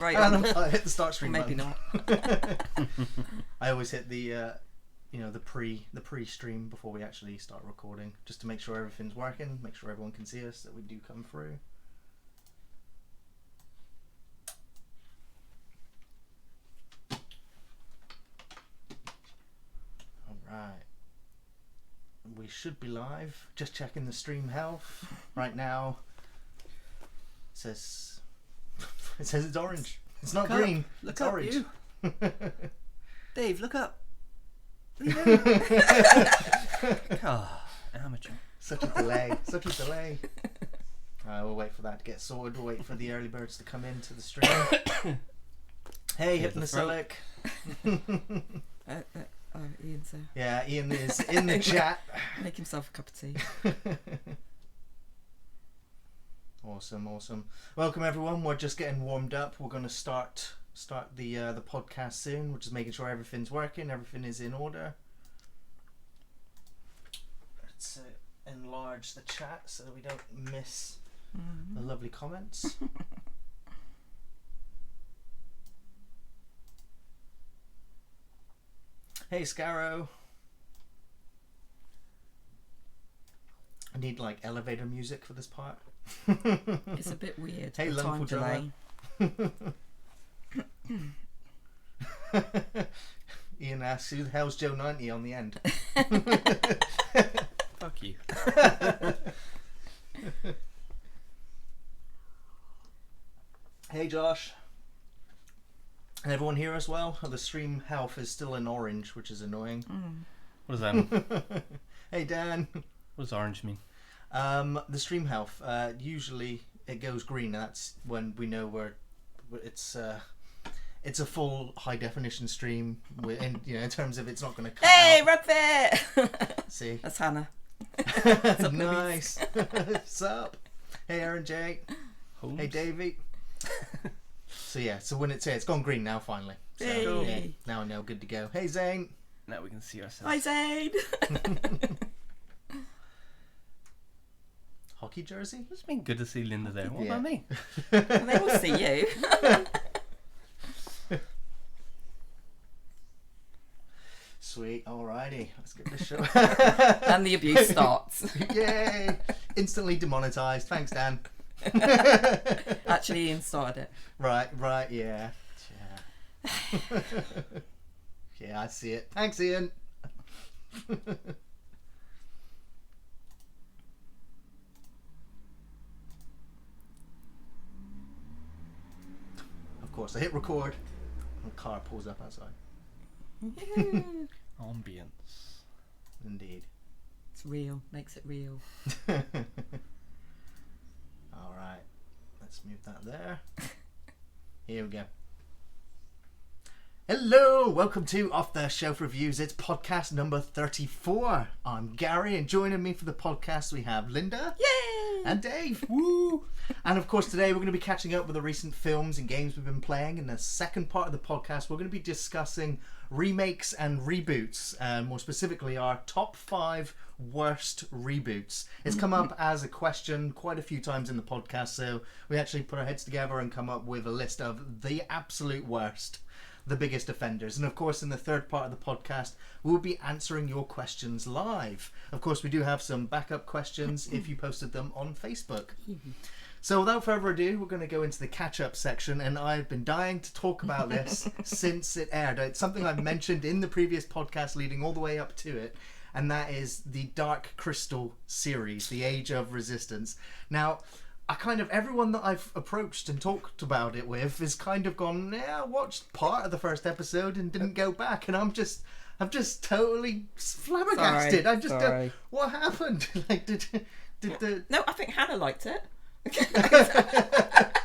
Right. I hit the start stream. Maybe button. not. I always hit the the pre-stream before we actually start recording, just to make sure everything's working, make sure everyone can see us, that we do come through. All right. We should be live. Just checking the stream health right now. It says it's orange. It's not green. Look it's up, orange. you. Dave, look up. Amateur. Such a delay. Such a delay. We'll wait for that to get sorted. We'll wait for the early birds to come into the stream. Hey, Hypnosilic. Ian's there. Yeah, Ian is in the chat. Make himself a cup of tea. Awesome. Welcome everyone. We're just getting warmed up. We're going to start the podcast soon. We're just making sure everything's working, everything is in order. Let's enlarge the chat so that we don't miss the lovely comments. Hey Scarrow. I need like elevator music for this part. It's a bit weird. Hey, the time delay. Ian asks, who the hell's Joe 90 on the end? Fuck you. Hey Josh. And everyone here as well? The stream health is still in orange, which is annoying. What does that mean? Hey Dan. What does orange mean? The stream health, usually it goes green, and that's when we know it's a full high definition stream. In terms of it's not going to cut Hey, out. Rabbit! See, That's Hannah. up, nice. What's up? Hey Aaron J. Holmes? Hey Davey. So when it's gone green now finally. So Hey. yeah, now I know, good to go. Hey Zane. Now we can see ourselves. Hi, Zaid. Hockey jersey? It's been good to see Linda there. What Yeah. about me? They will see you. Sweet, alrighty, let's get this show. And the abuse starts. Yay! Instantly demonetized. Thanks, Dan. Actually, Ian started it. Right, yeah. Yeah, I see it. Thanks, Ian. Of course, I hit record. And the car pulls up outside. Ambience. Indeed. It's real. Makes it real. Alright, let's move that there. Here we go. Hello, welcome to Off the Shelf Reviews. It's podcast number 34. I'm Gary, and joining me for the podcast we have Linda. Yay! And Dave. Woo! And of course today we're going to be catching up with the recent films and games we've been playing. In the second part of the podcast we're going to be discussing remakes and reboots, more specifically our top 5 worst reboots. It's come up as a question quite a few times in the podcast, so we actually put our heads together and come up with a list of the absolute worst, the biggest offenders. And of course in the third part of the podcast we'll be answering your questions live. Of course we do have some backup questions if you posted them on Facebook. So without further ado, we're going to go into the catch-up section, and I've been dying to talk about this since it aired. It's something I've mentioned in the previous podcast leading all the way up to it, and that is the Dark Crystal series, The Age of Resistance. Now, everyone that I've approached and talked about it with has kind of gone, yeah, I watched part of the first episode and didn't go back, and I'm just totally flabbergasted. Sorry. What happened? Like, did the... No, I think Hannah liked it.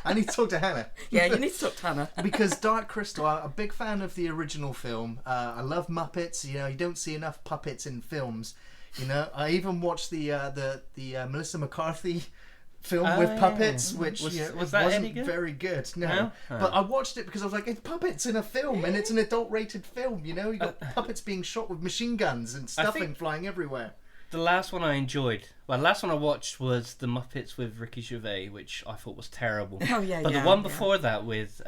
I need to talk to Hannah. Yeah, you need to talk to Hannah. Because Dark Crystal, I'm a big fan of the original film. I love Muppets. You know, you don't see enough puppets in films. You know, I even watched the Melissa McCarthy film with puppets, which was that wasn't any good? very good. No, No? but I watched it because I was like, it's puppets in a film, and it's an adult-rated film. You know, you got puppets being shot with machine guns and stuffing flying everywhere. The last one I enjoyed. Well, the last one I watched was The Muppets with Ricky Gervais, which I thought was terrible. Oh yeah, But yeah. the one yeah. before that with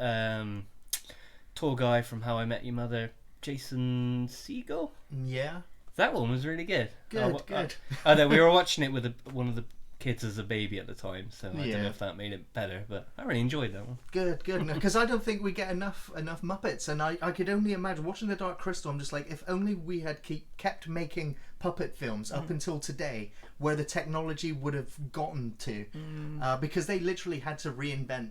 tall guy from How I Met Your Mother, Jason Segel. Yeah. That one was really good. Good, good. I know we were watching it with one of the kids as a baby at the time, so I don't Yeah. know if that made it better, but I really enjoyed that one. Good. Because I don't think we get enough Muppets, and I could only imagine watching The Dark Crystal. I'm just like, if only we had kept making puppet films up until today, where the technology would have gotten to, because they literally had to reinvent,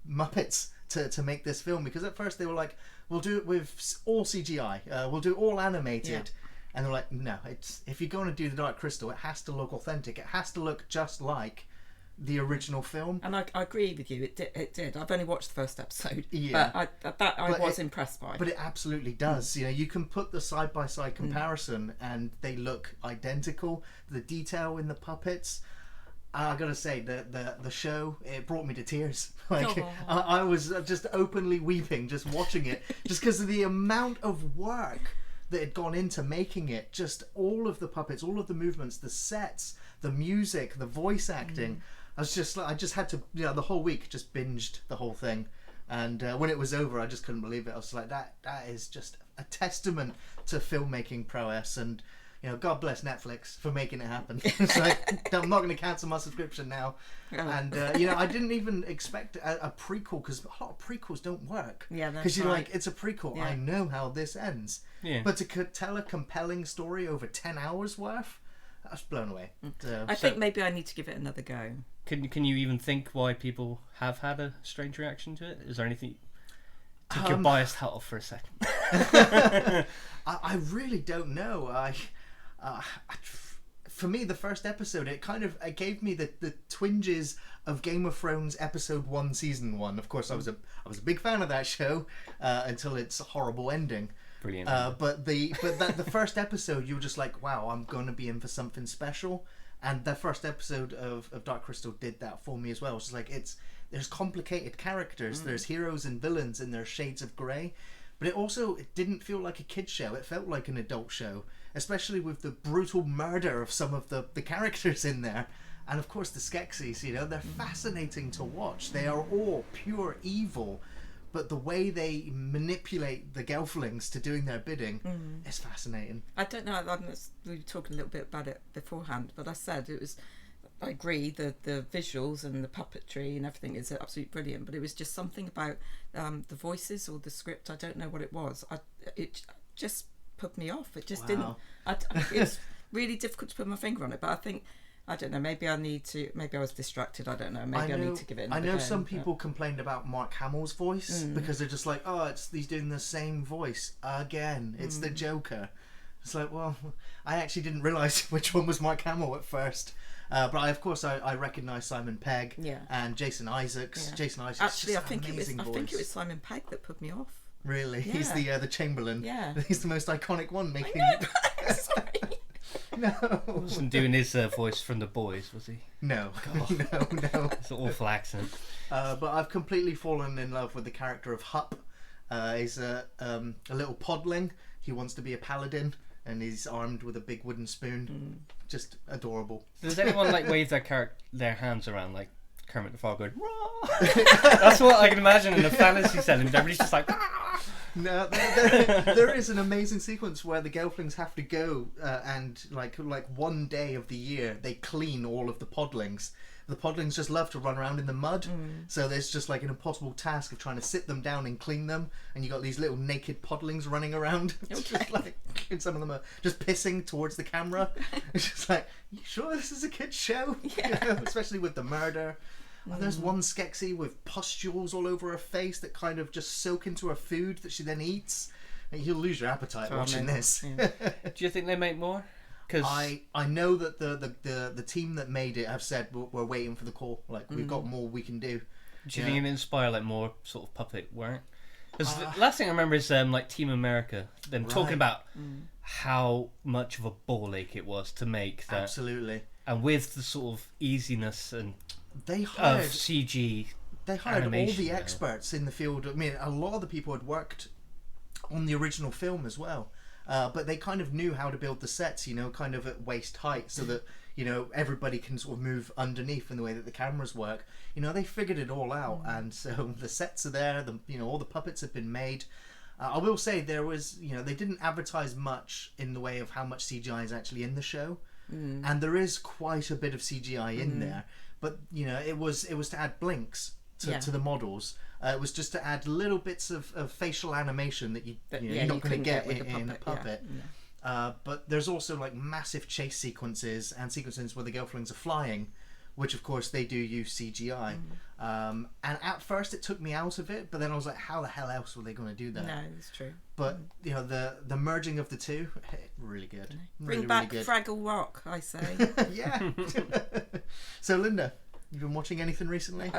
Muppets to make this film. Because at first they were like, we'll do it with all CGI, we'll do it all animated. Yeah. And they're like, no, if you're going to do The Dark Crystal, it has to look authentic. It has to look just like the original film. And I agree with you. It did. I've only watched the first episode. Yeah. But I was impressed by. But it absolutely does. You can put the side-by-side comparison and they look identical. The detail in the puppets, I gotta say, the show, it brought me to tears. I was just openly weeping just watching it, just because of the amount of work that had gone into making it. Just all of the puppets, all of the movements, the sets, the music, the voice acting. I just had to, the whole week just binged the whole thing. And when it was over, I just couldn't believe it. I was like, that is just a testament to filmmaking prowess. And God bless Netflix for making it happen. It's like, I'm not going to cancel my subscription now. And I didn't even expect a prequel, because a lot of prequels don't work. Yeah, that's because you're right. like, it's a prequel. Yeah. I know how this ends. Yeah. But to tell a compelling story over 10 hours worth, I was blown away. I think maybe I need to give it another go. Can you even think why people have had a strange reaction to it? Is there anything? Take your biased hat off for a second. I really don't know. For me, the first episode, it gave me the twinges of Game of Thrones episode 1, season 1. Of course, I was a big fan of that show until its horrible ending. Brilliant. But the first episode, you were just like, wow, I'm going to be in for something special. And the first episode of Dark Crystal did that for me as well. It's just like, there's complicated characters, there's heroes and villains, and there's shades of grey. But it didn't feel like a kid's show. It felt like an adult show, especially with the brutal murder of some of the characters in there. And of course the Skeksis, they're fascinating to watch. They are all pure evil, but the way they manipulate the Gelflings to doing their bidding is fascinating. I don't know. We were talking a little bit about it beforehand, but I said I agree. The visuals and the puppetry and everything is absolutely brilliant. But it was just something about the voices or the script. I don't know what it was. It just put me off. It just didn't. It's really difficult to put my finger on it. But I don't know. Maybe I was distracted. I don't know. Maybe I need to give it another I know go, some people complained about Mark Hamill's voice because they're just like, he's doing the same voice again. It's the Joker. It's like, well, I actually didn't realise which one was Mark Hamill at first. But I recognise Simon Pegg and Jason Isaacs. Yeah. Jason Isaacs. Actually, I just think amazing voice. I think it was Simon Pegg that put me off. Really, Yeah. he's the Chamberlain. Yeah. He's the most iconic one. Making. Sorry. No. Wasn't doing his voice from The Boys, was he? No. No. It's an awful accent. But I've completely fallen in love with the character of Hupp. He's a little podling. He wants to be a paladin, and he's armed with a big wooden spoon. Just adorable. Does anyone wave their hands around like Kermit the Frog going? "Rah!" That's what I can imagine in a fantasy setting. Everybody's just like. "Ah!" No, there is an amazing sequence where the Gelflings have to go and like one day of the year they clean all of the podlings. The podlings just love to run around in the mud, so there's just like an impossible task of trying to sit them down and clean them, and you got these little naked podlings running around. It's just and some of them are just pissing towards the camera. It's just like, you sure this is a kid's show? Yeah. Especially with the murder. And there's one Skeksis with pustules all over her face that kind of just soak into her food that she then eats. And you'll lose your appetite watching this. Yeah. Do you think they make more? Because I know that the team that made it have said we're waiting for the call. Like, we've got more we can do. do you think it inspire more sort of puppet work? Because the last thing I remember is Team America, them talking about how much of a ball ache it was to make that. Absolutely. And with the sort of easiness and They of hired CG. They hired all animation the now. experts in the field. I mean, a lot of the people had worked on the original film as well. but they kind of knew how to build the sets, kind of at waist height, so that everybody can sort of move underneath in the way that the cameras work. They figured it all out, and so the sets are there. All the puppets have been made. I will say there was, they didn't advertise much in the way of how much CGI is actually in the show, and there is quite a bit of CGI in there. But it was to add blinks to the models. It was just to add little bits of facial animation that you're not going to get in a puppet. Yeah. But there's also like massive chase sequences and sequences where the Gelflings are flying, which of course they do use CGI. And at first it took me out of it, but then I was like, how the hell else were they going to do that? No, it's true. But the merging of the two, really good. Bring back really Fraggle Rock, I say. Yeah. So Linda, you've been watching anything recently?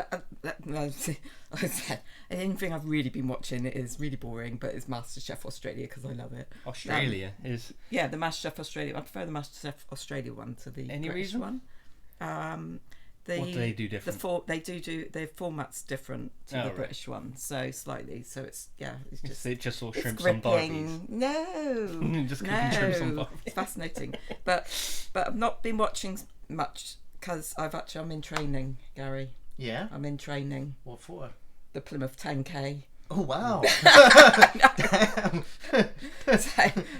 Anything I've really been watching is really boring, but it's MasterChef Australia because I love it. Australia is... Yeah, the MasterChef Australia. I prefer the MasterChef Australia one to the Any British reason? one. What do they do different? They do their format's different to the British one, so slightly. So it's just they just all shrimps gripping. on Barbies. No, just cooking shrimps on Barbies. It's fascinating, but I've not been watching much because I'm in training, Gary. Yeah, I'm in training. What for? The Plymouth 10K. Oh wow!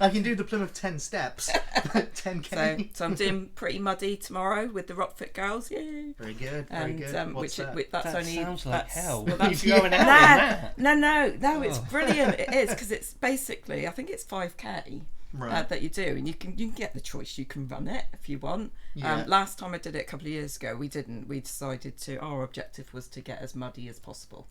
I can do the Plymouth 10 steps, 10K. So I'm doing Pretty Muddy tomorrow with the Rockfit girls. Yay! Very good. Very good. What's that? That's that only sounds like hell. Well, that's going out No, it's brilliant. It is because it's basically I think it's 5K. Right. That you do, and you can get the choice. You can run it if you want. Yeah. Last time I did it a couple of years ago, we didn't. We decided our objective was to get as muddy as possible.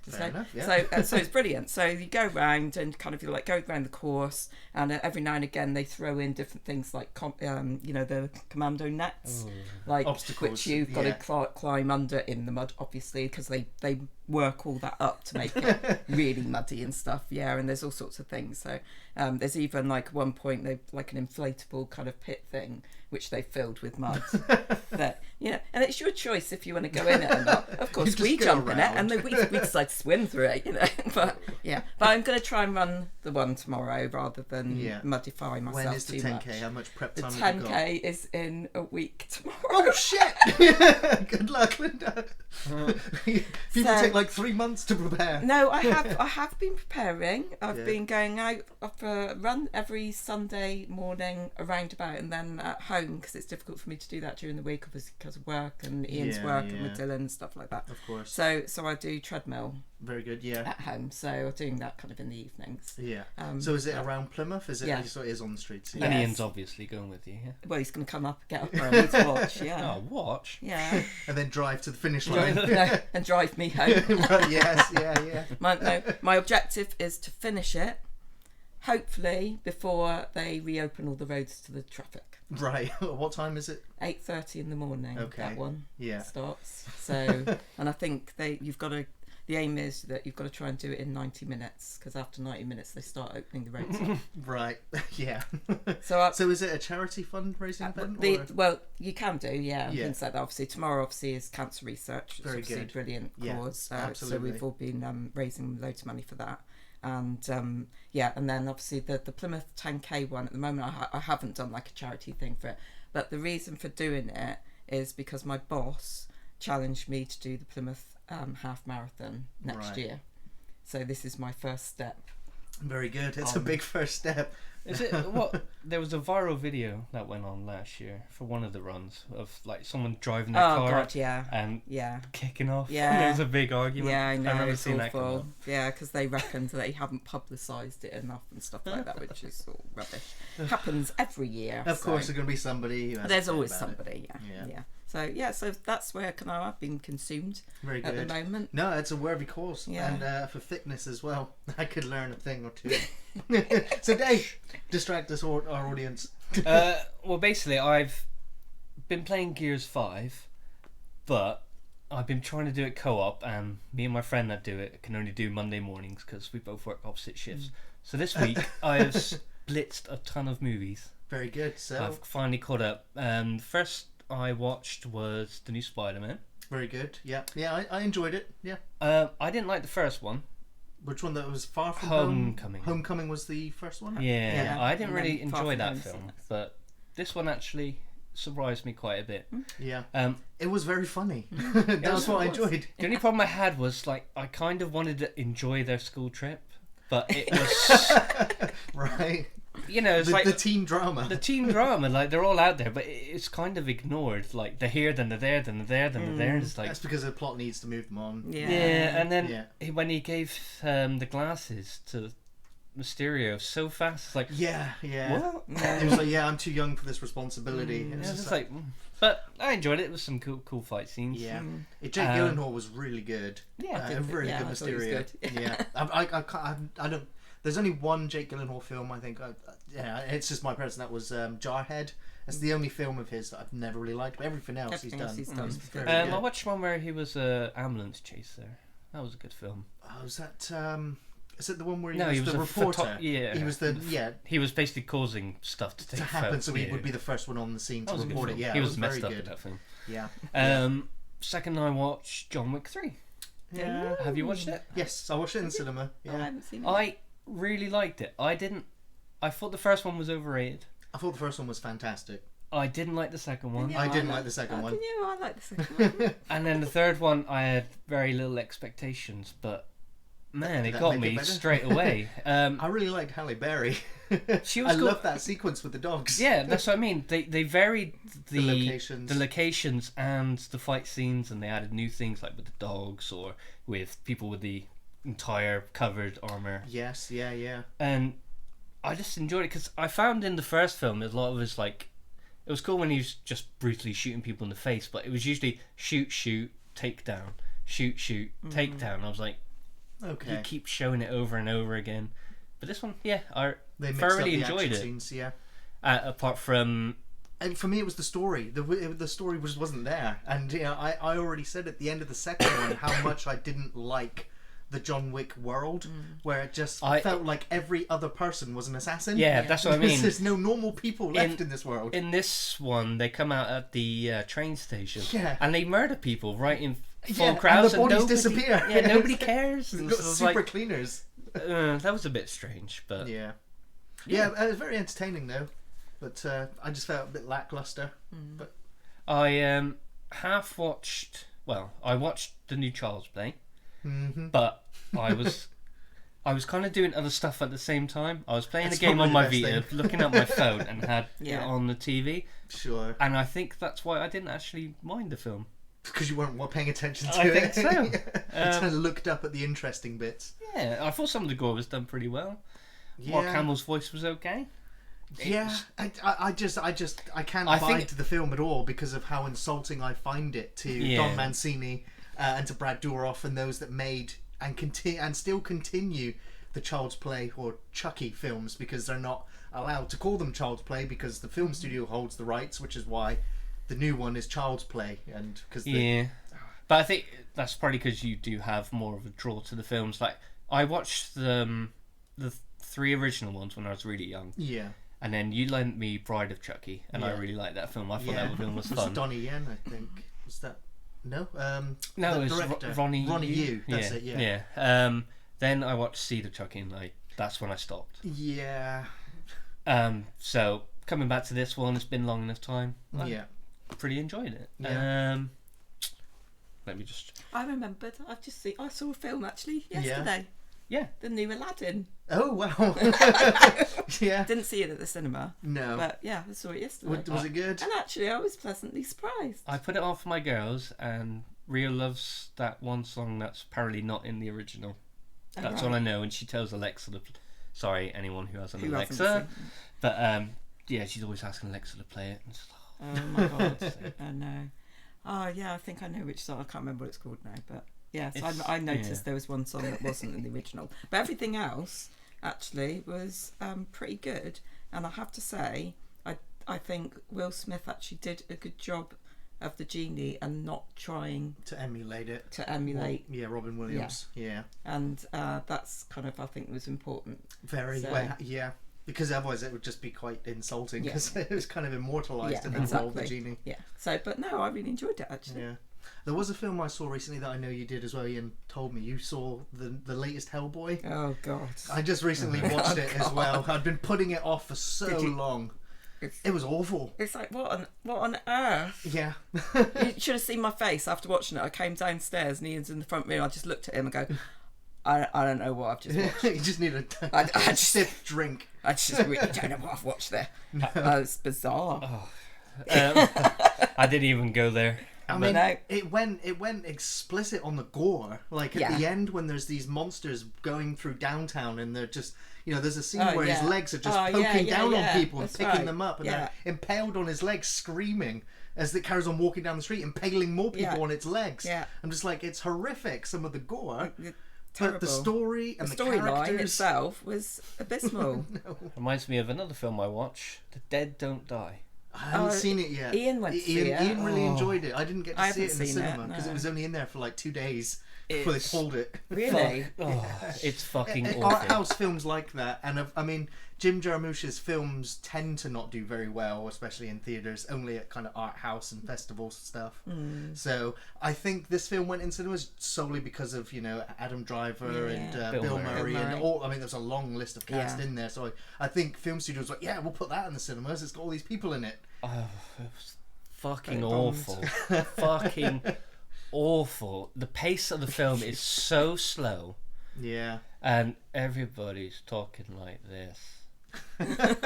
Fair enough, yeah. So it's brilliant. So you go around and kind of go around the course, and every now and again they throw in different things like the commando nets, like obstacles, which you've got to climb under in the mud, obviously, because they work all that up to make it really muddy and stuff. Yeah, and there's all sorts of things. So there's even like one point they've like an inflatable kind of pit thing which they filled with mud. And it's your choice if you want to go in it or not. Of course, we jump in it, and then we decide to swim through it, But I'm going to try and run the one tomorrow rather than muddify myself too much. When is the 10K? How much prep time have you got? The 10K is in a week tomorrow. Oh shit! Good luck, Linda. People take like 3 months to prepare. No, I have been preparing. I've been going out for a run every Sunday morning around about, and then at home because it's difficult for me to do that during the week, obviously because of work and Ian's work and with Dylan and stuff like that. Of course. So I do treadmill. Very good. Yeah. At home, so I'm doing that kind of in the evenings. Yeah. So is it around Plymouth? Is it? Yeah. So it is on the streets. Yeah. And Ian's obviously going with you. Yeah. Well, he's going to come up, get up early to watch. Yeah. Oh, watch. Yeah. And then drive to the finish line. And drive me home. Right, yes. Yeah. My objective is to finish it, hopefully before they reopen all the roads to the traffic. Right. What time is it? 8:30 in the morning. Okay. That one starts. So, and I think the aim is that you've got to try and do it in 90 minutes because after 90 minutes they start opening the roads up. Right. Yeah. So is it a charity fundraising event? Well, you can do. Yeah. Yeah. Things like that. Obviously, tomorrow is cancer research. It's very obviously good. A brilliant cause. Absolutely. So we've all been raising loads of money for that. And and then obviously the Plymouth 10K one at the moment I haven't done like a charity thing for it, but the reason for doing it is because my boss challenged me to do the Plymouth half marathon next year, so this is my first step. Very good. It's a big first step. Is it what? There was a viral video that went on last year for one of the runs of like someone driving their car and kicking off. Yeah, there was a big argument. Yeah, I know. I remember it's seeing awful. that come on. Yeah, because they reckoned that they haven't publicised it enough and stuff like that, which is all rubbish. Happens every year. Of course, there's going to be somebody. There's always somebody. Yeah. So that's where I've been consumed. Very good. At the moment. No, it's a worthy cause, and for fitness as well. I could learn a thing or two. So Dave, distract us our audience. Well, basically, I've been playing Gears 5, but I've been trying to do it co-op, and me and my friend that do it can only do Monday mornings because we both work opposite shifts. So this week I have blitzed a ton of movies. Very good. So I've finally caught up. First I watched was the new Spider-Man. Very good. Yeah, I enjoyed it. Yeah. I didn't like the first one, Which one? That was Far From Homecoming. Home? Homecoming was the first one? Yeah, I didn't And really then Far enjoy From that Home's the film, next. but this one actually surprised me quite a bit. Yeah. Um, It was very funny. That's what I enjoyed. the only problem I had was like I kind of wanted to enjoy their school trip, but it was Right. you know it's The, like the teen drama. the teen drama, like they're all out there, but it's kind of ignored. Like they're here, then they're there, then they're there, then they're there. And it's like That's because the plot needs to move them on. Yeah. yeah, and then Yeah. when he gave the glasses to Mysterio so fast, it's like Yeah, yeah. what? It was like, yeah, I'm too young for this responsibility. Yeah, It's it's just like, but I enjoyed it. It was some cool fight scenes. yeah. Mm. Jake Gyllenhaal was really good. Yeah, A really yeah, good I thought he was Mysterio. good. Yeah, I don't. There's only one Jake Gyllenhaal film I think. Yeah, it's just my person. That was Jarhead. That's the only film of his that I've never really liked. But everything else Everything he's else done. he's done is is very good. good. I watched one where he was a ambulance chaser. That was a good film. Oh, is that? Is it the one where he No, was he was the a reporter? yeah. He was the He was basically causing stuff to take to happen, so he yeah. would be the first one on the scene That to was a good report it. film. Yeah, he it was messed very up good. in that film. Yeah. Second, I watched John Wick 3. Yeah. Have you watched it? Yes, I watched it in cinema. Oh, I Yeah. haven't seen it. I really liked it. I thought the first one was overrated. I thought the first one was fantastic. I didn't like the second one. Yeah, I didn't like the second one. Can you? I like the second one. And then the third one, I had very little expectations, but man, it That got make it me better? straight away. I really liked Halle Berry. She was I cool. love that sequence with the dogs. Yeah, that's what I mean. They varied The locations. the locations and the fight scenes, and they added new things like with the dogs or with people with the entire covered armor. Yes, yeah. And I just enjoyed it because I found in the first film a lot of his like it was cool when he was just brutally shooting people in the face, but it was usually shoot, take down, shoot, take down. I was like, Okay. you keep showing it over and over again. But this one, yeah, I They mixed thoroughly up the enjoyed action it. scenes, yeah. Apart from And for me, it was the story. The story wasn't there. And yeah, I already said at the end of the second one how much I didn't like the John Wick world, where it just felt like every other person was an assassin. yeah, that's what I mean. There's no normal people left in this world. In this one, they come out at the train station, Yeah. and they murder people right in full Yeah, crowds, and the bodies nobody, disappear. Yeah, nobody cares. They've And got so it's super like, cleaners. that was a bit strange, but Yeah. Yeah, it was very entertaining though. But I just felt a bit lackluster. But I half watched. Well, I watched the new Child's Play, mhm. but I was kind of doing other stuff at the same time. I was playing That's a game on probably my the Vita, best thing. looking at my phone, and had it Yeah. on the TV. Sure. And I think that's why I didn't actually mind the film. Because you weren't paying attention to I it. think so. You kind of looked up at the interesting bits. Yeah, I thought some of the gore was done pretty well. Yeah. Mark Hamill's voice was okay. Yeah, I can't I abide think- to the film at all because of how insulting I find it to Yeah. Don Mancini and to Brad Dourif and those that made and still continue the Child's Play or Chucky films, because they're not allowed to call them Child's Play because the film studio holds the rights, which is why the new one is Child's Play. And because Yeah, but I think that's probably because you do have more of a draw to the films. Like I watched the three original ones when I was really young, yeah, and then you lent me Bride of Chucky, and I Yeah. really liked that film. I thought yeah, that film was was fun. Donnie Yen, I think. Was that no? No, the it was director. Ronnie Yu. That's yeah, it. Yeah. Yeah. Then I watched Seed of Chucky, and that's when I stopped. Yeah. So coming back to this one, it's been long enough time. I Yeah. pretty enjoyed it. Yeah. Let me just. I remembered. I saw a film actually yesterday. Yeah. The new Aladdin. Oh wow. Yeah. Didn't see it at the cinema, No. but yeah, I saw it yesterday. Was it good? And actually, I was pleasantly surprised. I put it on for my girls, and Ria loves that one song that's apparently not in the original. That's all I know, and she tells Alexa to. Sorry, anyone who has an Who hasn't Alexa, seen- but yeah, she's always asking Alexa to play it. And it's like, Oh my god! I know. Oh yeah, I think I know which song. I can't remember what it's called now, but yeah. So It's- I noticed yeah. there was one song that wasn't in the original, but everything else actually was pretty good. And I have to say, I think Will Smith actually did a good job of the genie and not trying To emulate it. to emulate. Yeah, Robin Williams. Yeah. And that's kind of, I think, was important. Very. So- Well, yeah. Because otherwise it would just be quite insulting Yeah. because it was kind of immortalised Yeah, in the role of the exactly. genie. Yeah. So, but no, I really enjoyed it actually. Yeah. There was a film I saw recently that I know you did as well. Ian told me you saw the latest Hellboy. Oh God! I just recently watched it as well. I'd been putting it off for so long. It was awful. It's like what on earth? Yeah. You should have seen my face after watching it. I came downstairs and Ian's in the front room. I just looked at him and go, I don't know what I've just watched. You just need I a just- sip drink. I just really don't know what I've watched there. It's bizarre. I didn't even go there. I mean, No. it went explicit on the gore. Like at the Yeah. end when there's these monsters going through downtown and they're just, there's a scene Oh, where his yeah. legs are just Oh, yeah, poking yeah, down on yeah. people and That's picking right. them up, and Yeah. they're impaled on his legs, screaming as it carries on walking down the street, impaling more people Yeah. on its legs. Yeah. I'm just like, it's horrific, some of the gore. Terrible. But the story and the storyline characters itself was abysmal. Reminds me of another film I watch, The Dead Don't Die. I haven't Oh, seen it yet. Ian went to see it. Ian really Oh. enjoyed it. I didn't get to I see it in haven't the seen it, cinema because no. it was only in there for like 2 days before they It's- pulled it. Really? It's fucking Art awful. house films like that, and I mean, Jim Jarmusch's films tend to not do very well, especially in theaters, only at kind of art house and festival stuff. So I think this film went in cinemas solely because of Adam Driver Yeah. and Bill Bill Murray. Murray Bill and Murray. all. I mean, there's a long list of cast Yeah. in there, so I think film studios were like, yeah, we'll put that in the cinemas. It's got all these people in it. Oh, it was fucking Very awful. Fucking awful. The pace of the film is so slow, Yeah. and everybody's talking like this.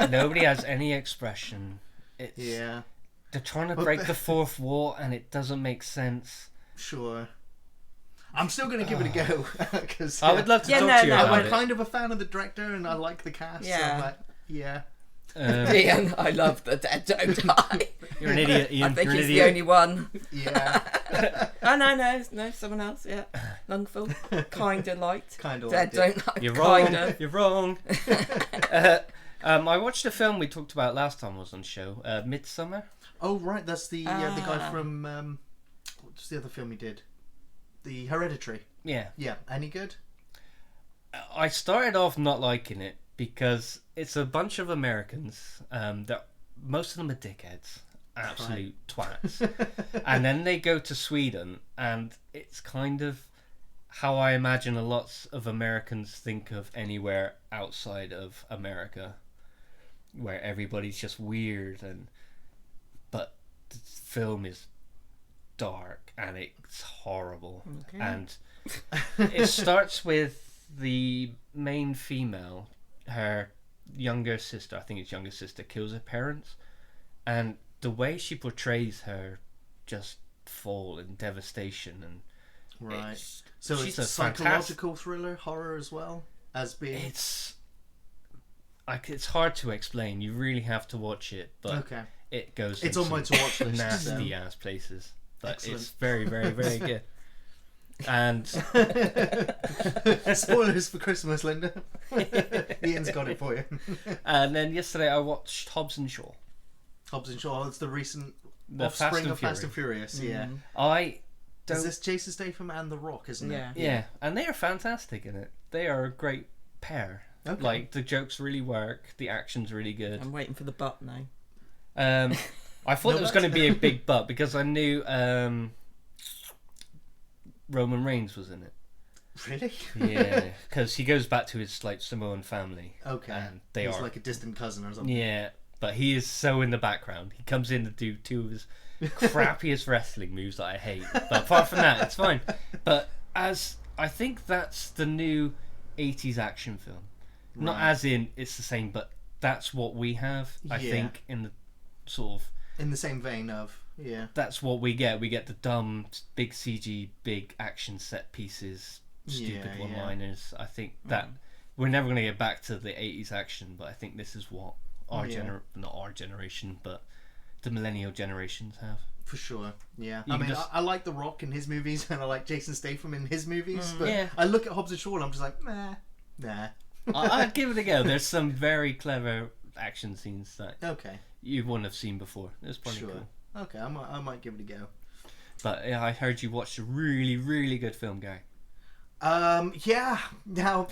Nobody has any expression. It's, Yeah. They're trying to But- break the fourth wall, and it doesn't make sense. Sure. I'm still going to give it a go because I would love to Yeah, talk no, to you no, about I'm it. kind of a fan of the director and I like the cast. So I'm Yeah. like, yeah. Ian, I love The Dead Don't Die. You're an idiot, Ian. I think You're an he's the idiot. only one. Yeah. Oh, no, someone else, yeah. Lungful. Kinda liked. Kind of Dead like it. Don't Like. You're wrong. Kinda. You're wrong. I watched a film we talked about last time I was on the show, Midsummer. Oh, right. That's the guy Ah. from. What's the other film he did? The Hereditary. Yeah. Yeah. Any good? I started off not liking it because it's a bunch of Americans. That most of them are dickheads, absolute twats, and then they go to Sweden, and it's kind of how I imagine a lot of Americans think of anywhere outside of America, where everybody's just weird but the film is dark and it's horrible. Okay. And it starts with the main female, her younger sister, I think it's younger sister, kills her parents, and the way she portrays her just fall and devastation, and Right. it's, So she's it's a a psychological thriller, horror as well as being. it's hard to explain. You really have to watch it, but Okay. it goes It's in on my some to watch list. nasty ass places, but Excellent. it's very, very, very good. And Spoilers for Christmas, Linda. Ian's got it for you. and then yesterday I watched Hobbs and Shaw. Hobbs and Shaw. It's the recent The offspring Fast of and Fast and Furious. Yeah. I don't. Is this Jason Statham and The Rock, isn't Yeah. it? Yeah, and they are fantastic in it. They are a great pair. Okay. Like the jokes really work, the action's really good. I'm waiting for the butt now. I thought No, it was going to be a big butt because I knew Roman Reigns was in it. Really? Yeah, because he goes back to his like Samoan family. Okay. And they He's are like a distant cousin or something. Yeah, but he is so in the background. He comes in to do two of his crappiest wrestling moves that I hate. But apart from that, it's fine. But I think that's the new 80s action film. Not Right. as in it's the same, but that's what we have. I Yeah. think in the sort of In the same vein of, yeah. that's what we get. We get the dumb, big CG, big action set pieces, stupid Yeah, one-liners. I think that we're never going to get back to the 80s action, but I think this is what our not our generation, but the millennial generations have. For sure, yeah. You I can mean, just- I like The Rock in his movies, and I like Jason Statham in his movies, but Yeah. I look at Hobbs and Shaw and I'm just like, nah. I'd give it a go. There's some very clever action scenes that Okay, you wouldn't have seen before. It's pretty sure. cool. Okay, I might give it a go. But yeah, I heard you watched a really, really good film, Gary. Yeah. Now,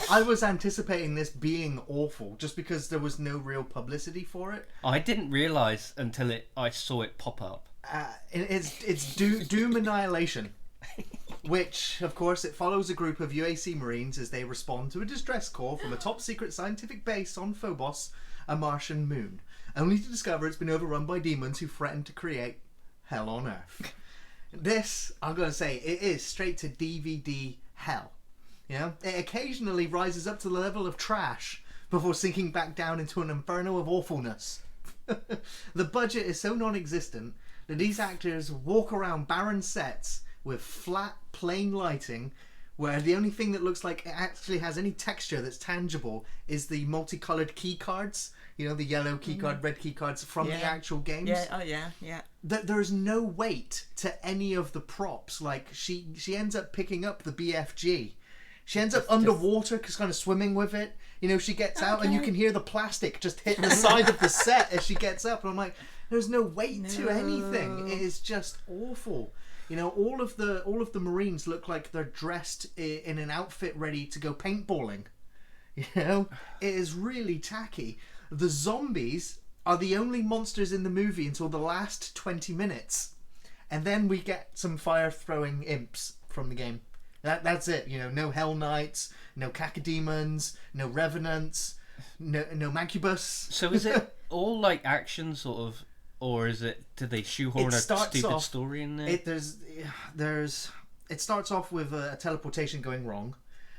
I was anticipating this being awful just because there was no real publicity for it. I didn't realise until I saw it pop up It's Doom Annihilation, which, of course, it follows a group of UAC Marines as they respond to a distress call from a top-secret scientific base on Phobos, a Martian moon, only to discover it's been overrun by demons who threaten to create hell on Earth. This, I'm going to say, it is straight to DVD hell. You know, it occasionally rises up to the level of trash before sinking back down into an inferno of awfulness. The budget is so non-existent that these actors walk around barren sets with flat, plain lighting, where the only thing that looks like it actually has any texture that's tangible is the multicolored key cards. You know, the yellow key card, red key cards from the actual games. Yeah, oh yeah. There's no weight to any of the props. Like, she ends up picking up the BFG. She ends up underwater, because kind of swimming with it. You know, she gets out and you can hear the plastic just hit the side of the set as she gets up. And I'm like, there's no weight to anything. It is just awful. You know, all of the Marines look like they're dressed in an outfit ready to go paintballing. You know, it is really tacky. The zombies are the only monsters in the movie until the last 20 minutes. And then we get some fire-throwing imps from the game. That's it. You know, no Hell Knights, no Cacodemons, no Revenants, no Macubus. So is it all like action sort of, or is it, did they shoehorn a stupid story in there? It starts off with a teleportation going wrong.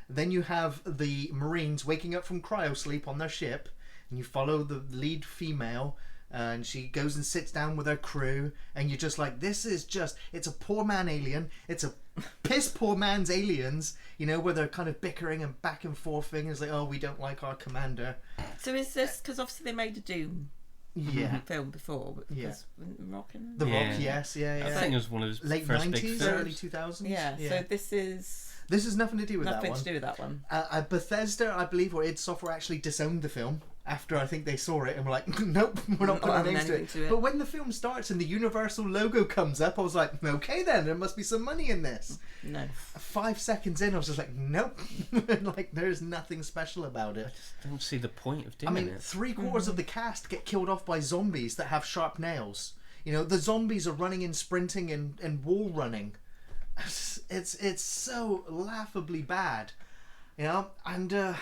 Then you have the Marines waking up from cryosleep on their ship, and you follow the lead female, and she goes and sits down with her crew, and you're just like, it's a poor man alien. It's a piss poor man's aliens, you know, where they're kind of bickering and back and forthing. It's like, oh, we don't like our commander. So is this, because obviously they made a Doom film before, Rock, yes. I think it was one of his late first 90s, big films. early 2000s. Yeah, so this is nothing to do with that one. Nothing to do with that one. Bethesda, I believe, or id Software actually disowned the film after I think they saw it and were like, nope, we're not putting our names to it. But when the film starts and the Universal logo comes up, I was like, okay then, there must be some money in this. No. 5 seconds in, I was just like, nope. Like, there's nothing special about it. I just don't see the point of doing it. 3/4 of the cast get killed off by zombies that have sharp nails. You know, the zombies are running and sprinting and wall running. It's so laughably bad, you know, and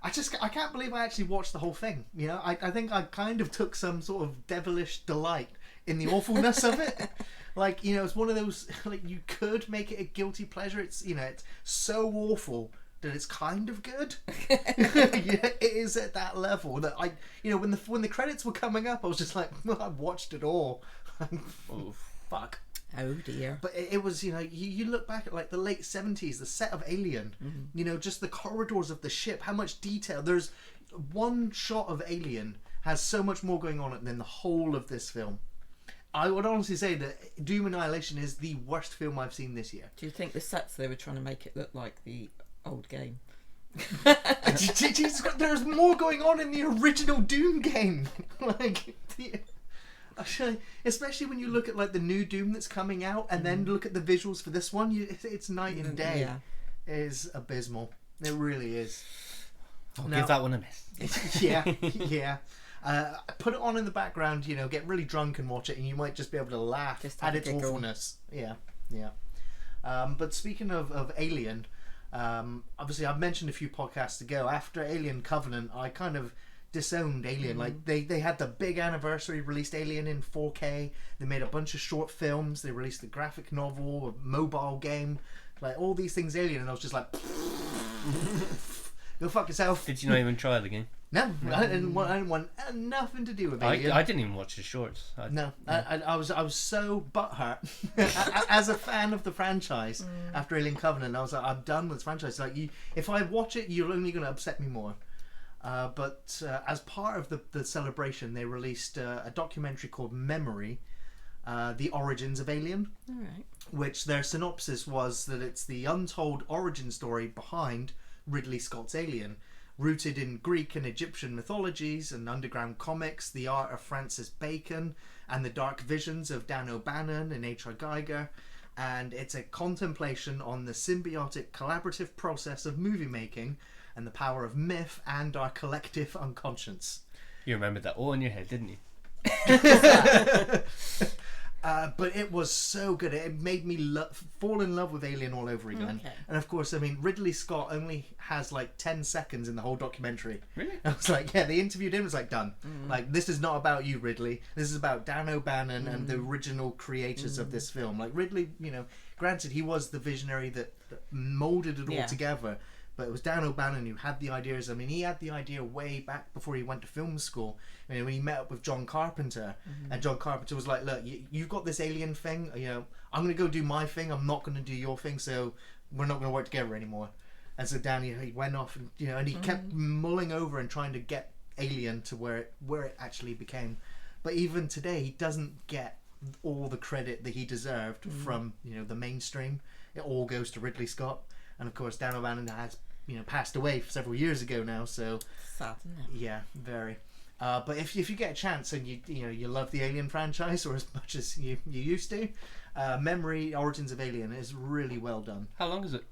I can't believe I actually watched the whole thing. You know, I think I kind of took some sort of devilish delight in the awfulness of it. Like, you know, it's one of those, like, you could make it a guilty pleasure. It's, you know, it's so awful that it's kind of good. Yeah, it is at that level that you know, when the credits were coming up, I was just like, well, I've watched it all. Oh, fuck. Oh dear. But it was, you know, you look back at like the late 70s, the set of Alien, you know, just the corridors of the ship, how much detail. There's one shot of Alien has so much more going on than the whole of this film. I would honestly say that Doom Annihilation is the worst film I've seen this year. Do you think the sets they were trying to make it look like the old game? There's more going on in the original Doom game. Like, especially when you look at like the new Doom that's coming out and then look at the visuals for this one, it's night and day. Yeah. It is abysmal. It really is. I'll give that one a miss. Yeah. Put it on in the background, you know, get really drunk and watch it, and you might just be able to laugh at its awfulness. Yeah. But speaking of Alien, obviously I've mentioned a few podcasts ago, after Alien Covenant, I kind of disowned Alien. Like, they had the big anniversary, released Alien in 4K, they made a bunch of short films, they released a graphic novel, a mobile game, like all these things Alien, and I was just like, go fuck yourself. Did you not even try the game? No, I didn't want nothing to do with Alien. I didn't even watch the shorts. I was so butthurt as a fan of the franchise after Alien Covenant. I was like, I'm done with this franchise. Like, if I watch it, you're only going to upset me more. But as part of the celebration, they released a documentary called Memory, The Origins of Alien. All right. Which their synopsis was that it's the untold origin story behind Ridley Scott's Alien, rooted in Greek and Egyptian mythologies and underground comics, the art of Francis Bacon, and the dark visions of Dan O'Bannon and H.R. Geiger. And it's a contemplation on the symbiotic collaborative process of movie making and the power of myth and our collective unconscious. You remembered that all in your head, didn't you? But it was so good. It made me fall in love with Alien all over again. Okay. And of course, I mean, Ridley Scott only has like 10 seconds in the whole documentary. Really? I was like, yeah, they interviewed him. It was like, done. Like, this is not about you, Ridley. This is about Dan O'Bannon and the original creators of this film. Like, Ridley, you know, granted, he was the visionary that molded it all together. But it was Dan O'Bannon who had the ideas. I mean, he had the idea way back before he went to film school. I mean, when he met up with John Carpenter, and John Carpenter was like, "Look, you've got this alien thing. You know, I'm going to go do my thing. I'm not going to do your thing. So we're not going to work together anymore." And so Dan, he went off, and you know, and he kept mulling over and trying to get Alien to where it actually became. But even today, he doesn't get all the credit that he deserved from, you know, the mainstream. It all goes to Ridley Scott. And of course, Dan O'Bannon has, you know, passed away several years ago now. So Sad, isn't it? yeah, very. But if you get a chance and you love the Alien franchise or as much as you used to, Memory Origins of Alien is really well done. How long is it?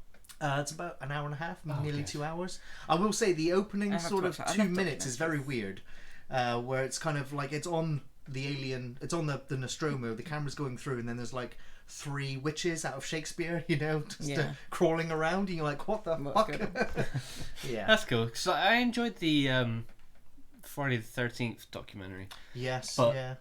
It's about an hour and a half, nearly 2 hours. I will say the opening sort of 2 minutes is very weird, where it's kind of like it's on the alien, it's on the Nostromo, the camera's going through, and then there's like 3 witches out of Shakespeare, you know, just crawling around, and you're like, what the fuck? Yeah, That's cool. Because I enjoyed the Friday the 13th documentary. Yes, but yeah.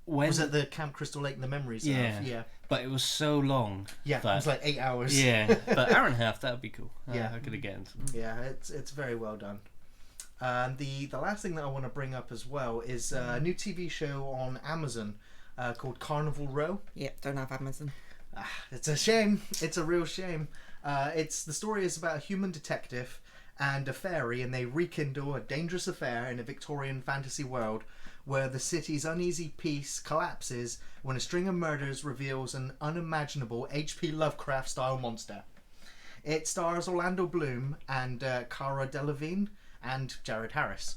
When was it the Camp Crystal Lake and the memories? Yeah. But it was so long. Yeah, it was like 8 hours. Yeah, but hour and a half, that would be cool. Yeah. I could again. Yeah, it's very well done. And the last thing that I want to bring up as well is a new TV show on Amazon called Carnival Row. Yep, don't have Amazon. It's a shame. It's a real shame. The story is about a human detective and a fairy, and they rekindle a dangerous affair in a Victorian fantasy world where the city's uneasy peace collapses when a string of murders reveals an unimaginable H.P. Lovecraft-style monster. It stars Orlando Bloom and Cara Delevingne and Jared Harris.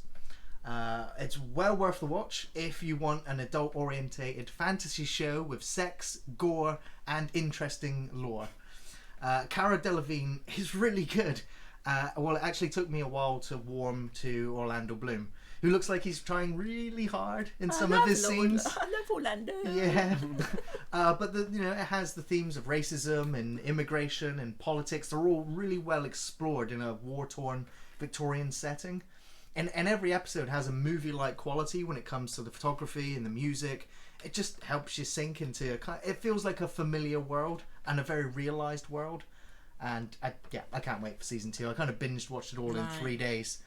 It's well worth the watch if you want an adult-orientated fantasy show with sex, gore, and interesting lore. Cara Delevingne is really good. Well, it actually took me a while to warm to Orlando Bloom, who looks like he's trying really hard in some of his scenes. I love Orlando. Yeah, but it has the themes of racism and immigration and politics. They're all really well explored in a war-torn Victorian setting, and every episode has a movie-like quality when it comes to the photography and the music. It just helps you sink into it feels like a familiar world and a very realised world. And I can't wait for season 2. I kind of binge watched it all in 3 days.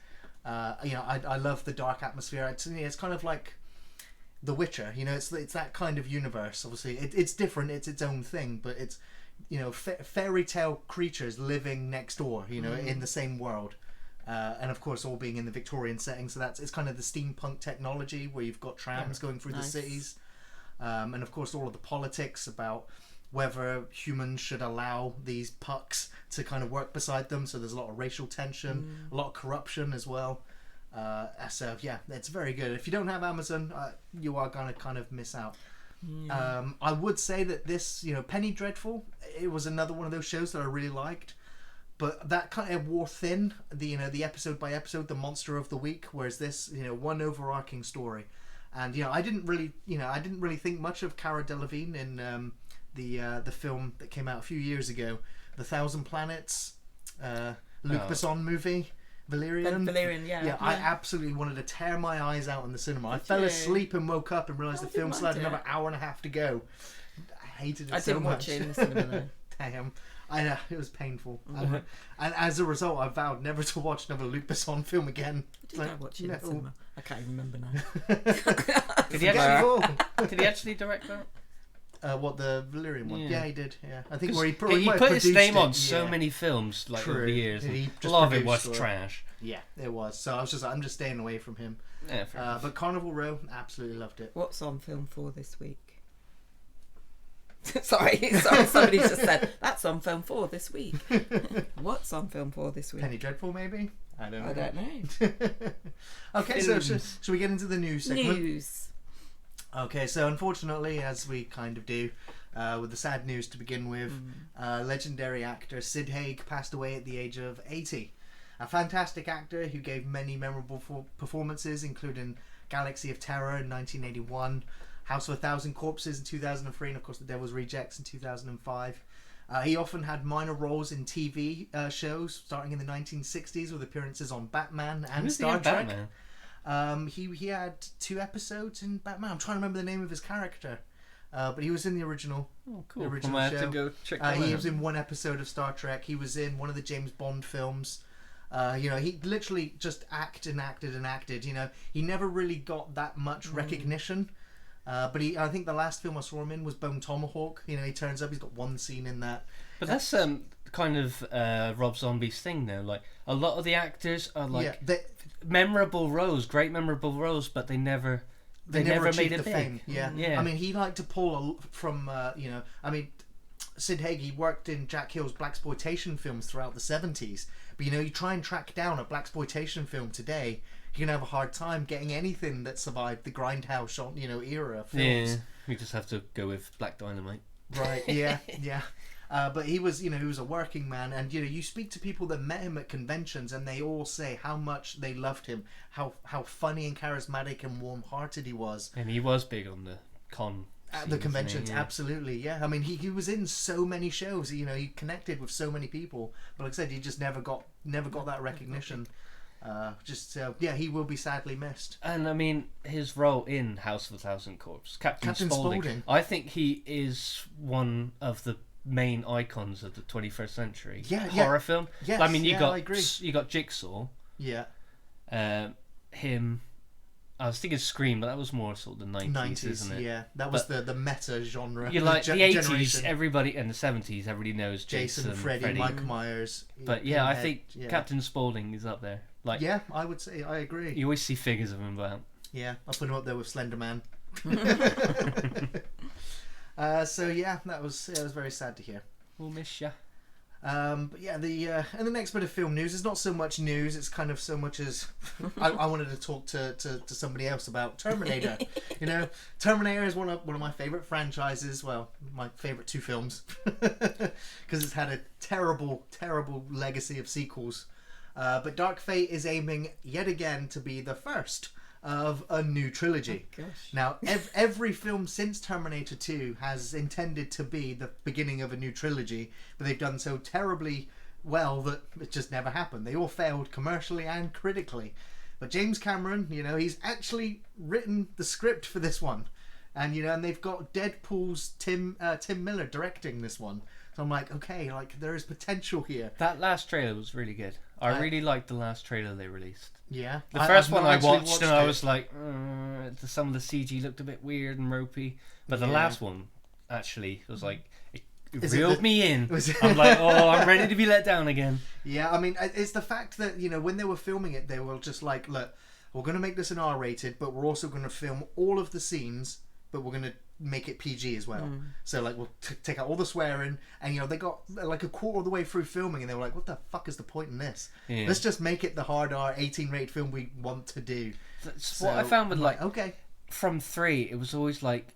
I love the dark atmosphere. It's kind of like The Witcher. It's that kind of universe. Obviously, it's different. It's its own thing, but it's fairy tale creatures living next door. In the same world, and of course, all being in the Victorian setting. So it's kind of the steampunk technology where you've got trams going through the cities, and of course, all of the politics about whether humans should allow these pucks to kind of work beside them. So there's a lot of racial tension, a lot of corruption as well. So yeah, it's very good. If you don't have Amazon, you are going to kind of miss out. I would say that this, Penny Dreadful, it was another one of those shows that I really liked. But that kind of wore thin, the episode by episode, the monster of the week, whereas this, one overarching story. And I didn't really think much of Cara Delevingne in the film that came out a few years ago, The Thousand Planets, Luc Besson movie, Valerian. Valerian, yeah. I absolutely wanted to tear my eyes out in the cinema. I fell asleep and woke up and realised the film still had another hour and a half to go. I hated it so much. I didn't watch it in the cinema though. Damn. I know, it was painful. And as a result, I vowed never to watch another Luc Besson film again. Did I watch it in the cinema? I can't even remember now. Did he actually direct that? What, the Valerian one? Yeah, he did. Yeah, I think where he put his name on so many films over the years. A lot of it was trash. Yeah, it was. So I'm just staying away from him. Yeah, but Carnival Row, absolutely loved it. What's on film for this week? sorry, somebody just said that's on film for this week. What's on film for this week? Penny Dreadful, maybe. I don't know. Okay, so should we get into the news segment? News. Okay, so unfortunately, as we kind of do, with the sad news to begin with, legendary actor Sid Haig passed away at the age of 80. A fantastic actor who gave many memorable performances, including Galaxy of Terror in 1981, House of a Thousand Corpses in 2003, and of course The Devil's Rejects in 2005. He often had minor roles in TV shows starting in the 1960s with appearances on Batman and Star Trek. He had 2 episodes in Batman. I'm trying to remember the name of his character, but he was in the original. Oh, cool. The original I might show. have to go check that He out. was in 1 episode of Star Trek. He was in one of the James Bond films. He literally just acted. He never really got that much recognition. But I think the last film I saw him in was Bone Tomahawk. He turns up, he's got 1 scene in that. But that's kind of Rob Zombie's thing though. Like a lot of the actors are like memorable roles, great memorable roles, but they never made achieved it the big. fame. Yeah. I mean, he liked to pull from Sid Haig worked in Jack Hill's blaxploitation films throughout the 70s. But you try and track down a blaxploitation film today, you're gonna have a hard time getting anything that survived the grindhouse era films. Yeah, we just have to go with Black Dynamite. Right. Yeah. Yeah. But he was a working man, and you speak to people that met him at conventions, and they all say how much they loved him, how funny and charismatic and warm-hearted he was. And he was big on the con. At the conventions, absolutely, yeah. I mean, he was in so many shows. He connected with so many people, but like I said, he just never got that recognition. He will be sadly missed. And I mean, his role in House of a Thousand Corpses, Captain Spaulding. I think he is one of the main icons of the 21st century horror film. Yes, I mean, I agree. You got Jigsaw. Yeah. Him. I was thinking Scream, but that was more sort of the 90s, isn't it? Yeah, that was the meta genre. You like the 80s, generation. everybody, and the 70s, everybody knows Jason, Freddy, Mike Myers. But yeah, I think Captain Spaulding is up there. Like, yeah, I would say I agree. You always see figures of him about. Yeah, I put him up there with Slender Man. That was very sad to hear. We'll miss ya. But yeah, and the next bit of film news is not so much news. It's kind of so much as I wanted to talk to somebody else about Terminator. Terminator is one of my favorite franchises. Well, my favorite 2 films because it's had a terrible legacy of sequels. But Dark Fate is aiming yet again to be the first of a new trilogy. Oh, gosh. Now, every film since Terminator 2 has intended to be the beginning of a new trilogy, but they've done so terribly well that it just never happened. They all failed commercially and critically. But James Cameron, he's actually written the script for this one. And, and they've got Deadpool's Tim Miller directing this one. So I'm like, okay, there is potential here. That last trailer was really good. I really liked the last trailer they released. Yeah. The first one I watched and I was like, some of the CG looked a bit weird and ropey. But the last one actually was like, it reeled me in. I'm like, I'm ready to be let down again. Yeah, I mean, it's the fact that, when they were filming it, they were just like, look, we're going to make this an R-rated, but we're also going to film all of the scenes, but we're going to make it PG as well. So we'll take out all the swearing, and they got like a quarter of the way through filming, and they were like, what the fuck is the point in this? Let's just make it the hard R 18 rated film we want to do. That's what I found with okay, from 3 it was always like,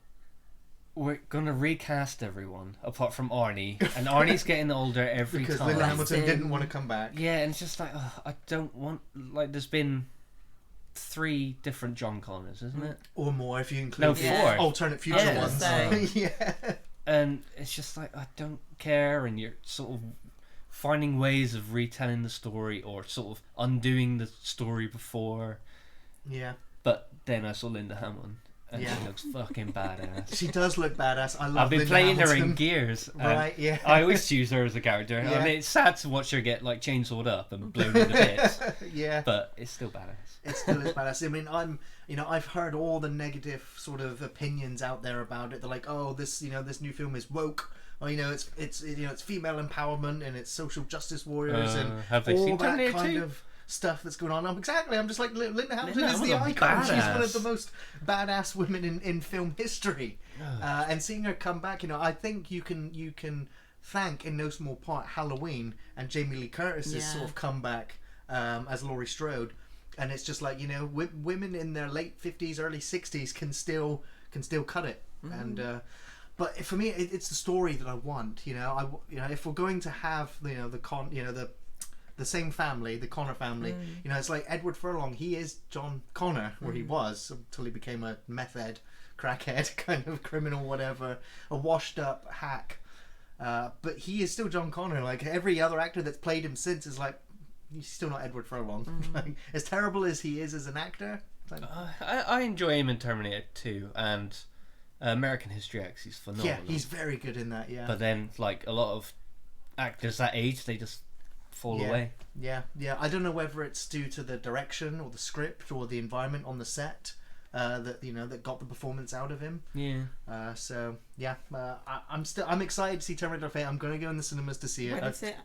we're gonna recast everyone apart from Arnie, and Arnie's getting older every because time. Linda Hamilton didn't want to come back. Yeah, and it's just like, I don't want, there's been 3 different John Connors, isn't it? Or more if you include 4 alternate future ones. Yeah. And it's just like, I don't care, and you're sort of finding ways of retelling the story or sort of undoing the story before. Yeah. But then I saw Linda Hamilton, and she looks fucking badass. She does look badass. I love I've been Linda playing Hamilton. her in Gears. Right, yeah. I always choose her as a character. Yeah. I mean, it's sad to watch her get chainsawed up and blown into bits. Yeah. But it's still badass. It still is badass. I mean, I've heard all the negative sort of opinions out there about it. They're like, oh, this new film is woke. Or, it's female empowerment and it's social justice warriors and have they all seen that Terminator kind 2? of stuff that's going on. I'm just like, Linda Hamilton Linda is the Hamilton's icon. She's badass. one of the most badass women in film history. And seeing her come back, I think you can thank in no small part Halloween and Jamie Lee Curtis's sort of comeback as Laurie Strode. And it's just like, women in their late 50s, early 60s can still cut it. And but for me, it's the story that I want. If we're going to have the same family, the Connor family, it's like Edward Furlong. He is John Connor, where he was until he became a meth head crackhead, kind of criminal, whatever, a washed up hack. But he is still John Connor. Like every other actor that's played him since is like, he's still not Edward Furlong. Like, as terrible as he is as an actor. Like, I enjoy him in Terminator 2 and American History X. He's phenomenal. yeah, he's very good in that. Yeah. But then, like a lot of actors that age, they just fall away. Yeah. I don't know whether it's due to the direction or the script or the environment on the set that got the performance out of him. Yeah. So yeah, I'm excited to see Terminator Fate. I'm going to go in the cinemas to see it. When is it?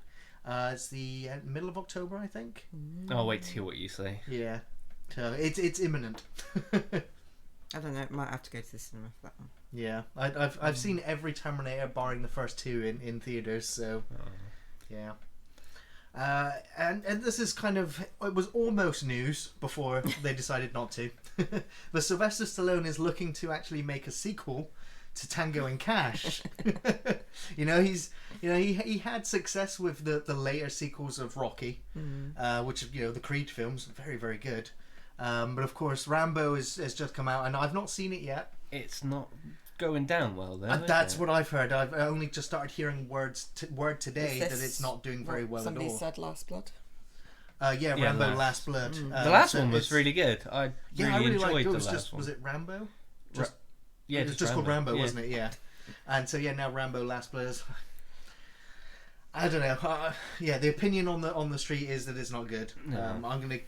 It's the middle of October, I think. I'll wait to hear what you say. Yeah, so it's imminent. I don't know. Might have to go to the cinema for that one. Yeah, I've seen every Terminator barring the first two in theaters. So yeah. And this is kind of, it was almost news before they decided not to. But Sylvester Stallone is looking to actually make a sequel to Tango and Cash. He had success with the later sequels of Rocky, which the Creed films, very, very good. But of course Rambo has just come out and I've not seen it yet. It's not going down well though. That's what I've heard. I've only just started hearing word today that it's not doing very well at all. Somebody said Last Blood. Rambo Last Blood. The last one was really good. I really enjoyed the last one. Was it Rambo? Yeah, it was just called Rambo, yeah. wasn't it? Yeah. And so now Rambo Last Blood is, I don't know. The opinion on the street is that it's not good. No. I'm gonna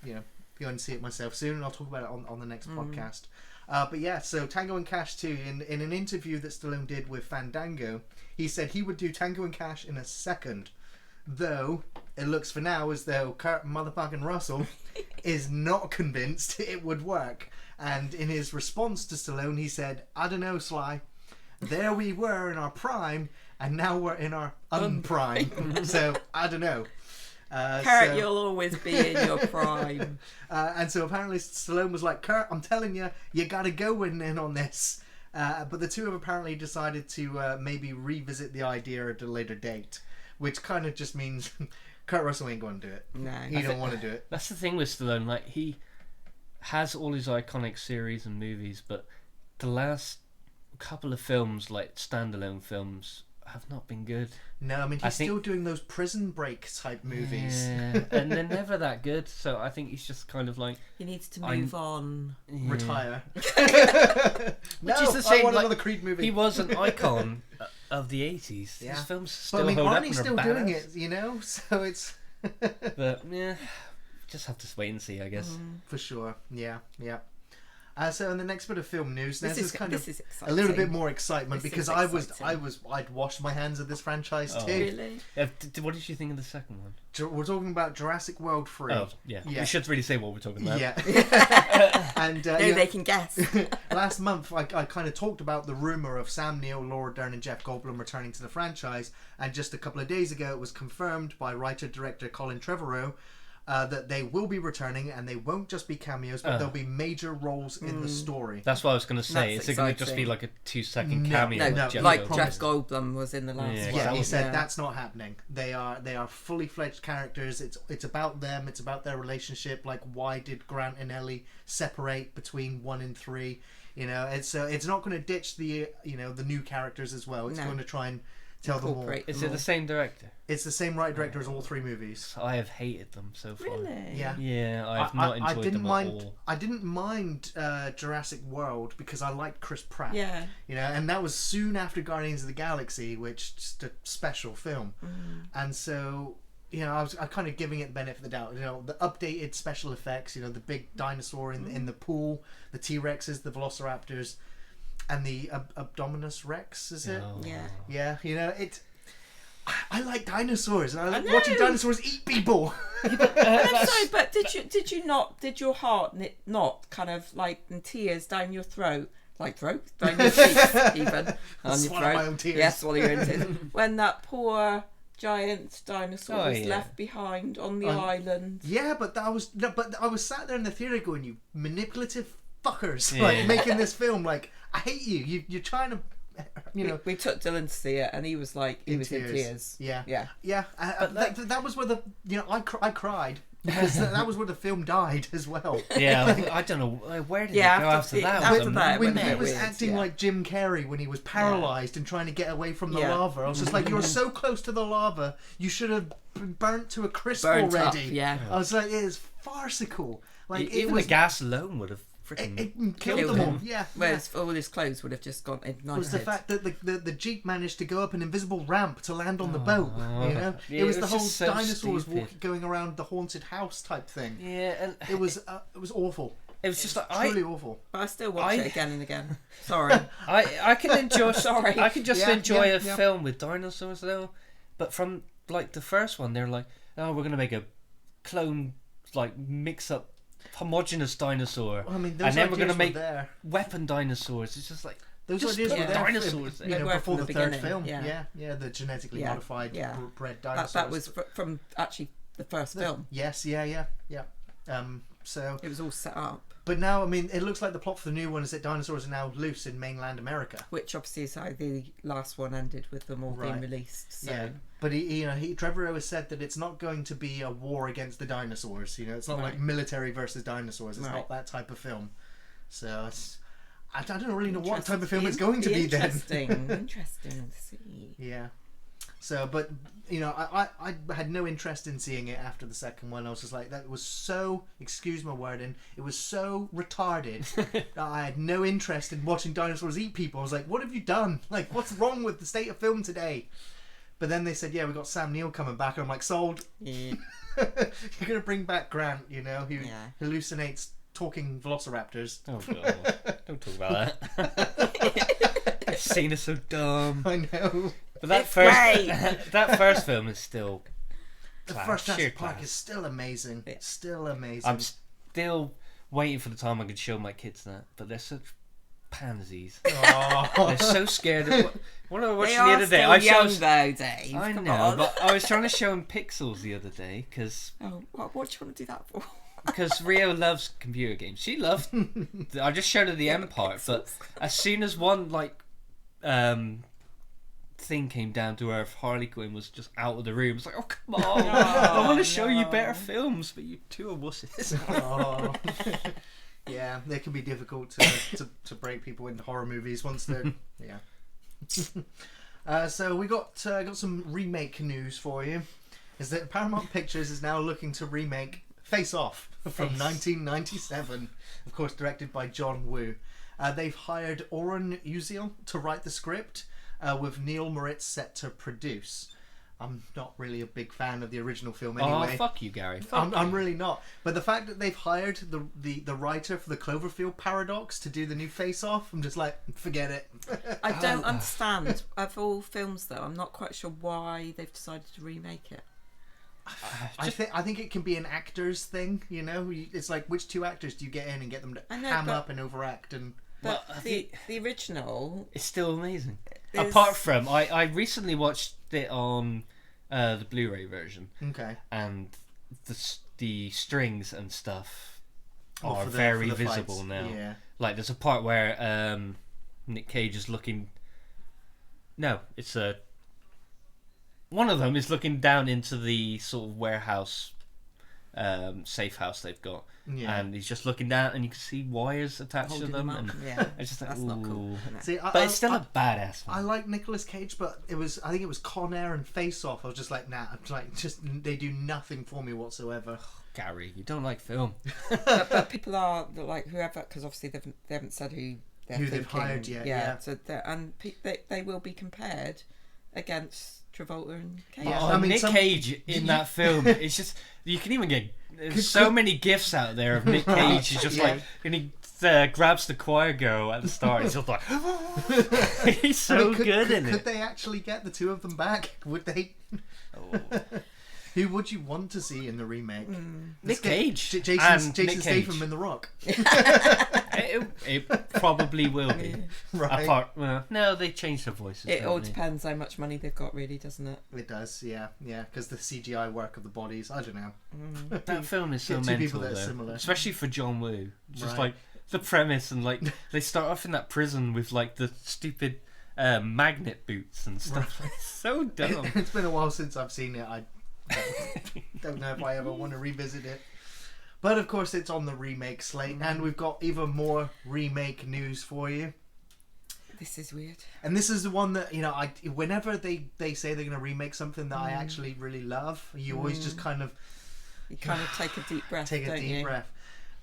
go and see it myself soon, and I'll talk about it on the next podcast. But yeah, so Tango and Cash 2, in an interview that Stallone did with Fandango, he said he would do Tango and Cash in a second, though it looks for now as though Kurt motherfucking Russell is not convinced it would work. And in his response to Stallone, he said, I don't know, Sly, there we were in our prime, and now we're in our unprime. So, I don't know. Kurt, you'll always be in your prime. And so apparently Stallone was like, Kurt, I'm telling you, you gotta go in on this. But the two have apparently decided to maybe revisit the idea at a later date, which kind of just means Kurt Russell ain't going to do it. No. He don't want to do it. That's the thing with Stallone. Like, he has all his iconic series and movies, but the last couple of films, like standalone films, have not been good. No, I mean, he's still doing those Prison Break type movies. Yeah, and they're never that good, so I think he's just kind of like... He needs to move on. Yeah. Retire. Which is the same, I want like, another Creed movie. He was an icon of the 80s. Yeah. His films But still I mean, hold up Arnie's and still are doing badass. it, so it's... But, yeah, just have to wait and see, I guess. For sure, yeah. So in the next bit of film news, This there's is kind of exciting. a little bit more excitement This because is exciting. I'd washed my hands of this franchise Oh. too. Really? What did you think of the second one? We're talking about Jurassic World 3. Oh, yeah. We should really say what we're talking about. Yeah. And They can guess. last month I kind of talked about the rumor of Sam Neill, Laura Dern, and Jeff Goldblum returning to the franchise, and just a couple of days ago it was confirmed by writer-director Colin Trevorrow that they will be returning, and they won't just be cameos, but there'll be major roles in the story. That's what I was going to say. That's Is it going to just be exciting. like a 2-second No, cameo? no, with Jeff like Goldblum? Jeff Goldblum was in the last Yeah, one. Yeah, he said Yeah. that's not happening. They are fully fledged characters. It's about them. It's about their relationship. Like, why did Grant and Ellie separate between 1 and 3? It's not going to ditch the the new characters as well. It's No. going to try and tell them all. Incorporate Is them it the all. same director? It's the same writer director as all 3 movies. I have hated them so far. Really? Yeah. Yeah, I've not enjoyed them at all. I didn't mind Jurassic World because I liked Chris Pratt. Yeah. And that was soon after Guardians of the Galaxy, which just a special film. And so, I was kind of giving it the benefit of the doubt. The updated special effects, the big dinosaur in the pool, the T-Rexes, the Velociraptors, and the Abdominus Rex, is it? Oh. Yeah. Yeah, I like dinosaurs, and I like know. watching dinosaurs eat people. I'm sorry, but did your heart not kind of like in tears down your throat? Like down your teeth, even on your Swallow throat. my own tears. Yes, swallow your own tears. When that poor giant dinosaur Oh, was yeah. left behind on the island. Yeah, but I was sat there in the theater going, "You manipulative fuckers!" Yeah. Like making this film. Like, I hate you. You're trying to, We took Dylan to see it, and he was like, in tears. Yeah. Yeah. Yeah, that was where I cried because that was where the film died as well. Yeah, I don't know where did Yeah, it go after that. after Was that, When wasn't he it? was Weird, acting yeah. like Jim Carrey when he was paralyzed and trying to get away from the Yeah. lava, I was just like, you're so close to the lava, you should have been burnt to a crisp Burnt up, already. yeah. I was like, it is farcical. Like it even was, the gas alone would have freaking it killed Killed them all. him. Yeah. Whereas all his clothes would have just gone ignited. It was the fact that the Jeep managed to go up an invisible ramp to land on the boat. You know, Yeah, it was the whole just so dinosaurs stupid. going around the haunted house type thing. Yeah, and It was awful. it was just like Truly awful. But I still watch it again and again. Sorry. I can enjoy. Sorry. I can just Yeah, enjoy yeah, a yeah. film with dinosaurs though, but from like the first one, they're like, oh, we're gonna make a clone, like mix up homogenous dinosaur, Well, I mean, those and then we're ideas gonna were make there. weapon dinosaurs. It's just like Those just ideas put were there. dinosaurs You there. know, They were before from the the third beginning, film. yeah. Yeah, the genetically Yeah, modified yeah. bred dinosaurs. That was from actually the first film. Yes, yeah. So, It was all set up, but now, I mean, it looks like the plot for the new one is that dinosaurs are now loose in mainland America. which obviously is how the last one ended with them all being Right. released. So Yeah, but he Trevorrow has said that it's not going to be a war against the dinosaurs. You know, it's not like Right. military versus dinosaurs. It's Right. not that type of film. So I don't really know what type of film it's going to be then. Interesting to see. Yeah. So, but you know, I had no interest in seeing it after the second one. I was just like, that was so, excuse my wording, it was so retarded that I had no interest in watching dinosaurs eat people. I was like, what have you done? Like, what's wrong with the state of film today? But then they said, yeah, we got Sam Neill coming back, and I'm like, sold. Yeah. You're gonna bring back Grant, you know, who Yeah. hallucinates talking velociraptors. Oh god, don't talk about that. That scene is so dumb. I know. But that It's first great. that first film is still The class, first sheer Jurassic Park class. is still amazing. Yeah. Still amazing. I'm still waiting for the time I can show my kids that, but they're such pansies. Oh. They're so scared of what I was They watching the are other day. still I young showed, though, Dave. I Come know, on. but I was trying to show him Pixels the other day because Oh, what do you want to do that for? Rio loves computer games. She loves. I just showed her the end part, but as soon as one thing came down to Earth, Harley Quinn was just out of the room. It's like, oh come on, I want to show you better films, but you two are wusses. Oh. Yeah, they can be difficult to break people into horror movies once they're so we got some remake news for you. Is that Paramount Pictures is now looking to remake Face Off from 1997, of course directed by John Woo. They've hired Oren Uziel to write the script, with Neil Moritz set to produce. I'm not really a big fan of the original film anyway. Oh fuck you, Gary. I'm really not. But the fact that they've hired the writer for the Cloverfield Paradox to do the new Face Off, I'm just like, forget it. I don't understand. Of all films, though, I'm not quite sure why they've decided to remake it. I think it can be an actor's thing, you know. It's like, which two actors do you get in and get them to I know, ham but- up and overact and. But Well, the original, It's still amazing. is- Apart from, I recently watched it on the Blu-ray version, Okay. and the strings and stuff Well, are for the- very for the fights, visible now. Yeah. Like there's a part where Nick Cage is looking. No, it's one of them is looking down into the sort of warehouse, safe house they've got, Yeah. and he's just looking down, and you can see wires attached holding to them, them and up. Yeah, it's just like, that's not cool. ooh. isn't it? See, But it's still a badass I one. like Nicolas Cage, but I think it was Con Air and Face Off. I was just like, nah. I'm like, just they do nothing for me whatsoever. Gary, you don't like film. But people are like whoever, because obviously they haven't said who they're Who they've thinking. hired yet, yeah. So they will be compared against Travolta and Cage. Yeah. Oh, I mean, Nick Cage in that film, it's just you can even get there's so many gifs out there of Nick Cage. He's just Yeah. like, and he grabs the choir girl at the start. He's just like, he's so I mean, good in could it. they actually get the two of them back? Would they? Oh. Who would you want to see in the remake? Nick Cage Jason and Nick Cage. Statham in The Rock. It probably will be. Right. Apart, well, no, they changed their voices. It all don't they? depends how much money they've got, really, doesn't it? It does, yeah, because the CGI work of the bodies, I don't know. That film is so Get two mental, people that are though. similar. Especially for John Woo. Just Right. like the premise, and like they start off in that prison with like the stupid magnet boots and stuff. It's so dumb. It's been a while since I've seen it. Don't know if I ever want to revisit it. But of course, it's on the remake slate, and we've got even more remake news for you. This is weird. And this is the one that, whenever they say they're going to remake something that I actually really love, you always just kind of... You kind of take a deep breath, Take a deep breath.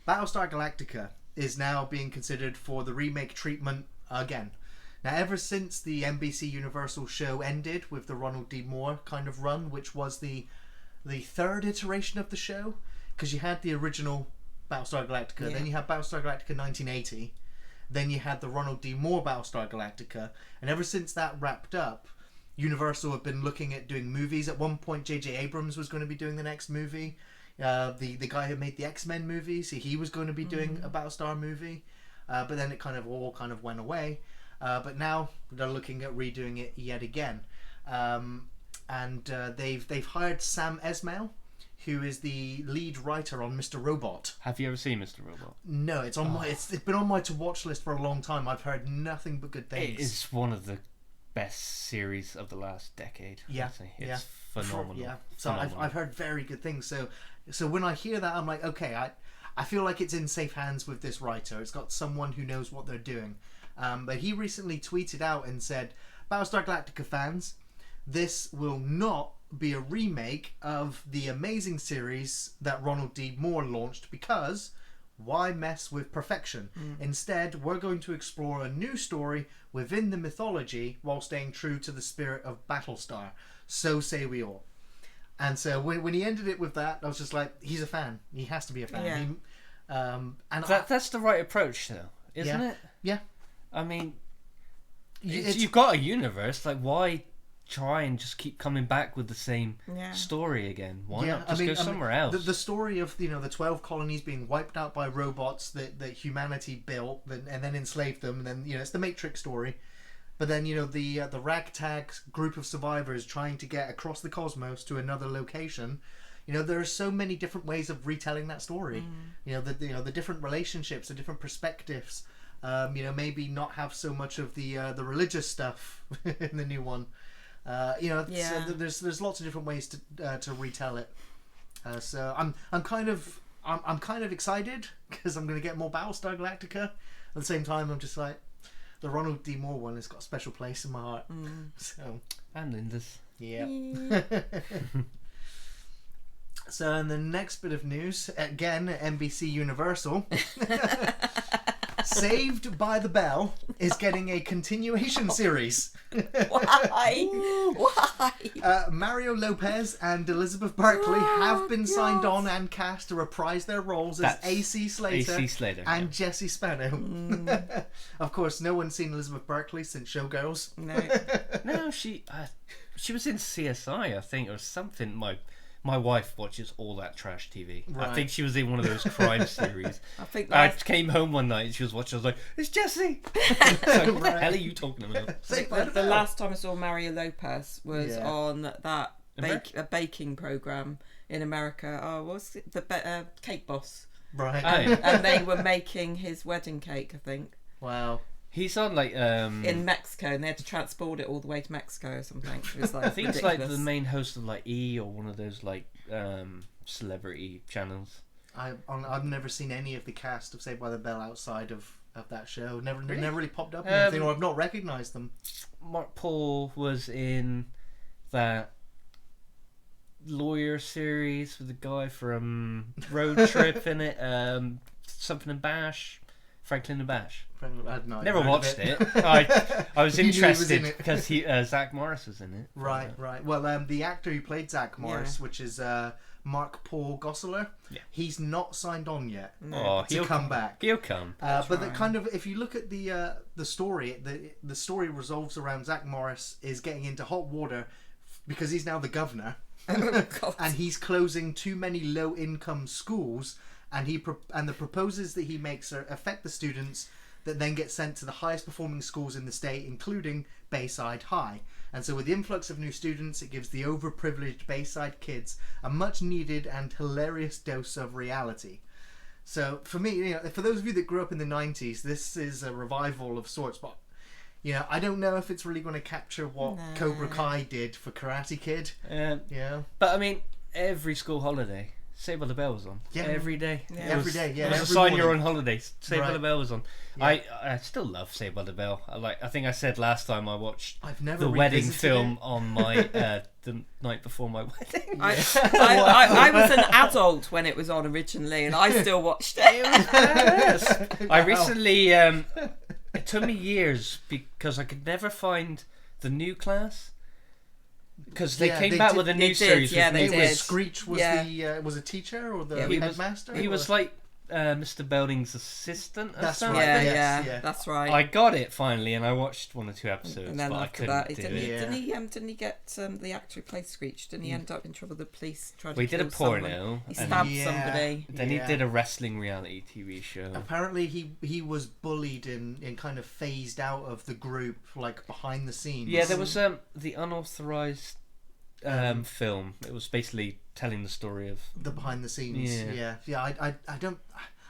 Battlestar Galactica is now being considered for the remake treatment again. Now, ever since the NBC Universal show ended with the Ronald D. Moore kind of run, which was the third iteration of the show, because you had the original Battlestar Galactica, then you had Battlestar Galactica 1980, then you had the Ronald D. Moore Battlestar Galactica, and ever since that wrapped up, Universal have been looking at doing movies. At one point, J.J. Abrams was going to be doing the next movie. The guy who made the X-Men movies, he was going to be doing a Battlestar movie, but then it all went away. But now they're looking at redoing it yet again, and they've hired Sam Esmail, who is the lead writer on Mr. Robot. Have you ever seen Mr. Robot? No, it's on it's been on my to watch list for a long time. I've heard nothing but good things. It is one of the best series of the last decade. Yeah, it's phenomenal. Yeah, so phenomenal. I've heard very good things. So when I hear that, I'm like, okay, I feel like it's in safe hands with this writer. It's got someone who knows what they're doing. But he recently tweeted out and said, Battlestar Galactica fans, this will not be a remake of the amazing series that Ronald D. Moore launched, because why mess with perfection? Instead, we're going to explore a new story within the mythology while staying true to the spirit of Battlestar. So say we all. And so when he ended it with that, I was just like, he's a fan. He has to be a fan. Yeah. And that's the right approach, though, isn't it? Yeah. I mean, you've got a universe. Like, why try and just keep coming back with the same story again? Why not just go somewhere else? The story of the 12 colonies being wiped out by robots that humanity built and then enslaved them, and then it's the Matrix story. But then the ragtag group of survivors trying to get across the cosmos to another location. There are so many different ways of retelling that story. The different relationships, the different perspectives. Maybe not have so much of the religious stuff in the new one. There's lots of different ways to retell it. So I'm kind of excited because I'm going to get more Battlestar Galactica. At the same time, I'm just like, the Ronald D. Moore one has got a special place in my heart. So and Linda's. Yeah. So in the next bit of news, again NBC Universal. Saved by the Bell is getting a continuation series. Why? Why? Mario Lopez and Elizabeth Berkley have been signed on and cast to reprise their roles as AC Slater and Jesse Spano. Of course, no one's seen Elizabeth Berkley since Showgirls. No, she was in CSI, I think, or something. My wife watches all that trash TV. Right. I think she was in one of those crime series. I came home one night and she was watching. I was like, "It's Jesse!" Like, what the hell are you talking about? The last time I saw Mario Lopez was on that baking program in America. Oh, what was it? The Cake Boss. Right. And they were making his wedding cake, I think. Wow. He's on like in Mexico, and they had to transport it all the way to Mexico or something. It was like, I think ridiculous. it's like the main host of like E! Or one of those like celebrity channels. I've never seen any of the cast of Saved by the Bell outside of that show. Never really popped up in anything, or I've not recognised them. Mark Paul was in that lawyer series with the guy from Road Trip in it. Something and Bash. Franklin and Bash. Never watched it. I was interested because Zach Morris was in it. Right. Well, the actor who played Zach Morris, which is Mark Paul Gosselaar, he's not signed on yet to come back. He'll come. But the kind of, if you look at the story, the story revolves around Zach Morris is getting into hot water because he's now the governor, and he's closing too many low-income schools. And the proposals that he makes affect the students that then get sent to the highest performing schools in the state, including Bayside High. And so with the influx of new students, it gives the overprivileged Bayside kids a much needed and hilarious dose of reality. So for me, for those of you that grew up in the 90s, this is a revival of sorts. But You know, I don't know if it's really going to capture what No. Cobra Kai did for Karate Kid. Yeah. But I mean, every school holiday, Saved by the Bell was on. Yeah. Every day. Yeah. Every day, yeah. It was a every sign morning. you're on holiday. Saved by Right. the Bell was on. Yeah. I still love Saved by the Bell. I think I said last time I watched I've never the wedding revisited film it. on my the night before my wedding. I was an adult when it was on originally, and I still watched it. Yes. I Wow. recently it took me years because I could never find the new class because they Yeah, came they back did- with a they new did, series. yeah, with they new- It was did. Screech was Yeah. was a teacher or the Yeah, headmaster? He was or- like Mr. Belding's assistant. Or That's something. right. Yeah, yes, yeah, yeah. that's right. I got it finally, and I watched 1 or 2 episodes, And then but I after couldn't that, do didn't it. he, Yeah. didn't he get the actor who played Screech? Didn't he end up in trouble? The police tried We to did a kill someone. porno, He and stabbed Yeah. somebody. then Yeah. he did a wrestling reality TV show. Apparently, he was bullied and kind of phased out of the group, like behind the scenes. Yeah, there was the unauthorized film. It was basically telling the story of. the behind the scenes. Yeah. Yeah. I don't.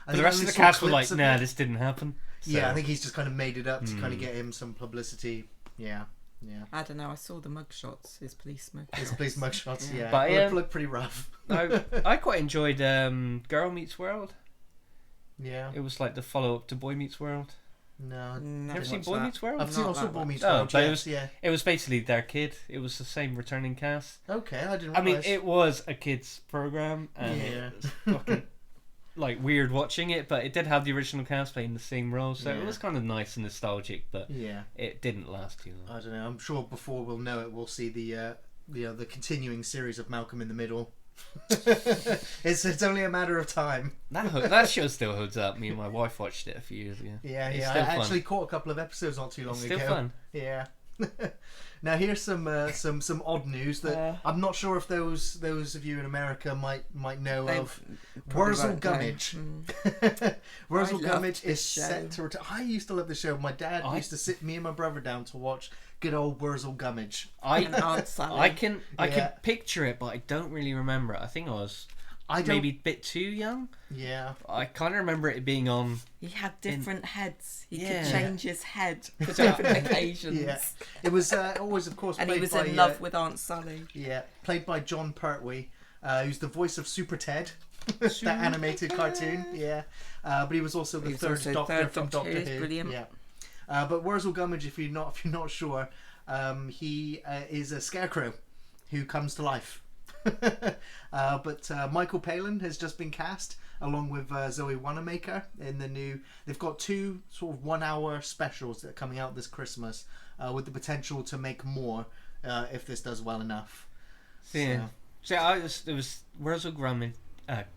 I The think I rest of only the saw cast were like, clips of "Nah, it. this didn't happen." So, Yeah, I think he's just kind of made it up to kind of Hmm. get him some publicity. Yeah. Yeah. I don't know. I saw the mugshots. His police mugshots. His police mugshots, yeah. But, It looked pretty rough. I quite enjoyed Girl Meets World. Yeah. It was like the follow up to Boy Meets World. No. Never Ever seen watched Boy that. Meets World? I've seen Not also that Boy one. Meets Oh, World. but it Yes, yeah. It was basically their kid. It was the same returning cast. Okay, I didn't. I mean, realise. it was a kids program, and Yeah. it was fucking like weird watching it, but it did have the original cast playing the same role, so Yeah. it was kind of nice and nostalgic. But Yeah. it didn't last too long. I don't know. I'm sure before we'll know it, we'll see the the continuing series of Malcolm in the Middle. it's only a matter of time. That show still holds up. Me and my wife watched it a few years ago. Yeah, It's yeah. I still fun. actually caught a couple of episodes not too long It's ago. still fun. Yeah. Now here's some odd news that I'm not sure if those of you in America might know They of. probably Wurzel won't know. Gummidge. Wurzel I loved Gummidge this is show. set to return. I used to love the show. My dad I- used to sit me and my brother down to watch good old Wurzel Gummidge. And Aunt Sally. I can Yeah. picture it, but I don't really remember it. I think I was I don't. maybe a bit too young. Yeah. I kind of remember it being on. He had different heads. He Yeah. could change his head for different occasions. Yeah. It was always, of course, And played he was by, in love with Aunt Sally. Yeah, played by John Pertwee, who's the voice of Super Ted, that animated cartoon. Yeah, but he was also the He was third also Doctor third from Doctor Doctor Who, Who. brilliant. Yeah, but Wurzel Gummidge, if you're not sure, he is a scarecrow who comes to life. But Michael Palin has just been cast along with Zoe Wanamaker in the new. They've got 2 sort of 1-hour specials that are coming out this Christmas, with the potential to make more if this does well enough. Yeah. So it was Wurzel Gummidge.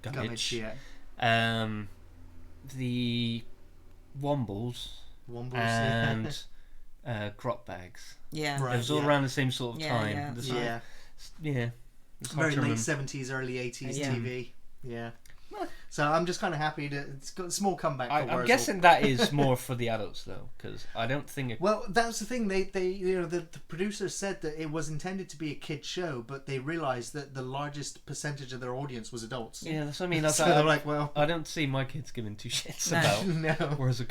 Gummidge, yeah. The Wombles Wombles, and Crop Bags. Yeah. Right. It was all yeah. around the same sort of Yeah, time. yeah, The that's sort of- yeah. yeah. It's hard Very to late remember. 70s, early 80s Yeah. TV. Yeah. So I'm just kind of happy to. It's got a small comeback for I'm Wurzel. guessing that is more for the adults though, because I don't think it. Well, that's the thing. They the producers said that it was intended to be a kid show, but they realised that the largest percentage of their audience was adults. Yeah, that's what I mean. So they're like, well, I don't see my kids giving 2 shits No. about no, Wurzel.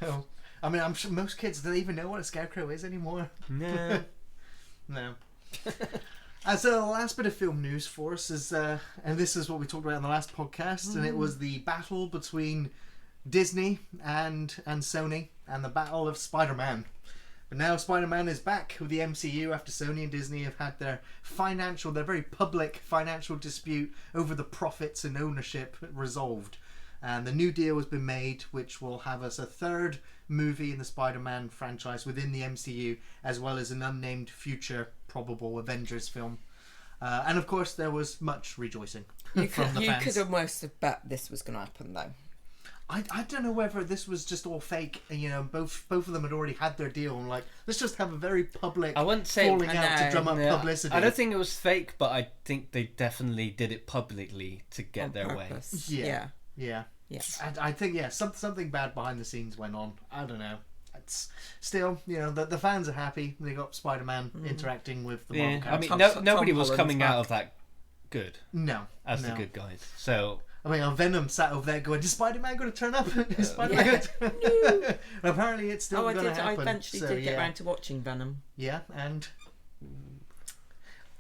no. I mean, I'm sure most kids don't even know what a scarecrow is anymore. No. No. So the last bit of film news for us is, and this is what we talked about in the last podcast, and it was the battle between Disney and Sony, and the battle of Spider-Man. But now Spider-Man is back with the MCU after Sony and Disney have had their very public financial dispute over the profits and ownership resolved. And the new deal has been made, which will have us a 3rd movie in the Spider-Man franchise within the MCU, as well as an unnamed future probable Avengers film. And of course, there was much rejoicing from the You fans. could almost have bet this was going to happen, though. I don't know whether this was just all fake. You know, both of them had already had their deal. And like, let's just have a very public I wouldn't say falling I out to know. drum up Yeah, publicity. I don't think it was fake, but I think they definitely did it publicly to get On their way. purpose. Yeah. Yeah. Yeah. And I think something bad behind the scenes went on. I don't know. It's still, the fans are happy. They got Spider-Man interacting with the Marvel Yeah, I characters. mean, Tom nobody was Holland's coming back. out of that good No, as no. the good guys. So I mean, Venom sat over there going, "Is Spider-Man going to turn up? Is Spider-Man going to?" Apparently, it's still Oh, I going to did. I happen. eventually did get around to watching Venom. Yeah, and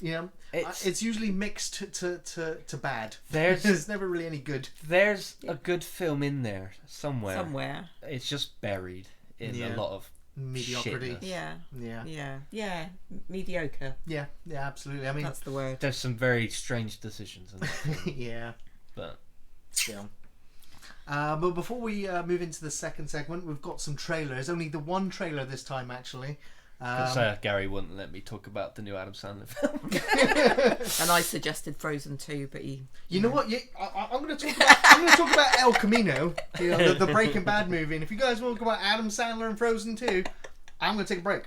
yeah, It's- it's usually mixed to bad. There's There's never really any good. there's a good film in there somewhere. Somewhere. It's just buried in Yeah. a lot of Mediocrity. shitness. Yeah. Yeah, Yeah. Mediocre. yeah, absolutely. I mean, That's the word. There's some very strange decisions in that, yeah, but still. But before we move into the second segment, we've got some trailers. Only the one trailer this time, actually. because Gary wouldn't let me talk about the new Adam Sandler film. And I suggested Frozen 2, but he... You know what? I'm going to talk about. I'm going to talk about El Camino, the Breaking Bad movie. And if you guys want to talk about Adam Sandler and Frozen 2, I'm going to take a break.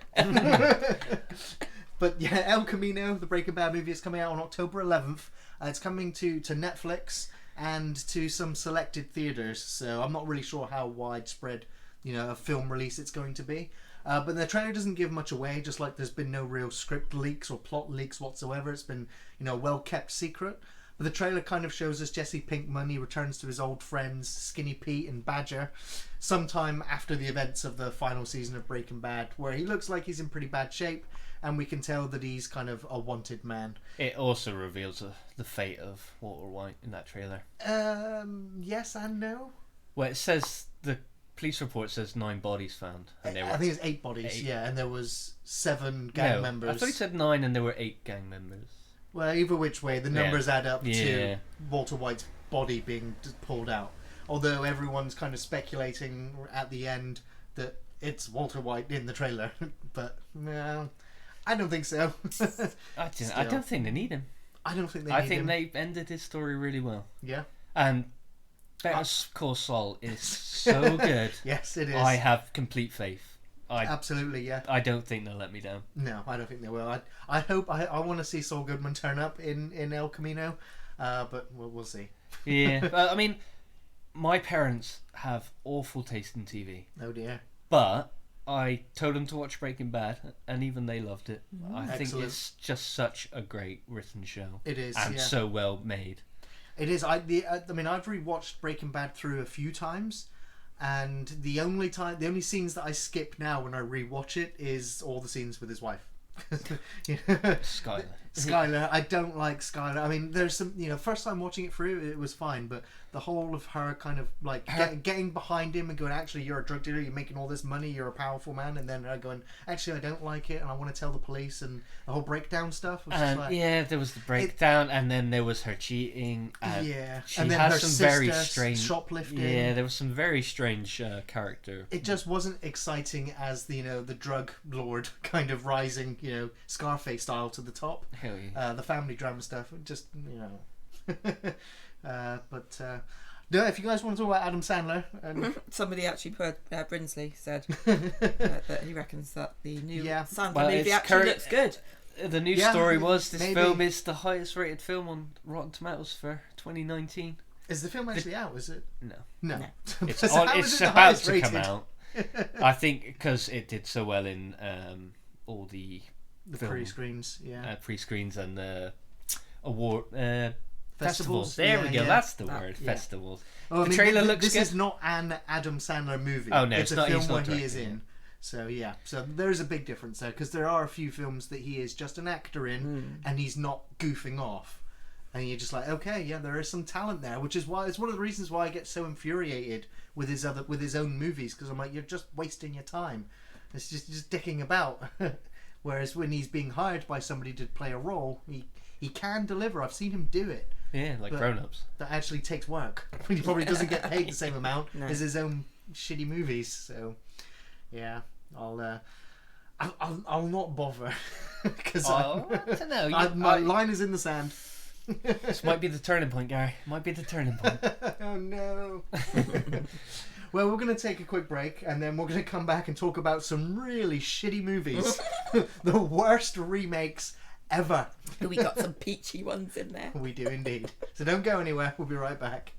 But yeah, El Camino, the Breaking Bad movie, is coming out on October 11th. It's coming to Netflix and to some selected theaters. So I'm not really sure how widespread, a film release it's going to be. But the trailer doesn't give much away, just like there's been no real script leaks or plot leaks whatsoever. It's been, a well-kept secret. But the trailer kind of shows us Jesse Pinkman. He returns to his old friends, Skinny Pete and Badger, sometime after the events of the final season of Breaking Bad, where he looks like he's in pretty bad shape, and we can tell that he's kind of a wanted man. It also reveals the fate of Walter White in that trailer. Yes and no. Well, it says the police report says 9 bodies found, and there were I think it's 8 bodies, 8. yeah, and there was 7 gang No, members. I thought he said 9, and there were 8 gang members. Well, either which way, the numbers add up to Yeah. Walter White's body being pulled out. Although everyone's kind of speculating at the end that it's Walter White in the trailer, but no, I don't think so. I Still. don't think they need him. I don't think they. I need think him. they ended his story really well. Yeah. And Better Call Saul is so good. Yes, it is. I have complete faith. Absolutely, yeah. I don't think they'll let me down. No, I don't think they will. I hope. I want to see Saul Goodman turn up in El Camino, but we'll see. Yeah, I mean, my parents have awful taste in TV, Oh dear. but I told them to watch Breaking Bad, and even they loved it. I think Excellent. it's just such a great written show. It is, and yeah. so well made. It is. I mean, I've rewatched Breaking Bad through a few times, and the only scenes that I skip now when I rewatch it is all the scenes with his wife. Skylar. Skylar, I don't like Skylar. I mean, there's some, first time watching it through, it was fine, but the whole of her kind of like getting behind him and going, actually, you're a drug dealer, you're making all this money, you're a powerful man, and then her going, actually, I don't like it, and I want to tell the police, and the whole breakdown stuff was just And like, yeah, there was the breakdown, and then there was her cheating. yeah, She and then has her some sister very strange shoplifting. Yeah, there was some very strange character. It just wasn't exciting as the the drug lord kind of rising, Scarface style to the top. Hell yeah. The family drama stuff, just no. If you guys want to talk about Adam Sandler, and Somebody actually put Brinsley said that he reckons that the new Sandler Well, movie it's actually looks good. The news Yeah, story was this maybe. film is the highest rated film on Rotten Tomatoes for 2019. is the film actually out? Is it? No. No. It's, So how is it's it the about highest to come rated? out. I think because it did so well in all the The film, pre-screens, yeah. pre-screens and award Festivals, festivals. There yeah, we go. yeah. That's the That- word. yeah. Festivals. Well, The trailer looks This good. is not an Adam Sandler movie. Oh, no, it's it's a not- film he's where not he is directing in. So yeah, so there is a big difference there because there are a few films that he is just an actor in, and he's not goofing off, and you're just like, okay, yeah, there is some talent there, which is why it's one of the reasons why I get so infuriated with his own movies because I'm like, you're just wasting your time. It's just dicking about. Whereas when he's being hired by somebody to play a role, he can deliver. I've seen him do it. Yeah, like But- grown-ups. That actually takes work. He probably doesn't get paid the same amount No. as his own shitty movies. So, yeah, I'll not bother because Oh, I don't know. my line is in the sand. This might be the turning point, Gary. Might be the turning point. Oh no. Well, we're going to take a quick break and then we're going to come back and talk about some really shitty movies. The worst remakes ever. We got some peachy ones in there. We do indeed. So don't go anywhere. We'll be right back.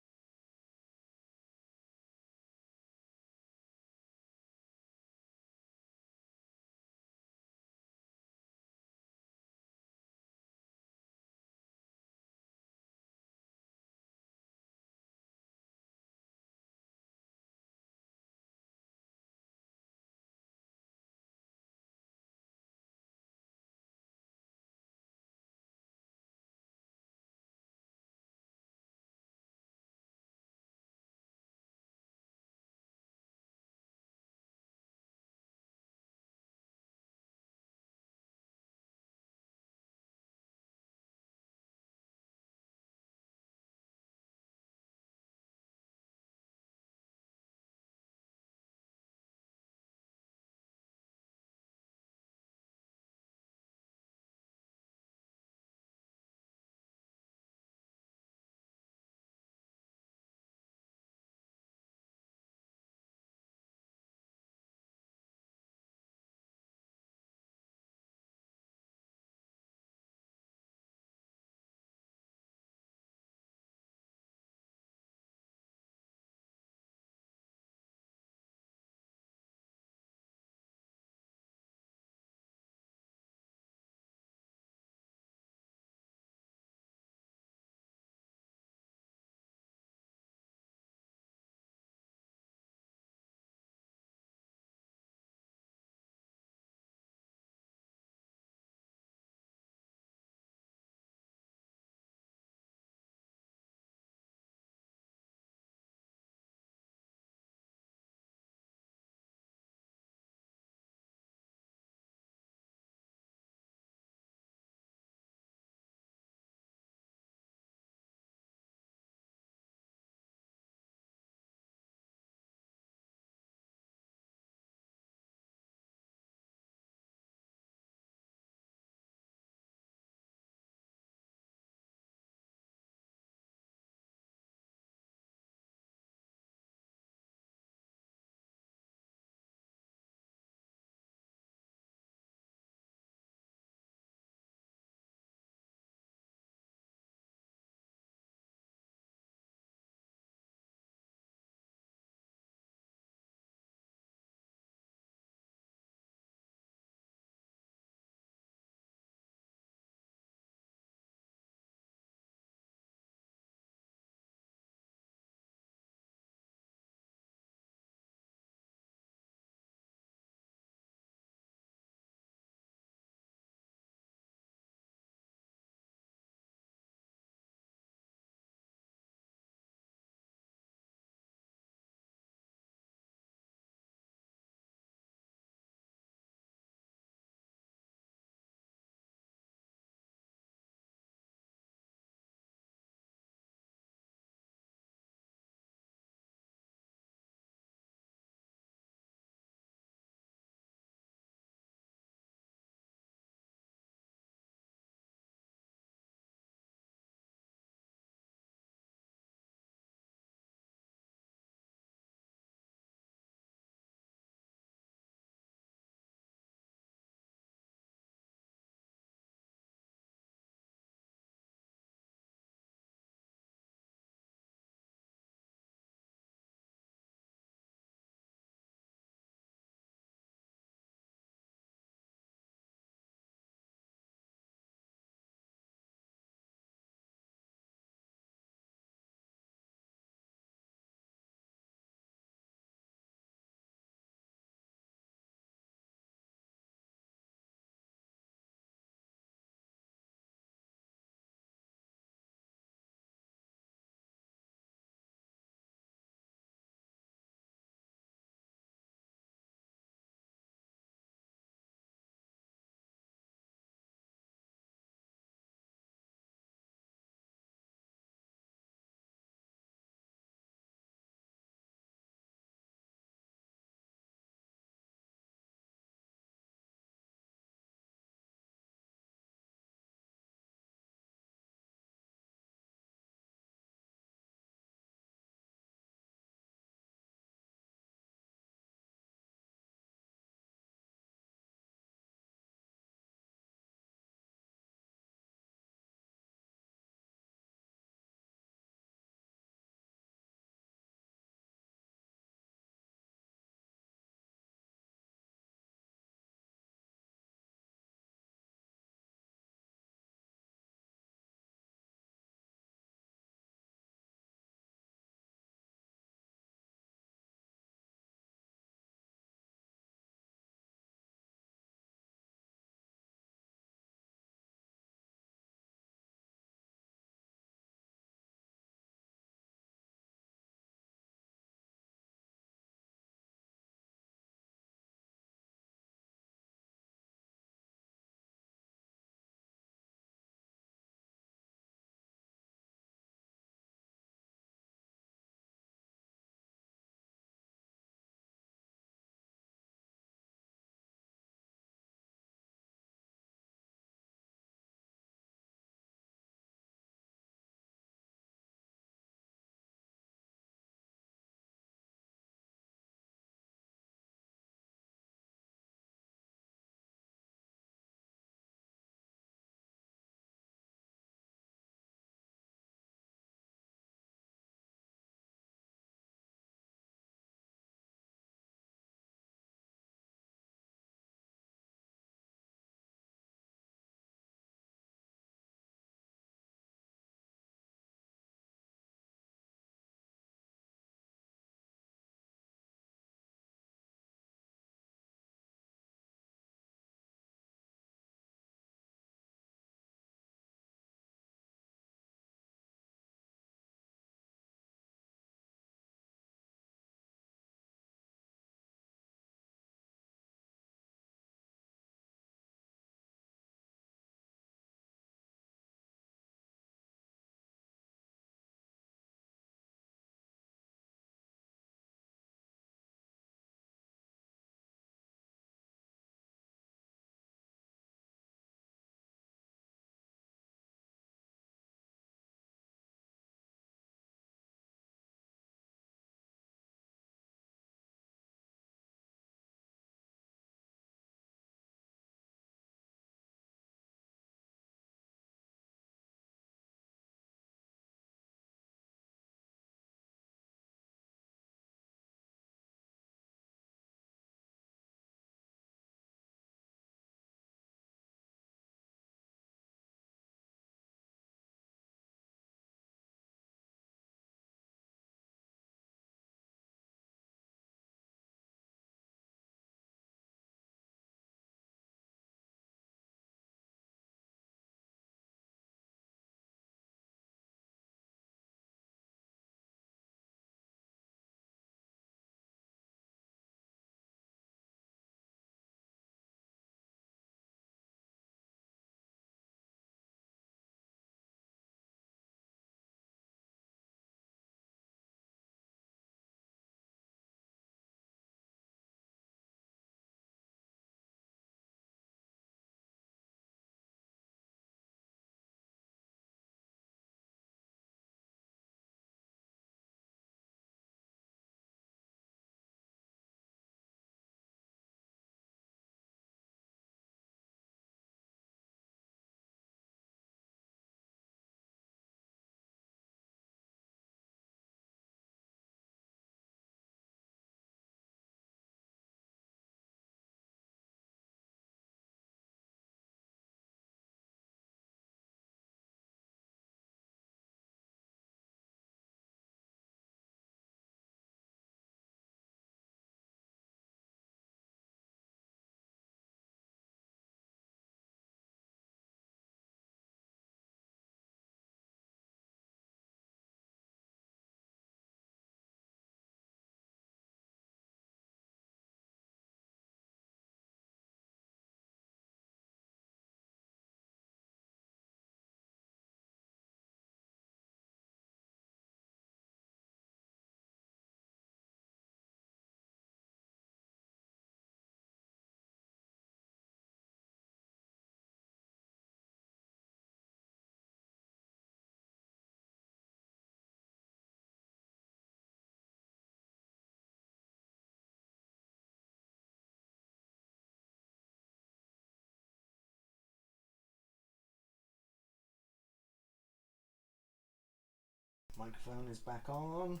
Microphone is back on.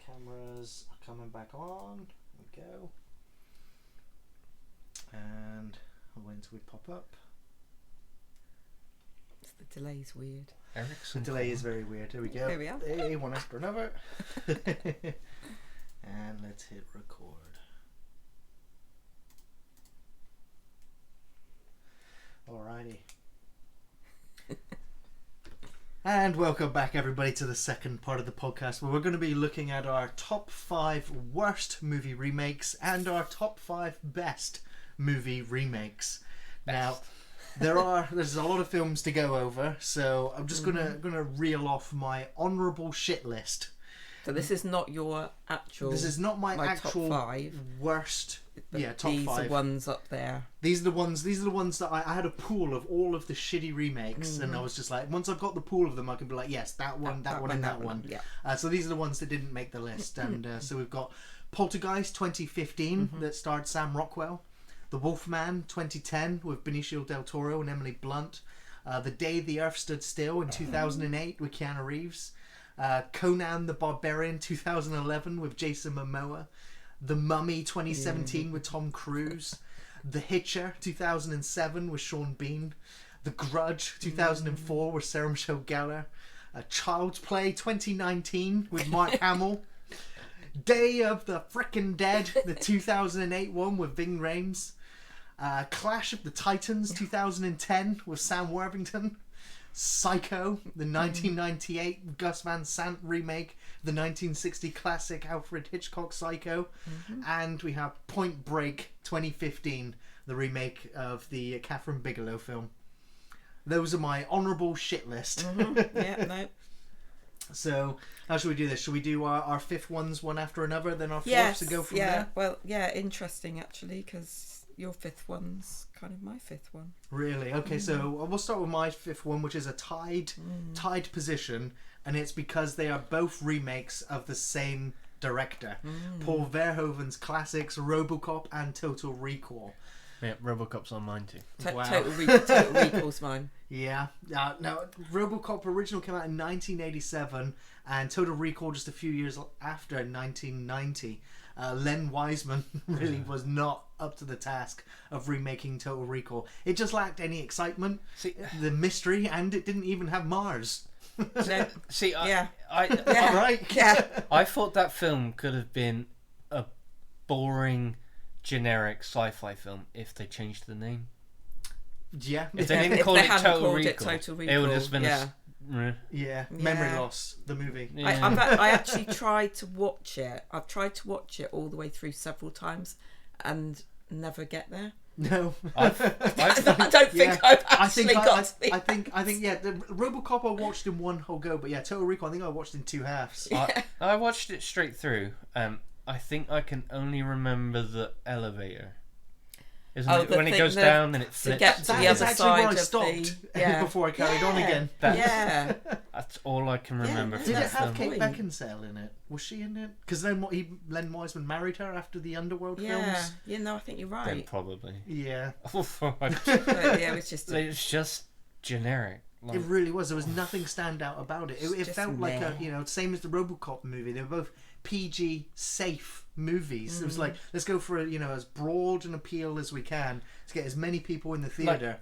Cameras are coming back on. There we go. And I'll wait until we pop up. The delay's weird. The delay is very weird. Here we go. There we are. Hey, one after another. And let's hit record. Alrighty. And welcome back, everybody, to the second part of the podcast where we're going to be looking at our top 5 worst movie remakes and our top 5 best movie remakes. Now, there's a lot of films to go over, so I'm just gonna reel off my honourable shit list. So this is not your actual. This is not my actual top 5. Worst. Yeah, top these 5. These are ones up there. These are the ones that I had a pool of all of the shitty remakes, and I was just like, once I've got the pool of them, I can be like, yes, that one, that one, and that one. Yeah. So these are the ones that didn't make the list, and so we've got Poltergeist 2015 that starred Sam Rockwell, The Wolfman 2010 with Benicio del Toro and Emily Blunt, The Day the Earth Stood Still in 2008 with Keanu Reeves, Conan the Barbarian 2011 with Jason Momoa, The Mummy 2017 with Tom Cruise, The Hitcher 2007 with Sean Bean, The Grudge 2004 with Sarah Michelle Gellar, Child's Play 2019 with Mark Hamill, Day of the Frickin' Dead, the 2008 one with Ving Rhames, Clash of the Titans 2010 with Sam Worthington, Psycho, the 1998 Gus Van Sant remake, the 1960 classic Alfred Hitchcock Psycho, and we have Point Break 2015, the remake of the Catherine Bigelow film. Those are my honourable shit list. Yeah, no. So, how should we do this? Should we do our 5th ones one after another, then our 4th to go from there? Well, yeah, interesting actually, because your 5th one's kind of my 5th one. Really? Okay, so we'll start with my 5th one, which is a tied position, and it's because they are both remakes of the same director, Paul Verhoeven's classics RoboCop and Total Recall. Yeah, RoboCop's on mine too. Total Recall's mine. Yeah. Now, RoboCop original came out in 1987, and Total Recall just a few years after, in 1990. Len Wiseman really was not up to the task of remaking Total Recall. It just lacked any excitement, the mystery, and it didn't even have Mars. See, Yeah. Right? Yeah. I thought that film could have been a boring, generic sci-fi film if they changed the name. Yeah. If they didn't If call they it hadn't Total called Recall, it Total it would have Recall, just been Yeah. Memory Loss, the movie. Yeah. I actually tried to watch it. I've tried to watch it all the way through several times and never get there. No. I don't think I've actually got to the I think yeah, the RoboCop I watched in one whole go, but yeah, Total Recall I think I watched in 2 halves. I watched it straight through. I think I can only remember the elevator. Isn't it when it goes down and it flips? To get to That the is other actually side where I of stopped the before I carried on again. Yeah. That's all I can remember from Did it that have film. Kate Beckinsale in it? Was she in it? Because then Len Wiseman married her after the Underworld films. Yeah, no, I think you're Then right. probably. Yeah. But yeah, It's just generic. Like, It really was. There was nothing stand out about it. It Just felt like meh. same as the RoboCop movie. They were both PG safe movies. It was like, let's go for as broad an appeal as we can to get as many people in the theater.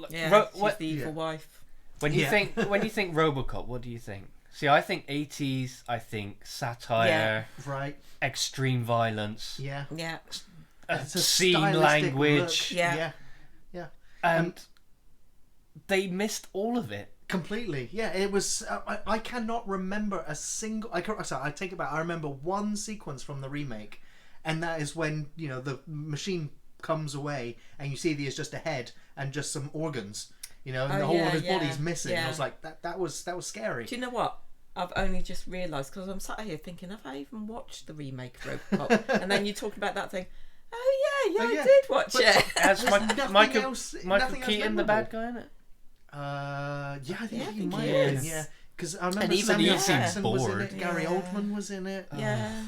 Yeah, she's the evil wife. When you think RoboCop, what do you think? See, I think 80s. I think satire, Right. extreme violence, Yeah. Yeah. It's a scene stylistic language, Yeah. Yeah. Yeah. and they missed all of it. Completely, yeah. It was. I cannot remember a single. I take it back. I remember one sequence from the remake, and that is when the machine comes away, and you see there's just a head and just some organs, and the whole of his body's missing. Yeah. And I was like, that was scary. Do you know what? I've only just realised, because I'm sat here thinking, have I even watched the remake of RoboCop? And then you're talking about that thing. Oh yeah, I did watch it. As nothing Michael else Keaton, the bad guy in it. Yeah, I think Yeah, I he think might he have been. is. Yeah, because I remember And even Samuel he seems Jackson was in bored. it. Gary Yeah. Oldman was in it. Yeah.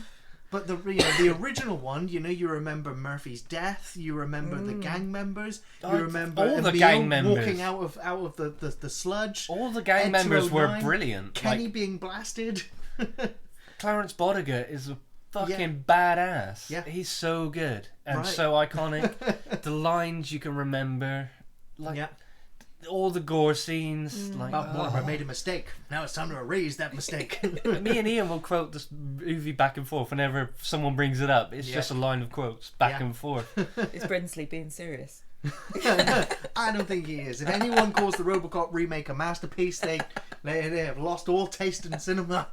But the original one, you remember Murphy's death, you remember the gang members, you remember all the Emil gang members walking out of the sludge. All the gang members were brilliant. Kenny being blasted. Clarence Bodiger is a fucking badass. Yeah. He's so good and so iconic. The lines you can remember, all the gore scenes. I made a mistake. Now it's time to erase that mistake. Me and Ian will quote this movie back and forth whenever someone brings it up. It's just a line of quotes back and forth. Is Brinsley being serious? I don't think he is. If anyone calls the RoboCop remake a masterpiece, they have lost all taste in cinema.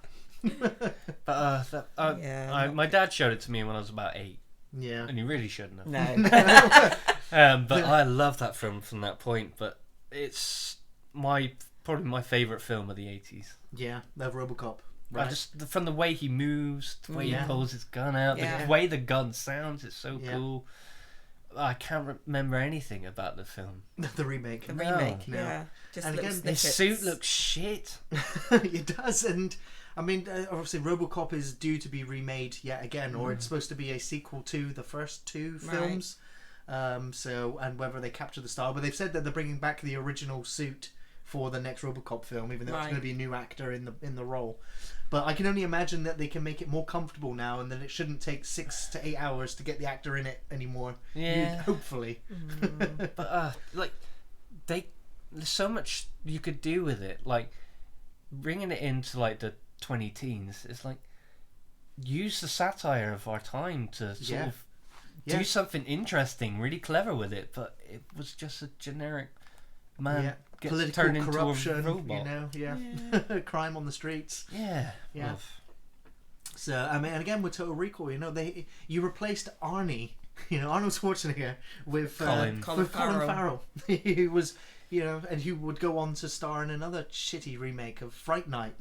But my dad showed it to me when I was about 8. Yeah, and he really shouldn't have. No. But I love that film from that point. But it's probably my favourite film of the 80s. Yeah, love RoboCop. Right. From the way he moves, the way he pulls his gun out, the way the gun sounds, it's so cool. I can't remember anything about the film. The remake. Just and again, his suit looks shit. It does, and I mean, obviously, RoboCop is due to be remade yet again, or it's supposed to be a sequel to the first 2 films. And whether they capture the style, but they've said that they're bringing back the original suit for the next RoboCop film, even though it's going to be a new actor in the role. But I can only imagine that they can make it more comfortable now, and that it shouldn't take 6 to 8 hours to get the actor in it anymore. Yeah, hopefully. But there's so much you could do with it, like bringing it into like the 20 teens. It's like use the satire of our time to sort of do something interesting, really clever with it. But it was just a generic man gets turned into a robot. Crime on the streets. Yeah. So I mean, and again with Total Recall, you replaced Arnie, Arnold Schwarzenegger with Colin Farrell. He was, and he would go on to star in another shitty remake of Fright Night.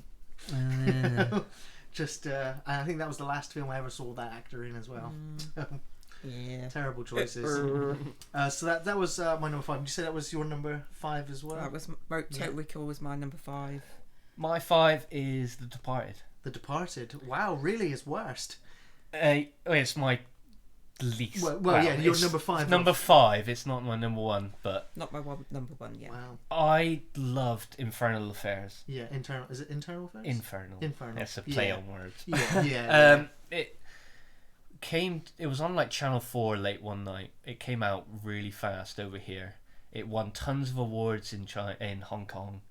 Just I think that was the last film I ever saw that actor in as well. Terrible choices. So that was my number 5. Did you say that was your number 5 as well? That was Total Recall was my number 5. My 5 is The Departed. The Departed. Wow, really is worst. It's my least. Well, you're number 5. Number 5. It's not my number 1, but not my number 1 yet. Wow. I loved Infernal Affairs. Yeah, Is it Internal Affairs? Infernal. It's a play on words. It was on like Channel 4 late one night. It came out really fast over here. It won tons of awards in Hong Kong,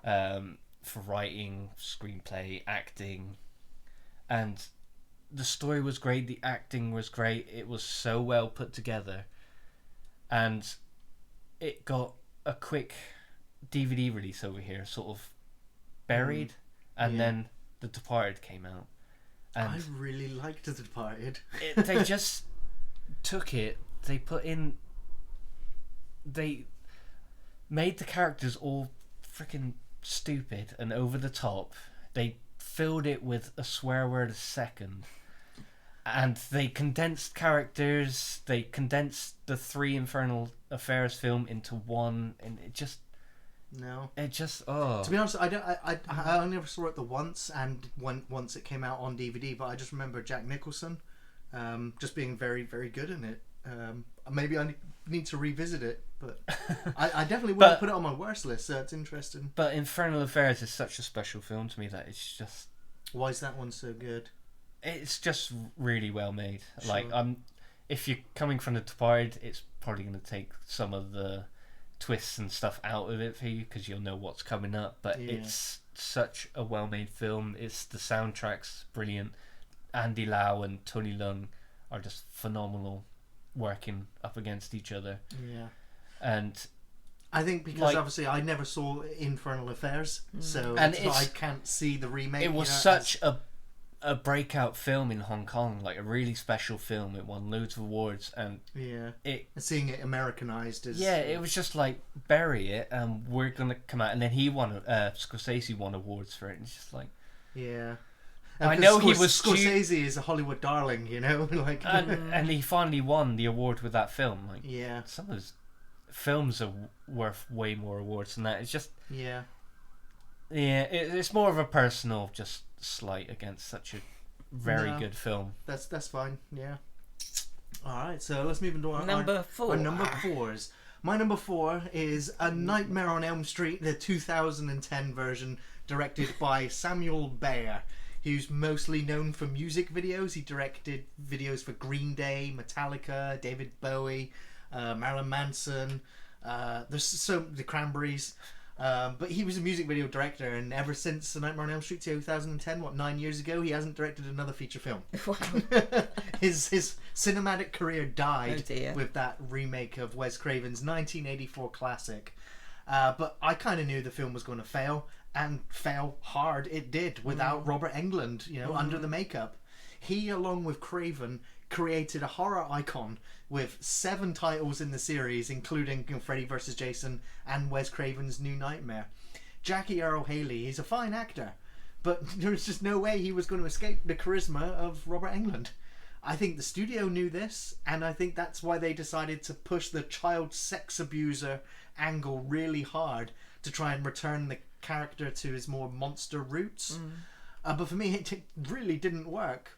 for writing, screenplay, acting, and the story was great. The acting was great. It was so well put together, and it got a quick DVD release over here, sort of buried, and then The Departed came out. And I really liked The Departed. They just took it. They made the characters all freaking stupid and over the top. They filled it with a swear word a second. And they condensed characters. They condensed the 3 Infernal Affairs film into one, and it just... No. It just To be honest, I only ever saw it the once, and once it came out on DVD. But I just remember Jack Nicholson, just being very, very good in it. Maybe I need to revisit it, but I definitely wouldn't put it on my worst list. So it's interesting. But Infernal Affairs is such a special film to me that it's just... Why is that one so good? It's just really well made. Sure. Like if you're coming from The Departed, it's probably going to take some of the twists and stuff out of it for you because you'll know what's coming up, but it's such a well-made film. The soundtrack's brilliant. Andy Lau and Tony Leung are just phenomenal working up against each other. And I think because obviously I never saw Infernal Affairs, so I can't see the remake. It was such a breakout film in Hong Kong, like a really special film. It won loads of awards, and seeing it Americanized is it was just like bury it, and we're gonna come out. And then Scorsese won awards for it. And it's just like I know he was Scorsese is a Hollywood darling, like and he finally won the award with that film. Like some of his films are worth way more awards than that. It's just it's more of a personal just slight against such a very No. good film. That's fine. Yeah. All right. So let's move into our Number 4. Our number 4s. My number 4 is A Nightmare on Elm Street, the 2010 version, directed by Samuel Bayer. Who's mostly known for music videos. He directed videos for Green Day, Metallica, David Bowie, Marilyn Manson. There's the Cranberries. But he was a music video director, and ever since A Nightmare on Elm Street 2010, 9 years ago, he hasn't directed another feature film. Wow. his cinematic career died Oh dear. with that remake of Wes Craven's 1984 classic. But I kind of knew the film was going to fail, and fail hard it did without Robert Englund, under the makeup. He, along with Craven, created a horror icon with 7 titles in the series, including Freddy vs. Jason and Wes Craven's New Nightmare. Jackie Earle Haley, he's a fine actor, but there was just no way he was going to escape the charisma of Robert Englund. I think the studio knew this, and I think that's why they decided to push the child sex abuser angle really hard to try and return the character to his more monster roots. But for me, it really didn't work.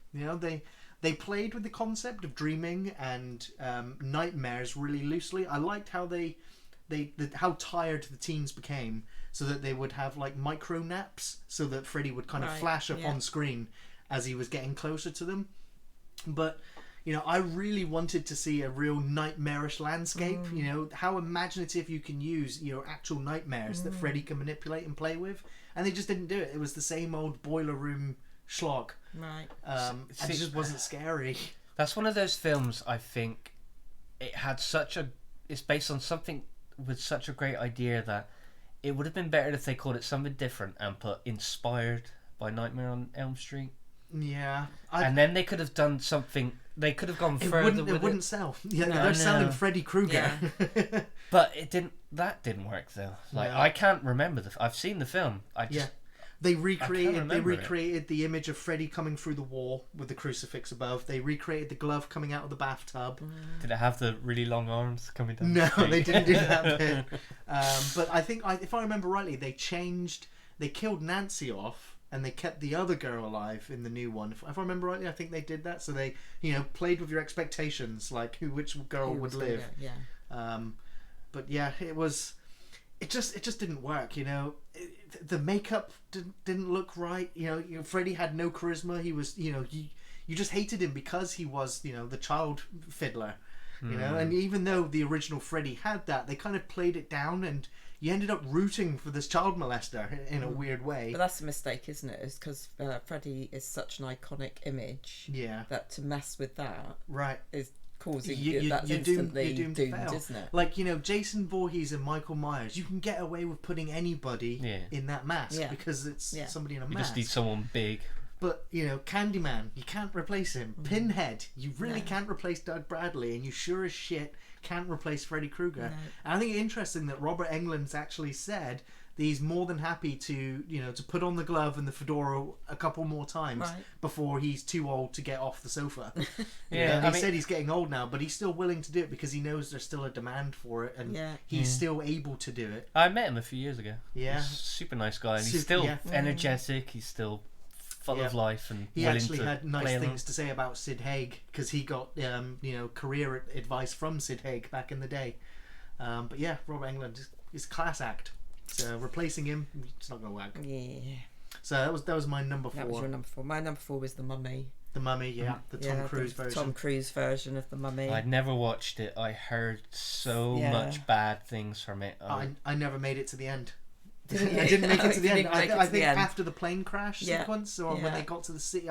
They played with the concept of dreaming and nightmares really loosely. I liked how how tired the teens became, so that they would have like micro naps, so that Freddy would kind of flash up on screen as he was getting closer to them. But I really wanted to see a real nightmarish landscape. How imaginative you can use your actual nightmares that Freddy can manipulate and play with, and they just didn't do it. It was the same old boiler room schlock. Right. It just wasn't scary. That's one of those films, I think, it had it's based on something with such a great idea that it would have been better if they called it something different and put inspired by Nightmare on Elm Street. Yeah. And then they could have done something, they could have gone further with it. It wouldn't sell. Yeah, No, they're selling Freddy Krueger. Yeah. But that didn't work though. Like, No. I can't remember I've seen the film. They recreated remember the image of Freddy coming through the wall with the crucifix above. They recreated the glove coming out of the bathtub. Did it have the really long arms coming down? No, they didn't do that bit. But I think, if I remember rightly, they killed Nancy off, and they kept the other girl alive in the new one. If I remember rightly, I think they did that. So they, played with your expectations, like which girl would live. But yeah, it just didn't work. The makeup didn't look right. Freddy had no charisma. He was, you just hated him because he was, the child fiddler. And even though the original Freddy had that, they kind of played it down, and you ended up rooting for this child molester in a weird way. But that's a mistake, isn't it? It's because Freddy is such an iconic image. Yeah. That to mess with that is causing that's instantly doomed, isn't it? Like, Jason Voorhees and Michael Myers, you can get away with putting anybody in that mask because it's somebody in a mask. You just need someone big. But, Candyman, you can't replace him. Pinhead, you really can't replace Doug Bradley, and you sure as shit can't replace Freddy Krueger. No. And I think it's interesting that Robert Englund's actually said that he's more than happy to, to put on the glove and the fedora a couple more times before he's too old to get off the sofa. He said he's getting old now, but he's still willing to do it because he knows there's still a demand for it, and he's still able to do it. I met him a few years ago. Yeah. He's a super nice guy, and he's still energetic, he's still full of life, and he willing actually to had nice play things to say about Sid Haig, because he got career advice from Sid Haig back in the day. But yeah, Robert Englund is a class act, so replacing him, it's not going to work. Yeah. So that was my number 4. That was your number 4. My number 4 was The Mummy. The Mummy, the Tom Cruise version. Tom Cruise version of The Mummy. I'd never watched it. I heard so much bad things from it. I never made it to the end. I didn't make it to the end. I think after the plane crash sequence, or when they got to the city,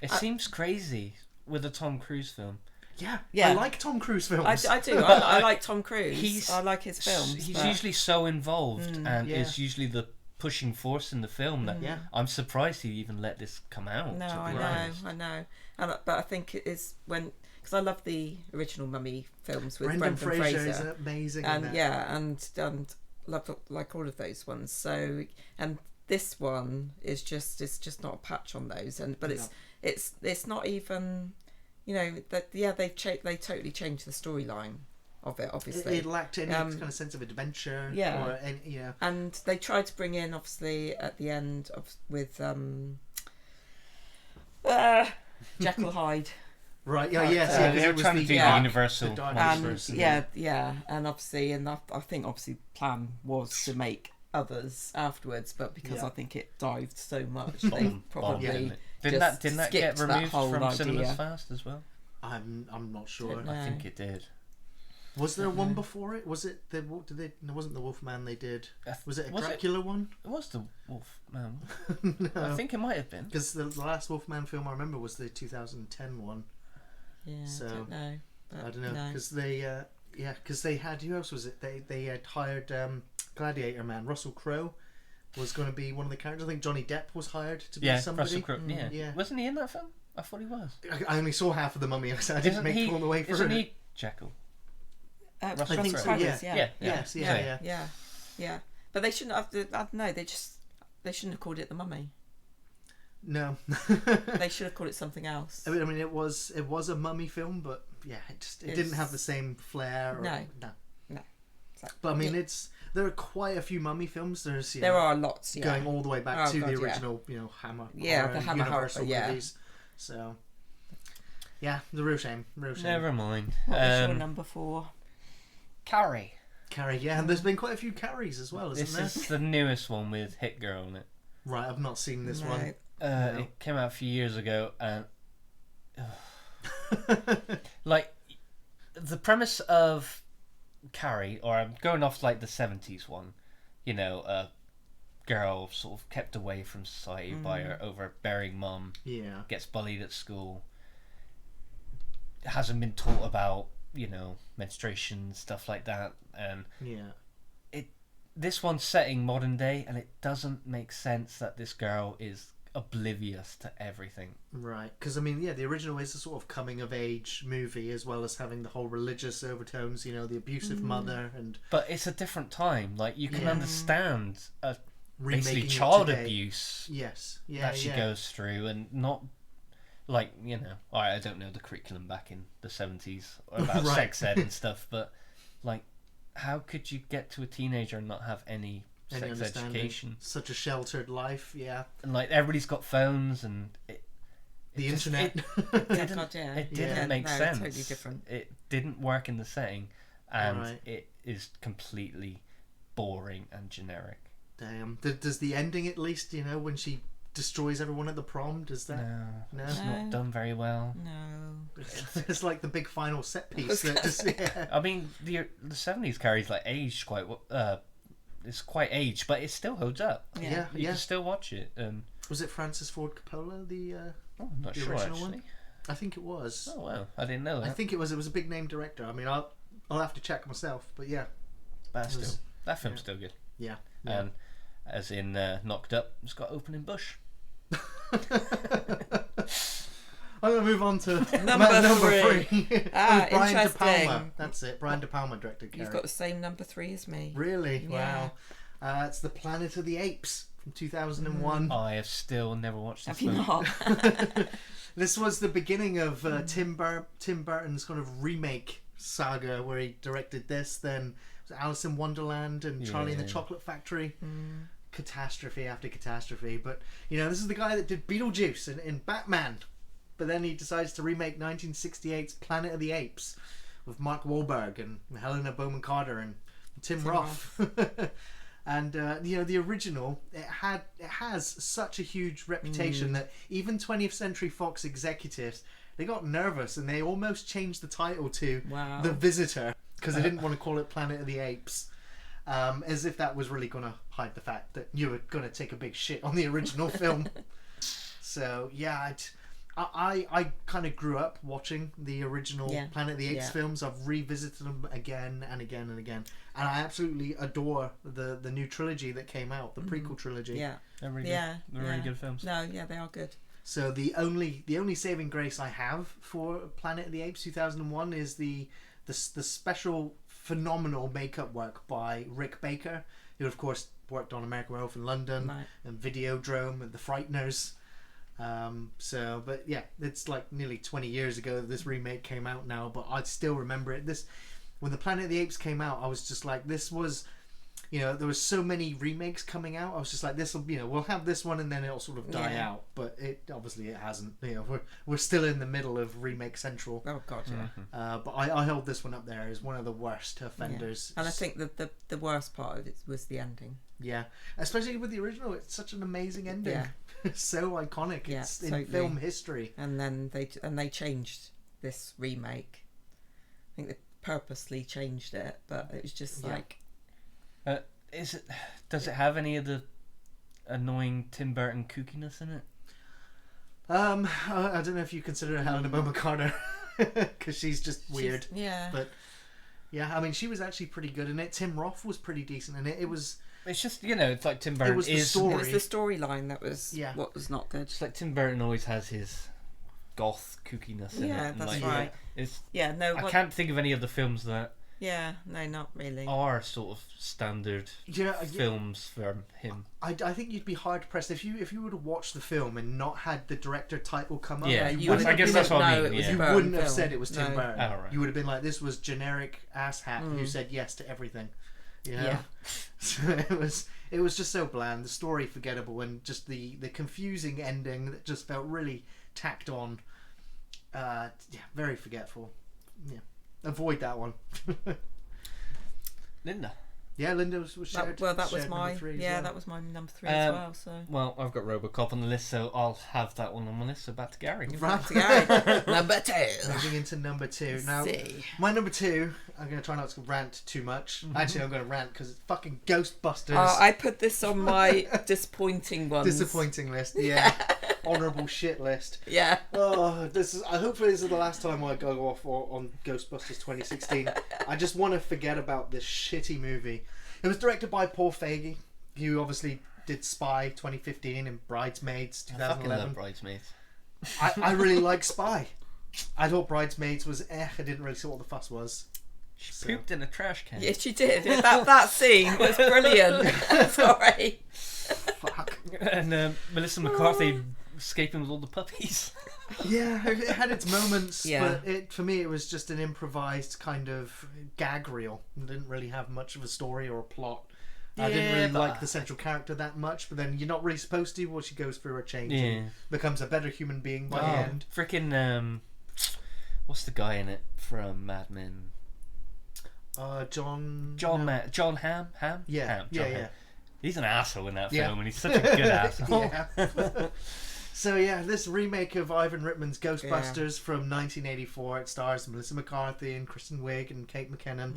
it seems crazy with a Tom Cruise film. Yeah. I like Tom Cruise films. I do. I like Tom Cruise. I like his films. He's usually so involved, and is usually the pushing force in the film that I'm surprised he even let this come out. No, I know. But I think it is because I love the original Mummy films with Brendan Fraser. Is amazing. And love like all of those ones. So, and this one is just not a patch on those. But it's not even, they totally changed the storyline of it. Obviously, it lacked any kind of sense of adventure. Yeah, and they tried to bring in, obviously, at the end with Jekyll Hyde. Right. Yeah. Yes. character. Yeah. 'Cause they it were was trying to the do the dark- universal the dark monsters. universe. Yeah, and obviously, and I think obviously the plan was to make others afterwards, but because Yeah. I think it dived so much, they Bomb, probably didn't it? just Didn't that get skipped that removed whole from Cinemas idea. Fast as well? I'm not sure. Don't know. I think it did. Was there Don't one know. before it? Was it the? Did they? No, it wasn't the Wolfman they did. Was it a Was it? Dracula one? It was the Wolf Man. I No. think it might have been. Because the last Wolfman film I remember was the 2010 one. Yeah, So, I don't know. But I don't know no. because because they had, who else was it? They had hired Gladiator man Russell Crowe was going to be one of the characters. I think Johnny Depp was hired to be Yeah, somebody. Russell Crowe. Yeah. Yeah. Wasn't he in that film? I thought he was. I only saw half of the Mummy, so I didn't Isn't make he? it all the way through. Isn't it. he Jekyll? Russell I think so, Crowe yeah. is, Yeah. Yes, yeah. But they shouldn't have. I don't know. They shouldn't have called it the Mummy. No. They should have called it something else. I mean, it was a mummy film, but yeah, it didn't have the same flair. Or, No. no. So, But I mean, yeah, there are quite a few mummy films. There's there are lots. Yeah. going all the way back Oh, to God, the yeah. original, Hammer. Yeah, horror the and Hammer horror, Universal yeah. movies. So, yeah, the real shame. Real shame. Never mind. What was your number 4? Carrie. Carrie, yeah, and there's been quite a few Carries as well, isn't This there? is the newest one with Hit Girl in it. Right, I've not seen this one. Uh, No. It came out a few years ago, and like the premise of Carrie, or I'm going off like the 70s one, a girl sort of kept away from society by her overbearing mum, Yeah. gets bullied at school, hasn't been taught about menstruation, stuff like that, and Yeah. this one's setting modern day, and it doesn't make sense that this girl is oblivious to everything. Right, because I mean, yeah, the original is a sort of coming of age movie, as well as having the whole religious overtones. The abusive mother and But it's a different time. Like, you can Yeah. understand basically remaking it child today. abuse Yes, yeah, that she goes through, and not like I don't know the curriculum back in the 70s about Right. sex ed and stuff, but like, how could you get to a teenager and not have any Any sex understanding. education? Such a sheltered life, yeah. And like, everybody's got phones, and The just- internet. It didn't, God, yeah. it Yeah. didn't make No, sense. totally different. It didn't work in the setting, and Right. it is completely boring and generic. Damn. Does the ending at least, when she destroys everyone at the prom, does that? No, No? it's not done very well. No. It's like the big final set I piece. was That gonna just, yeah. I mean, the 70s carries like aged quite. It's quite aged, but it still holds up. Yeah, You yeah. can still watch it. Was it Francis Ford Coppola? Oh, I'm not The sure original actually. one? I think it was. Oh wow, I didn't know that. I think it was. It was a big name director. I mean, I'll have to check myself, but yeah, But it was- still, that film's yeah. still good. yeah. yeah. And as in Knocked Up, it's got Opening Bush. I'm going to move on to Number three. Ah, Brian De interesting. Palma. That's it. Brian De Palma directed Carrie. You've got the same number 3 as me. Really? Yeah. Wow. It's the Planet of the Apes from 2001. I have still never watched this Have you film. not? This was the beginning of Tim Burton's kind of remake saga, where he directed this, then Alice in Wonderland and Charlie and the Yeah. Chocolate Factory. Catastrophe after catastrophe. But this is the guy that did Beetlejuice in Batman, but then he decides to remake 1968's Planet of the Apes with Mark Wahlberg and Helena Bonham Carter and Tim Roth. And the original, it has such a huge reputation that even 20th Century Fox executives, they got nervous and they almost changed the title to Wow. The Visitor, because they didn't want to call it Planet of the Apes, as if that was really going to hide the fact that you were going to take a big shit on the original film. So yeah, I kind of grew up watching the original Yeah. Planet of the Apes Yeah. films. I've revisited them again and again and again, and I absolutely adore the new trilogy that came out, the prequel trilogy. Yeah. They're really Yeah. good. They're really good films. No, yeah, they are good. So the only saving grace I have for Planet of the Apes 2001 is the special phenomenal makeup work by Rick Baker, who of course worked on American Werewolf in London Right. and Videodrome and The Frighteners. But yeah, it's like nearly 20 years ago that this remake came out now, but I still remember it. When the Planet of the Apes came out, I was just like, this was you know, there was so many remakes coming out. I was just like, this will, you know, we'll have this one and then it'll sort of die Yeah. out. But it obviously it hasn't. You know, we're still in the middle of remake central. Oh God, yeah. But I hold this one up there as one of the worst offenders. Yeah. And I think that the worst part of it was the ending. Yeah, especially with the original, it's such an amazing ending. Yeah. It's so iconic. Yeah, It's in totally. film history. And then they changed this remake. I think they purposely changed it, but it was just Yeah. like Does it have any of the annoying Tim Burton kookiness in it? I don't know if you consider Helena Bonham Carter because she's just weird. Yeah. But yeah, I mean, she was actually pretty good in it. Tim Roth was pretty decent in it. It was. It's just, you know, it's like Tim Burton was the is. story. It was the storyline that was Yeah. what was not good. It's like Tim Burton always has his goth kookiness in it. Yeah, and, that's like, right. It's. Yeah, no. I can't think of any of the films that Yeah, no, not really. are sort of standard You know, films for him. I think you'd be hard pressed if you would have watched the film and not had the director title come up. Yeah, you wouldn't wouldn't- have I guess been that's like- what I know mean. it was Yeah. You Burton wouldn't have film. said it was Tim No. Burton. Oh, right. You would have been like, this was generic asshat who Mm. said yes to everything. You know? Yeah. So it was just so bland. The story forgettable, and just the confusing ending that just felt really tacked on. Yeah, very forgetful. Yeah, avoid that one. Linda. Yeah, Linda was shared. That was shared my number 3 as yeah, well. that was my number 3 as Um, well. So Well, I've got RoboCop on the list, so I'll have that one on my list. So back to Gary. Right. number 2. Moving into number 2 now. See. My number 2, I'm going to try not to rant too much. Actually, I'm going to rant because it's fucking Ghostbusters. I put this on my disappointing ones. Disappointing list, yeah. Honourable shit list. Yeah. Oh, hopefully this is the last time I go off on Ghostbusters 2016. I just want to forget about this shitty movie. It was directed by Paul Feig, who obviously did Spy 2015 and Bridesmaids I fucking 2011. love Bridesmaids. I really like Spy. I thought Bridesmaids was I didn't really see what the fuss was. She So- pooped in a trash can. Yeah, she did. That scene was brilliant. Sorry. Fuck. And Melissa McCarthy escaping with all the puppies. Yeah, it had its moments, Yeah. but for me it was just an improvised kind of gag reel. It didn't really have much of a story or a plot. I didn't Yeah, really but- like the central character that much, but then you're not really supposed to. Well, she goes through a change Yeah. and becomes a better human being by the Oh, end. freaking what's the guy in it from Mad Men? John Ham. Yeah, Ham. yeah, John yeah. Ham. He's an asshole in that Yeah. film, and he's such a good asshole. Yeah. So yeah, this remake of Ivan Reitman's Ghostbusters from 1984. It stars Melissa McCarthy and Kristen Wiig and Kate McKinnon.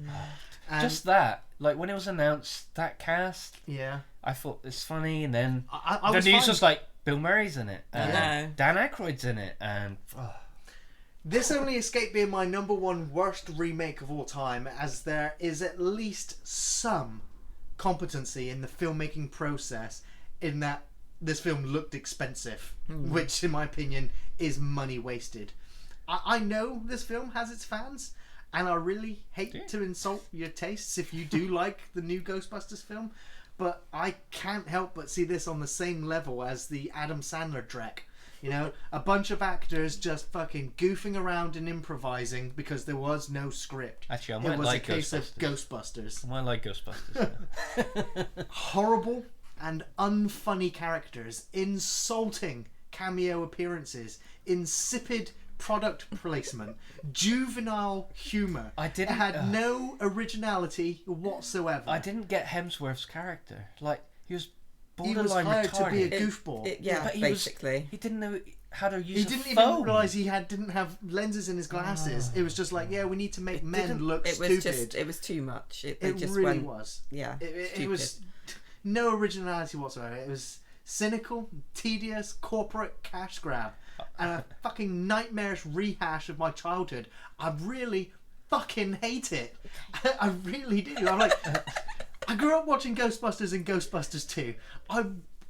And Just that, like when it was announced, that cast, yeah, I thought it's funny, and then I the was news fine. was like Bill Murray's in it, I and know. Dan Aykroyd's in it, and This only escaped being my number 1 worst remake of all time, as there is at least some competency in the filmmaking process in that this film looked expensive, which in my opinion is money wasted. I know this film has its fans, and I really hate to insult your tastes if you do like the new Ghostbusters film, but I can't help but see this on the same level as the Adam Sandler Drek. You know, a bunch of actors just fucking goofing around and improvising because there was no script. actually, I It might was like a case of Ghostbusters. Ghostbusters. I might like Ghostbusters. yeah. Horrible and unfunny characters, insulting cameo appearances, insipid product placement, juvenile humour. I didn't- It had no originality whatsoever. I didn't get Hemsworth's character. Like he was He was borderline hired retarded. to be a goofball. Yeah, But basically. he didn't know how to use He a didn't even phone. realise he didn't have lenses in his glasses. It was just like, yeah, we need to make men Didn't- look it was stupid. just it was too much. They It just really went, was. Yeah. It was no originality whatsoever. It was cynical, tedious, corporate cash grab, and a fucking nightmarish rehash of my childhood. I really fucking hate it. I really do. I'm like, I grew up watching Ghostbusters and Ghostbusters 2. I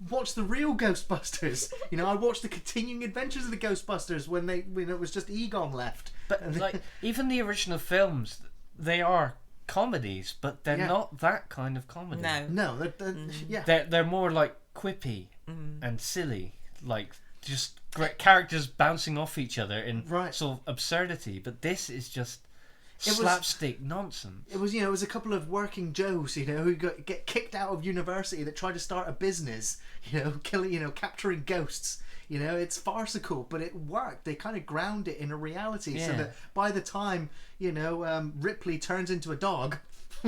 watched the real Ghostbusters. You know, I watched the continuing adventures of the Ghostbusters when it was just Egon left. But like even the original films, they are comedies, but they're Yeah. not that kind of comedy. No. No, yeah. They're more like quippy and silly, like just great characters bouncing off each other in Right. sort of absurdity. But this is just slapstick nonsense. It was, it was a couple of working Joes, who get kicked out of university that tried to start a business, killing, capturing ghosts. It's farcical, but it worked. They kind of ground it in a reality, so that by the time, Ripley turns into a dog,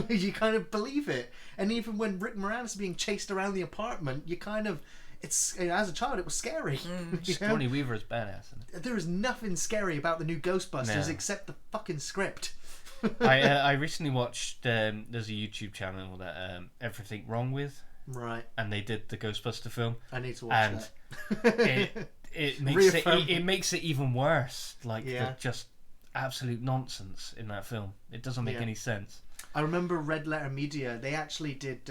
you kind of believe it. And even when Rick Moranis is being chased around the apartment, you kind of, it's, as a child, it was scary. Sigourney Weaver is badass, isn't it? There is nothing scary about the new Ghostbusters except the fucking script. I recently watched, there's a YouTube channel that Everything Wrong With. Right. And they did the Ghostbuster film. I need to watch that. it makes it even worse. The just absolute nonsense in that film. It doesn't make any sense. I remember Red Letter Media. They actually did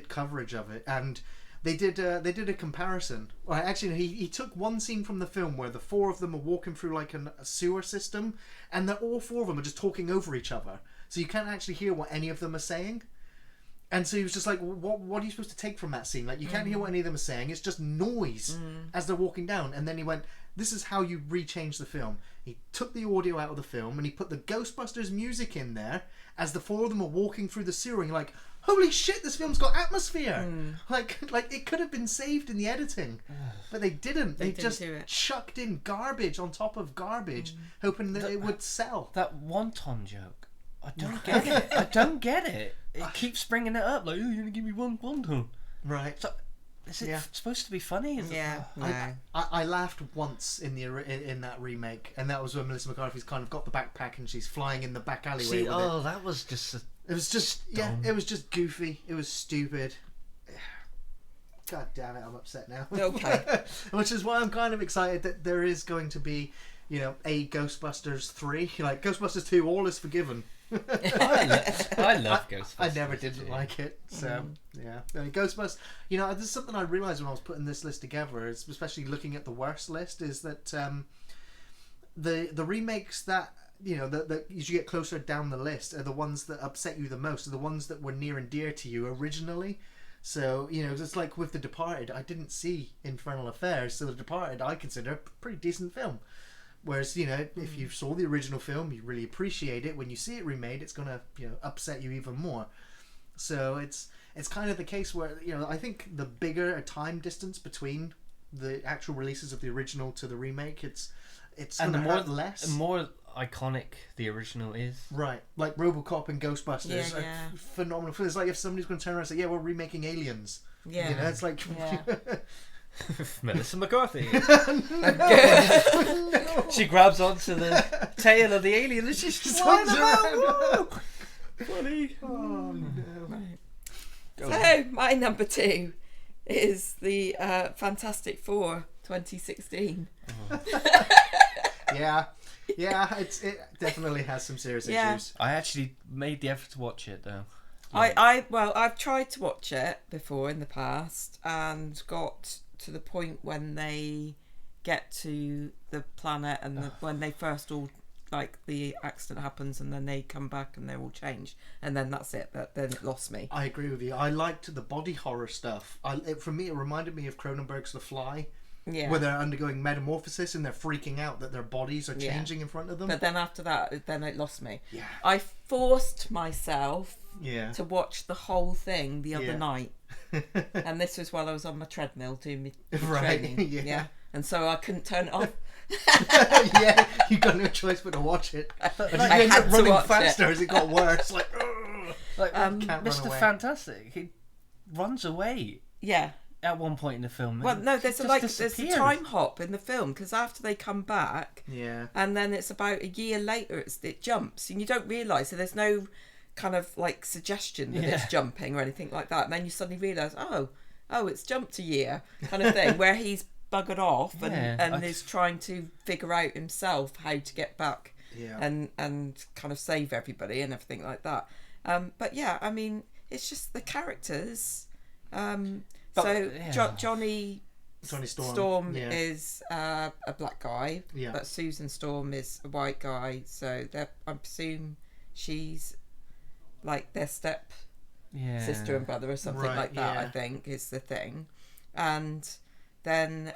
coverage of it, and they did a comparison. Well, actually, he took one scene from the film where the four of them are walking through like a sewer system, and all four of them are just talking over each other, so you can't actually hear what any of them are saying. And so he was just like, what are you supposed to take from that scene? Like, you can't hear what any of them are saying. It's just noise as they're walking down. And then he went, this is how you rechange the film. He took the audio out of the film and he put the Ghostbusters music in there as the four of them are walking through the sewer. And you're like, holy shit, this film's got atmosphere. Like it could have been saved in the editing. But they didn't. They just chucked in garbage on top of garbage, hoping that it would sell. That wonton joke. I don't get it. I don't get it. It keeps bringing it up. Like, oh, you're going to give me one wonton. Right. So, is it supposed to be funny? I laughed once in that remake, and that was when Melissa McCarthy's kind of got the backpack and she's flying in the back alleyway with it. That was just... It was just it was just goofy. It was stupid. God damn it, I'm upset now. Okay. Which is why I'm kind of excited that there is going to be, a Ghostbusters 3. Like, Ghostbusters 2, all is forgiven. I love Ghostbusters. I never did like it. So, Ghostbusters, there's something I realised when I was putting this list together, especially looking at the worst list, is that the remakes that, that as you get closer down the list are the ones that upset you the most, are the ones that were near and dear to you originally. So, it's like with The Departed, I didn't see Infernal Affairs, so The Departed I consider a pretty decent film. Whereas, if you saw the original film, you really appreciate it. When you see it remade, it's going to, upset you even more. So it's kind of the case where, I think the bigger a time distance between the actual releases of the original to the remake, it's and less. The more iconic the original is. Right. Like RoboCop and Ghostbusters are phenomenal. It's like if somebody's going to turn around and say, we're remaking Aliens. Yeah. It's like... Yeah. Melissa McCarthy. She grabs onto the tail of the alien and she's just flying around. Funny. Oh no. So my number 2 is the Fantastic Four 2016. Yeah, it definitely has some serious issues. I actually made the effort to watch it though. I've tried to watch it before in the past and got to the point when they get to the planet and when they first all, like, the accident happens and then they come back and they're all changed and then that's it. Then it lost me. I agree with you. I liked the body horror stuff. For me, it reminded me of Cronenberg's The Fly. Yeah. Where they're undergoing metamorphosis and they're freaking out that their bodies are changing in front of them. But then after that, then it lost me. Yeah. I forced myself to watch the whole thing the other night. And this was while I was on my treadmill doing my training. Yeah. And so I couldn't turn it off. Yeah, you got no choice but to watch it. But I you end had up to running watch faster it. as it got worse. Like Mr. Fantastic, he runs away. Yeah. At one point in the film. Well, no, there's a time hop in the film because after they come back, and then it's about a year later, it jumps, and you don't realise. So there's no kind of like suggestion that it's jumping or anything like that, and then you suddenly realise, oh, it's jumped a year, kind of thing, where he's buggered off and is trying to figure out himself how to get back and kind of save everybody and everything like that. But yeah, I mean, it's just the characters. Johnny Storm is a black guy, but Susan Storm is a white guy. So I presume she's like their step sister and brother or something like that. I think is the thing. And then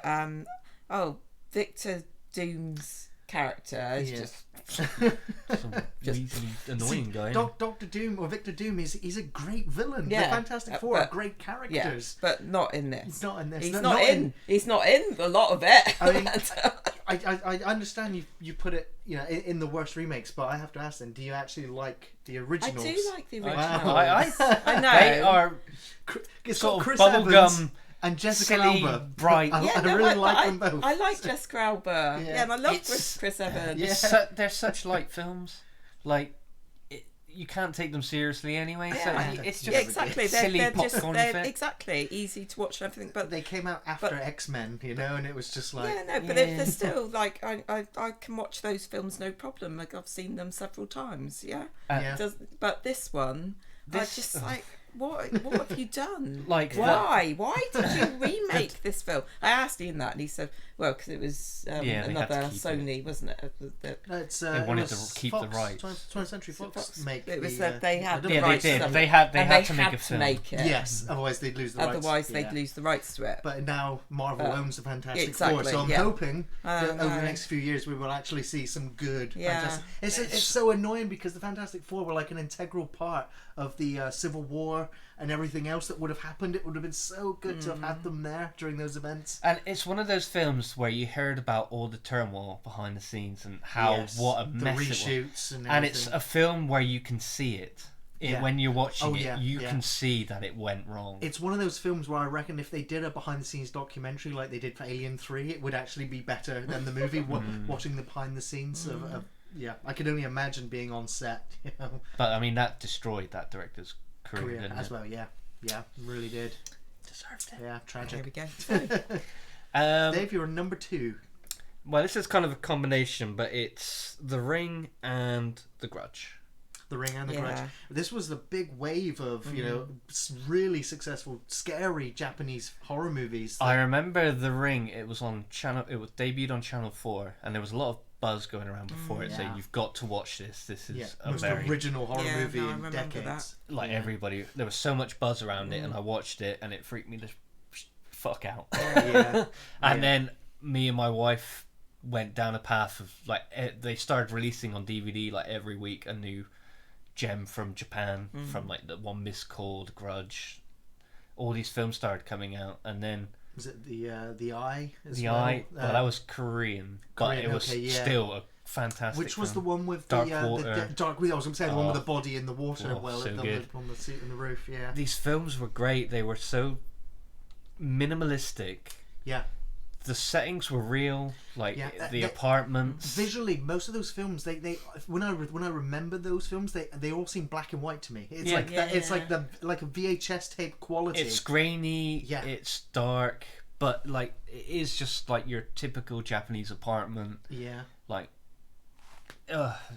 Victor Dooms character is Yeah. just Some weaselly, annoying guy. Doctor Doom or Victor Doom he's a great villain. Yeah, The Fantastic Four are but- great characters. but not in this. He's not in this. He's No, not in. He's not in a lot of it. I mean, I understand you put it in the worst remakes, but I have to ask then, do you actually like the I originals? do like the original. Wow. I know. They are It's sort got of Chris Evans bubblegum, and Jessica silly, Alba. bright. I really like them both. I like Jessica Alba. Yeah. Yeah, and I love It's- Chris Evans. Yeah. They're such light films. Like, you can't take them seriously anyway. Yeah. So it's just Yeah, exactly. silly They're popcorn they're effect. exactly easy to watch and everything. But They came out after X-Men, and it was just like yeah, no, but Yeah. they're still like I can watch those films no problem. Like I've seen them several times. Yeah. Yeah. But this one, I This- just like. What have you done? Like why? Why did you remake this film? I asked Ian that, and he said, "Well, because it was Yeah, they had to another keep Sony, wasn't it?" It's, They wanted it was to keep the Fox, rights. 20th Century Fox make It was the, that they I had don't the know Yeah, they rights. did. to- They had and to make a to film. make it. Yes, otherwise they'd lose the rights. Otherwise, Yeah. they'd lose the rights to it. But now Marvel owns the Fantastic Exactly, Four, so I'm yeah. hoping that over the know. next few years we will actually see some good. Yeah. Fantastic. It's so annoying because the Fantastic Four were like an integral part of the Civil War and everything else that would have happened. It would have been so good to have had them there during those events. And it's one of those films where you heard about all the turmoil behind the scenes and how Yes, what a the mess it was. reshoots and everything. And it's a film where you can see it. Yeah. When you're watching Oh, yeah, you yeah. can see that it went wrong. It's one of those films where I reckon if they did a behind-the-scenes documentary like they did for Alien 3, it would actually be better than the movie. Watching the behind-the-scenes of I could only imagine being on set. But I mean, that destroyed that director's career, didn't as it? well. Yeah, really did. Deserved it. Yeah, There tragic. we go. Dave, you're number 2. Well, this is kind of a combination, but it's The Ring and The Grudge. The Ring and the Yeah. Grudge. This was the big wave of really successful, scary Japanese horror movies. I remember The Ring. It was on channel. It was debuted on Channel 4, and there was a lot of buzz going around before it saying yeah. you've got to watch this. This is a most very original horror Yeah, movie no, I in remember decades. like everybody. There was so much buzz around it, and I watched it, and it freaked me the fuck out. Yeah. And then me and my wife went down a path of like they started releasing on DVD like every week a new gem from Japan, from like the One Missed Call, The Grudge. All these films started coming out, and then Was it the Eye? As The well? Eye. Well, that was Korean, but Korean, it was okay, yeah. still a fantastic. Which was the film. one with Dark the Water. Dark Water? I was going to say the one Oh. with the body in the water. Oh, Well, so on good. on the seat in the roof. Yeah. These films were great. They were so minimalistic. Yeah. The settings were real, like Yeah, the they- apartments. Visually, most of those films, they when I remember those films, they all seem black and white to me. It's Yeah. like that. It's Yeah. like a VHS tape quality. It's grainy. Yeah. It's dark, but like it is just like your typical Japanese apartment. Yeah. Like,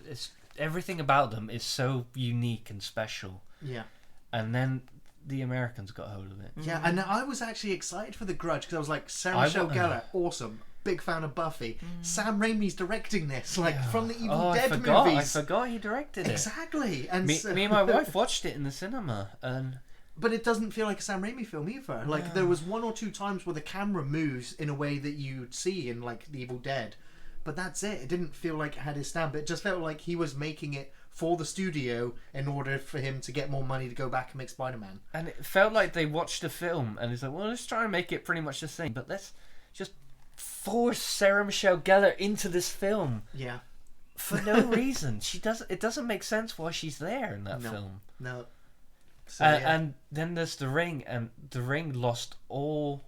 it's everything about them is so unique and special. Yeah. And then the Americans got hold of it. Yeah, and I was actually excited for The Grudge because I was like, Sarah I Michelle wa- Gellar, awesome, big fan of Buffy. Sam Raimi's directing this, like from the Evil Oh, Dead I forgot. movies. I forgot he directed it. Exactly, and Me, so- me and my wife watched it in the cinema, and but it doesn't feel like a Sam Raimi film either. Like there was one or two times where the camera moves in a way that you'd see in like The Evil Dead, but that's it. It didn't feel like it had his stamp. It just felt like he was making it for the studio in order for him to get more money to go back and make Spider-Man. and it felt like they watched a film and it's like, well, let's try and make it pretty much the same, but let's just force Sarah Michelle Gellar into this film Yeah. for no reason. It doesn't make sense why she's there in that No. film. No. So, yeah. And then there's The Ring, and The Ring lost all.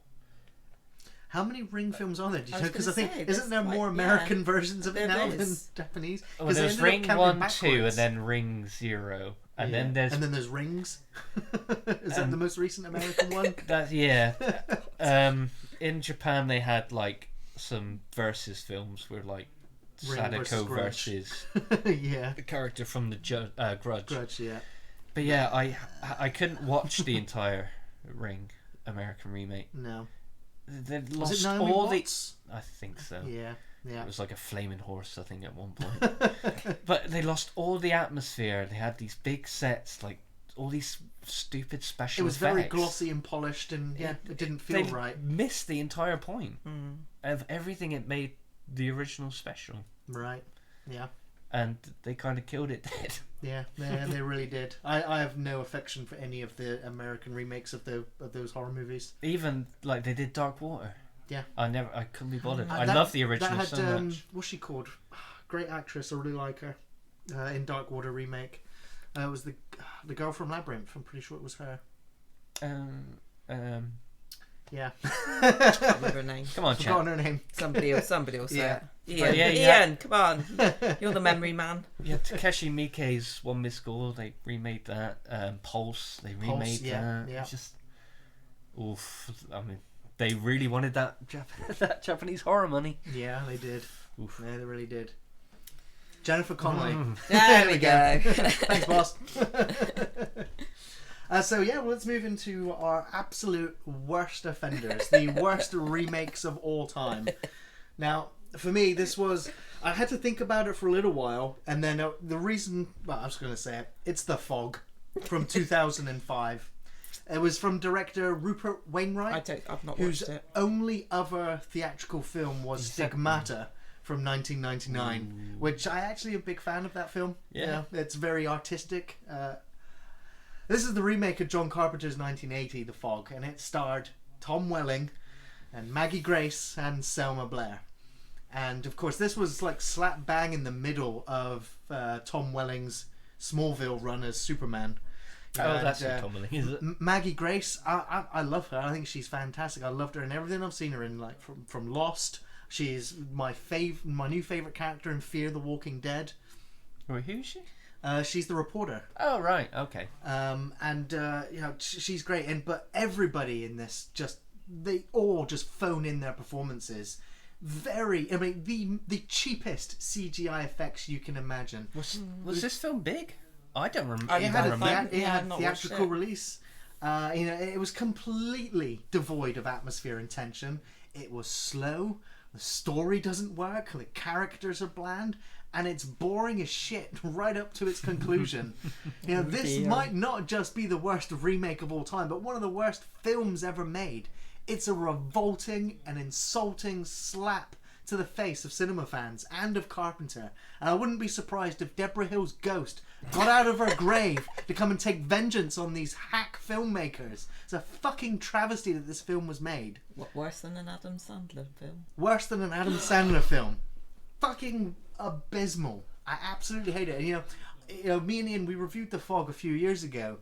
How many Ring films are there? Do you I know? was Because I gonna think say, isn't there there's more like- American yeah. versions of it There now than is. Japanese? Well, 'Cause they there's ended up Ring counting 1, 2, and backwards. then Ring 0, and Yeah. then there's and then there's Rings. Is that the most recent American one? that. Yeah, in Japan they had like some versus films where like Ring versus Sadako Grudge. versus Yeah. the character from the Grudge. Grudge, yeah. But yeah, I couldn't watch the entire Ring American remake. No. They Was lost it Naomi all Watts? the. I think so. Yeah. Yeah. It was like a flaming horse, I think, at one point. But they lost all the atmosphere. They had these big sets, like all these stupid special It was effects. very glossy and polished, and yeah, it didn't feel They right. missed the entire point of everything it made the original special. Right. Yeah. and they kind of killed it dead. Yeah, they really did. I have no affection for any of the American remakes of those horror movies. Even like they did Dark Water. Yeah. I couldn't be bothered. I That- love the original that had, so much. what's she called? Great actress. I really like her. In Dark Water remake, it was the girl from Labyrinth. I'm pretty sure it was her. Yeah. Can't remember her name. Come on, chat. Forgotten her name. Somebody will say Yeah. it. Ian, Yeah. Ian, come on. You're the memory man. Yeah, Takeshi Miike's One Miss School, they remade that. Pulse, they remade that. yeah. It's just, oof. I mean, they really wanted that that Japanese horror money. Yeah, they did. Oof. Yeah, they really did. Jennifer Connelly. There we go. Thanks, boss. So yeah, well, let's move into our absolute worst offenders, the worst remakes of all time. Now, for me, this was, I had to think about it for a little while, and then the reason, well, I was going to say it, it's The Fog from 2005. It was from director Rupert Wainwright, I've not whose watched it. only other theatrical film was Stigmata from 1999, which I actually am a big fan of that film. Yeah. It's very artistic. This is the remake of John Carpenter's 1980, The Fog, and it starred Tom Welling and Maggie Grace and Selma Blair. And of course, this was like slap bang in the middle of Tom Welling's Smallville run as Superman. That's what Tom Welling is it? Maggie Grace, I love her. I think she's fantastic. I loved her in everything I've seen her in, like from Lost. She's my new favorite character in Fear the Walking Dead. Wait, who is she? She's the reporter. Oh right, okay. She's great. But everybody in this they all just phone in their performances. The cheapest CGI effects you can imagine. Was this film big? I don't remember. It had I've a not theatrical watched it. release. It was completely devoid of atmosphere and tension. It was slow. The story doesn't work. The characters are bland, and it's boring as shit right up to its conclusion. This might not just be the worst remake of all time, but one of the worst films ever made. It's a revolting and insulting slap to the face of cinema fans and of Carpenter. And I wouldn't be surprised if Deborah Hill's ghost got out of her grave to come and take vengeance on these hack filmmakers. It's a fucking travesty that this film was made. What, worse than an Adam Sandler film? Worse than an Adam Sandler film. Fucking abysmal. I absolutely hate it. And, me and Ian, we reviewed The Fog a few years ago.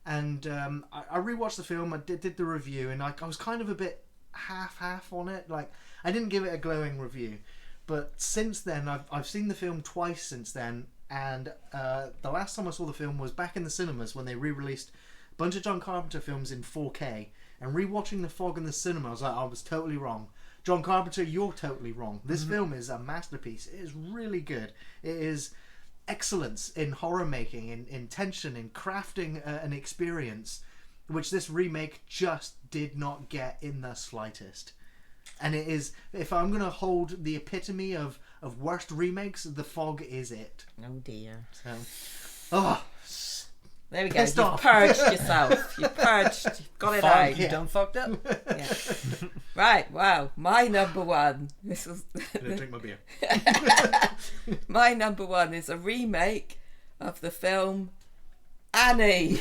And I rewatched the film, I did the review, and I was kind of a bit half on it. Like, I didn't give it a glowing review. But since then, I've seen the film twice since then. And the last time I saw the film was back in the cinemas when they re-released a bunch of John Carpenter films in 4K. And rewatching The Fog in the cinema, I was like, I was totally wrong. John Carpenter, you're totally wrong. This film is a masterpiece. It is really good. It is excellence in horror making, in tension, in crafting an experience, which this remake just did not get in the slightest. And it is, if I'm going to hold the epitome of worst remakes, The Fog is it. Oh dear. So, There we go. Pissed You've off. purged yourself. You've purged. You've got it Fog, out. you done fucked up. Yeah. Right. Wow. My number one. This was. I'm going to drink my beer. My number one is a remake of the film Annie.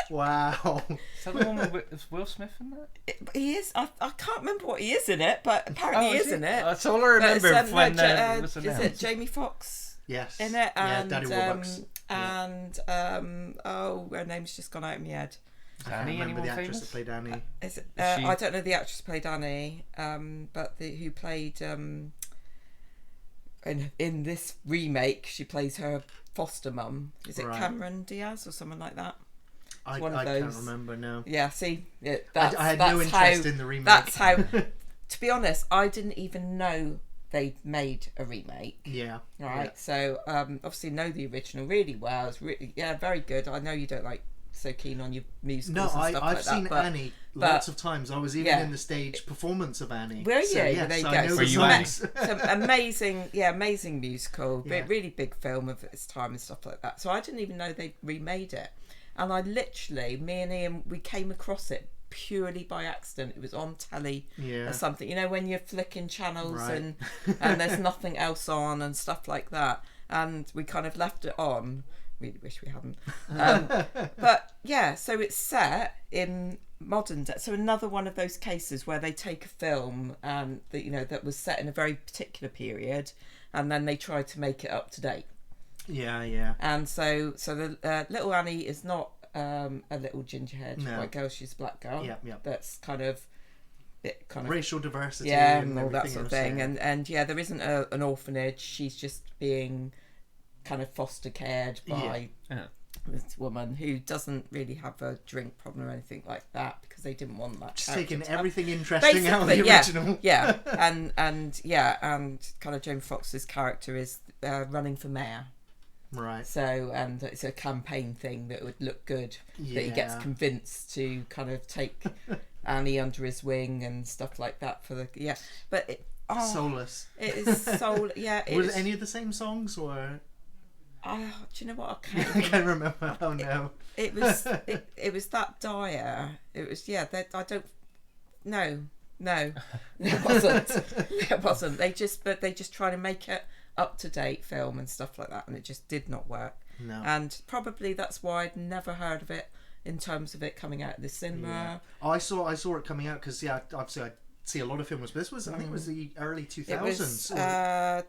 Wow. Is that the one with is Will Smith in that? He is. I can't remember what he is in it, but apparently he is in it. That's all I But remember it's, when no, it was is announced. it Jamie Foxx Yes. in it? Yeah, And Daddy Warbucks. her name's just gone out of my head. I can't Annie, remember anyone the actress famous? that played Annie. Is it, Is she- I don't know the actress who played Annie, but who played in this remake, she plays her foster mum. Is it Right. Cameron Diaz or someone like that? I one of can't those. remember now. Yeah, see, I that's, had that's no how, interest in the remake. That's how. To be honest, I didn't even know they made a remake. Yeah. Right, Yeah. so obviously know the original really well. It's really very good. I know you don't like so keen on your musicals No, and stuff I've like seen that, but Annie lots of times. I was even yeah. in the stage performance of Annie. Were you? So, yes, There you I go. know Were the you Annie? songs. some amazing musical, Yeah. really big film of its time and stuff like that. So I didn't even know they remade it, and I literally, me and Ian, we came across it purely by accident. It was on telly Yeah. or something. You know, when you're flicking channels Right. and there's nothing else on and stuff like that. And we kind of left it on. Really wish we hadn't. But yeah, so it's set in modern day. So another one of those cases where they take a film that, you know, that was set in a very particular period, and then they try to make it up to date. Yeah. And so the little Annie is not a little ginger-haired No. white girl. She's a black girl. Yeah. That's kind of Racial diversity. yeah, and all that everything sort of else, thing. yeah. And yeah, there isn't an orphanage. She's just being kind of foster cared by Yeah. this woman who doesn't really have a drink problem or anything like that, because they didn't want that. Just character taking to have- everything interesting out of the yeah, original. yeah, and kind of Jane Fox's character is running for mayor. Right. So, and it's a campaign thing that would look good. Yeah. That he gets convinced to kind of take Annie under his wing and stuff like that for the But it, Soulless. it is so yeah. It Was is, it any of the same songs or? do you know what? I I can't. can't remember. Oh no. It was it was that dire. It was I don't. No, it wasn't. It wasn't. They just try to make it up to date film and stuff like that, and it just did not work. No. And probably that's why I'd never heard of it in terms of it coming out of the cinema. Yeah. Oh, I saw it coming out because obviously I see a lot of films, but this was I think it was the early 2000s. It was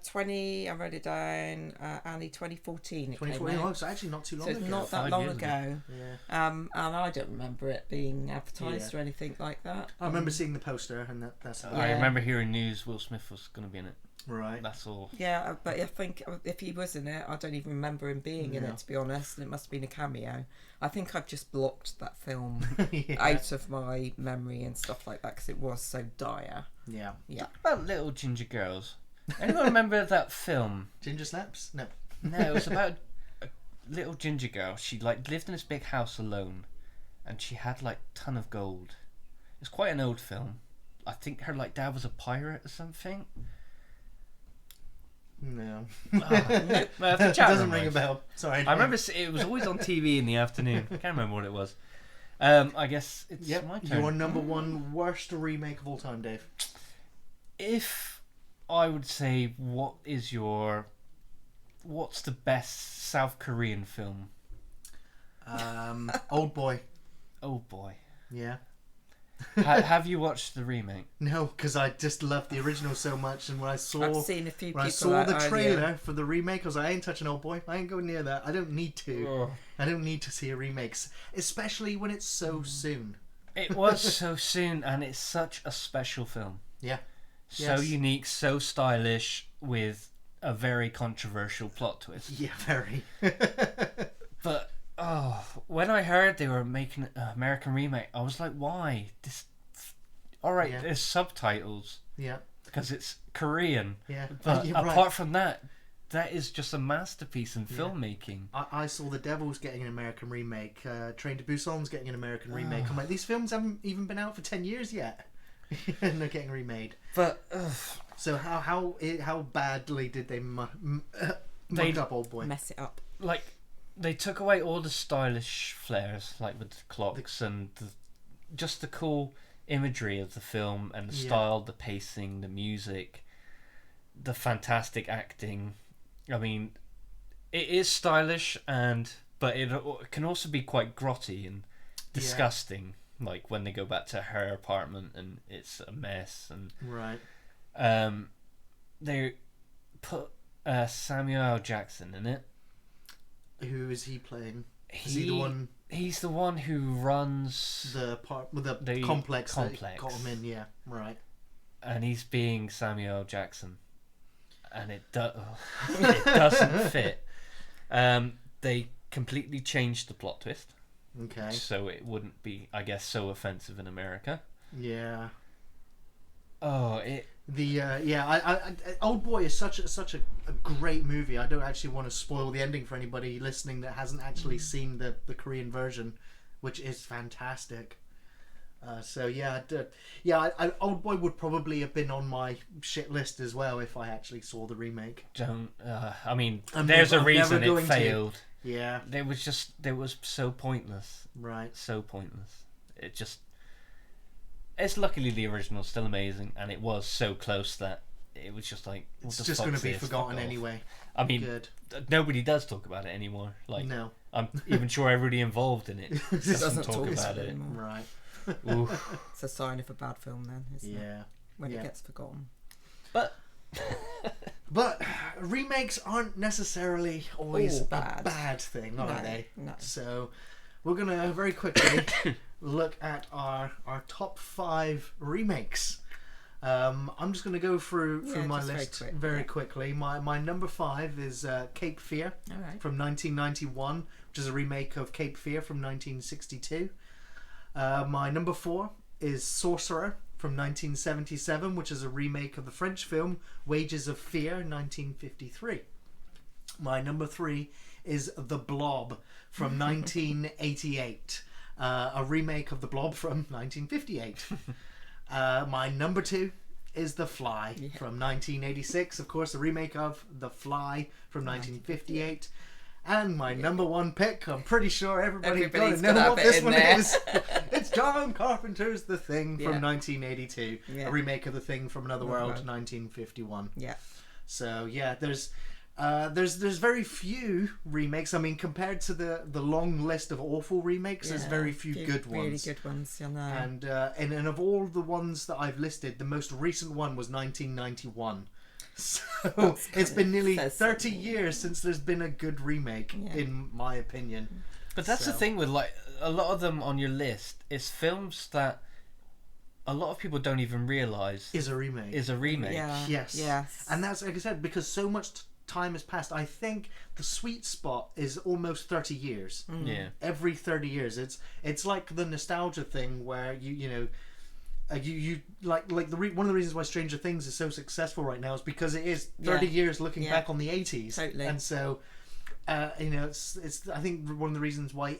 20. I wrote it down. Annie 2014. It came 2020. out. Oh, so actually not too long So it's ago. not that 5 long years ago. Yeah. And I don't remember it being advertised or anything like that. I remember seeing the poster, and that's I Yeah. remember hearing news Will Smith was going to be in it. right. That's all. Yeah, but I think if he was in it, I don't even remember him being in No. it, to be honest. And it must have been a cameo. I think I've just blocked that film Yeah. out of my memory and stuff like that because it was so dire. Yeah. Yeah. About little ginger girls. Anyone remember that film? Ginger Snaps? No. No, it was about a little ginger girl. She lived in this big house alone, and she had ton of gold. It's quite an old film. I think her dad was a pirate or something. No. Well, if the It chat doesn't room ring a knows. bell. Sorry. I remember it was always on TV in the afternoon. I can't remember what it was. I guess it's Yep. my turn. Your number one worst remake of all time, Dave. If I would say, what's the best South Korean film? Old Boy. Oh boy. Yeah. Have you watched the remake? No, because I just loved the original so much, and when I I've saw seen a few when I people saw the earlier. trailer for the remake, I was like, I ain't touching Old Boy. I ain't going near that. I don't need to. Oh. I don't need to see a remake, especially when it's so soon. It was so soon, and it's such a special film. Yeah. So Yes. unique, so stylish, with a very controversial plot twist. Yeah, very. But when I heard they were making an American remake, I was like, why? All right, Yeah. there's subtitles Yeah. because it's Korean. Yeah. But You're apart right. from that, that is just a masterpiece in filmmaking. I saw The Devil's getting an American remake. Train to Busan's getting an American remake. I'm like, these films haven't even been out for 10 years yet, and they're getting remade. But So how badly did they muck up Old Boy? Mess it up. they took away all the stylish flares, with the clocks and just the cool imagery of the film and the Yeah. style, the pacing, the music, the fantastic acting. I mean, it is stylish, but it can also be quite grotty and disgusting. Like when they go back to her apartment and it's a mess, and Right. they put Samuel L. Jackson in it. Who is he playing? Is he the one? He's the one who runs, The part with the The complex that complex. got him in. Yeah. Right. and he's being Samuel L. Jackson, and it doesn't fit. They completely changed the plot twist, Okay. so it wouldn't be, I guess, so offensive in America. Yeah. I Old Boy is such a great movie. I don't actually want to spoil the ending for anybody listening that hasn't actually seen the Korean version, which is fantastic. Old Boy would probably have been on my shit list as well if I actually saw the remake. don't. I mean, I'm there's never- a I'm never reason it going to. failed. Yeah. It was so pointless. Right. So pointless. It just it's luckily the original's still amazing, and it was so close that it was just like, what It's the just going to fuck's be this? forgotten Fuck off. anyway. I mean, Good. nobody does talk about it anymore. Like, No. I'm even sure everybody involved in it doesn't talk talk about it. anymore. Right. Oof. It's a sign of a bad film then, isn't it? Yeah. When Yeah. it gets forgotten. But But remakes aren't necessarily always All a bad. bad thing, are No, they? no. So we're going to very quickly look at our top 5 remakes. I'm just going to go through Yeah, my just very list quick, very yeah. quickly. My number 5 is Cape Fear All right. from 1991, which is a remake of Cape Fear from 1962. My number 4 is Sorcerer from 1977, which is a remake of the French film Wages of Fear 1953. My number 3 is The Blob from 1988, a remake of The Blob from 1958. My number 2 is The Fly from 1986, of course, a remake of The Fly from 1958. And my number 1 pick, I'm pretty sure everybody's going to Everybody's know gonna what have it this in one there. is. It's John Carpenter's The Thing from Yeah. 1982, Yeah. a remake of The Thing from Another Another World, World. 1951. Yeah. So yeah, there's very few remakes. I mean, compared to the long list of awful remakes, there's Yeah, very few good Really ones. good ones, I know. And of all the ones that I've listed, the most recent one was 1991. So it's been nearly says 30 something. years since there's been a good remake, Yeah. in my opinion. But that's the So- thing with like a lot of them on your list is films that a lot of people don't even realize Is a remake. is a remake. Yeah. Yes. Yes. And that's, like I said, because so much time has passed. I think the sweet spot is almost 30 years. Yeah. Every 30 years, it's like the nostalgia thing where you know. You like one of the reasons why Stranger Things is so successful right now is because it is 30 Yeah. years looking Yeah. back on the 80s. Totally. And so it's I think one of the reasons why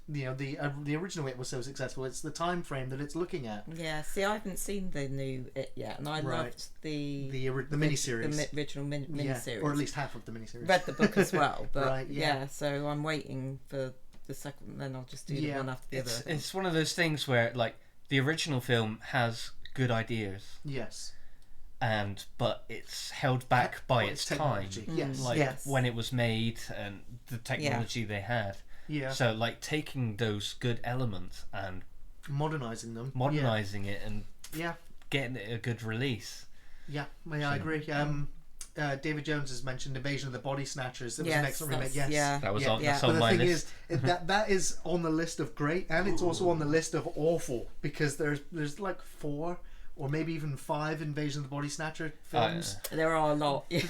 the original It was so successful. It's the time frame that it's looking at. Yeah, see, I haven't seen the new It yet, and I Right. loved the The miniseries. the original miniseries. Or at least half of the miniseries. Read the book as well, but Right, yeah. so I'm waiting for the second. Then I'll just do the Yeah. one after the It's other. it's one of those things where like the original film has good ideas, Yes. but it's held back by its time. technology. Mm. Yes. Like Yes. when it was made and the technology they had. Yeah. So like taking those good elements and Modernizing them. modernizing it and Yeah. getting it a good release. Yeah. I agree. David Jones has mentioned Invasion of the Body Snatchers. It was Yes, an excellent remake. that's- Yes. yeah. That was Yeah. on, that's But on the my thing list. is that is on the list of great, and it's also on the list of awful, because there's like 4 or maybe even 5 Invasion of the Body Snatcher films. There are a lot. Yeah,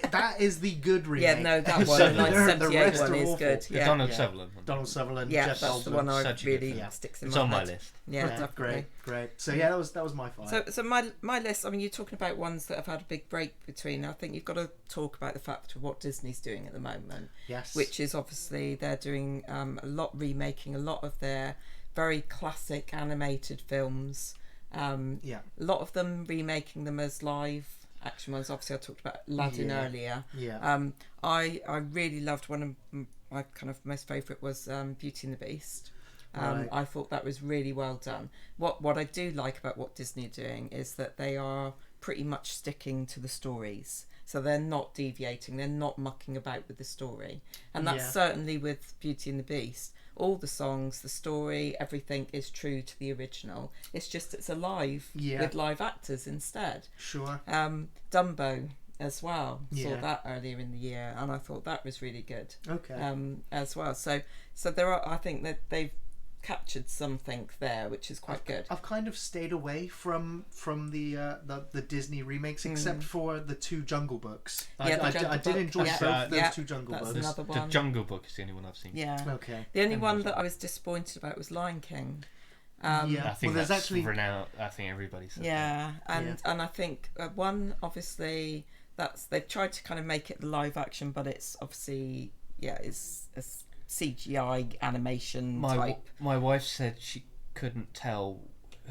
That is the good remake. yeah, no, that one, So the the 1978 rest one are is awful. good. The Yeah, Donald Yeah. Sutherland one. Donald Sutherland, yeah, Jeff that's the Goldblum. one I Such a good really film. sticks in It's my on my head. list. Yeah, Yeah, definitely. great. So yeah, that was my 5. So my list. I mean, you're talking about ones that have had a big break between. I think you've got to talk about the fact of what Disney's doing at the moment, Yes. which is obviously they're doing a lot remaking a lot of their very classic animated films. Yeah. A lot of them remaking them as live action ones. Obviously, I talked about Aladdin Yeah. earlier. Yeah. I really loved one of my kind of most favourite was Beauty and the Beast. Right. I thought that was really well done. What I do like about what Disney are doing is that they are pretty much sticking to the stories. So they're not deviating, they're not mucking about with the story. And that's Yeah. certainly with Beauty and the Beast. All the songs, the story, everything is true to the original. It's just it's alive Yeah. with live actors instead. Sure. Dumbo as well. Saw Yeah. that earlier in the year, and I thought that was really good. Okay. As well. So there are. I think that they've captured something there, which is quite good. I've kind of stayed away from the Disney remakes, except for the 2 Jungle Books. Yeah, the I Jungle did Book. enjoy Yeah. both those Yeah. 2 Jungle That's Books. another The one. Jungle Book is the only one I've seen. Yeah. Okay. The only one that I was disappointed about was Lion King. Yeah. I think Well, there's that's actually renowned. I think everybody said that. Yeah, and I think one obviously they've tried to kind of make it live action, but it's obviously it's a CGI animation type. My wife said she couldn't tell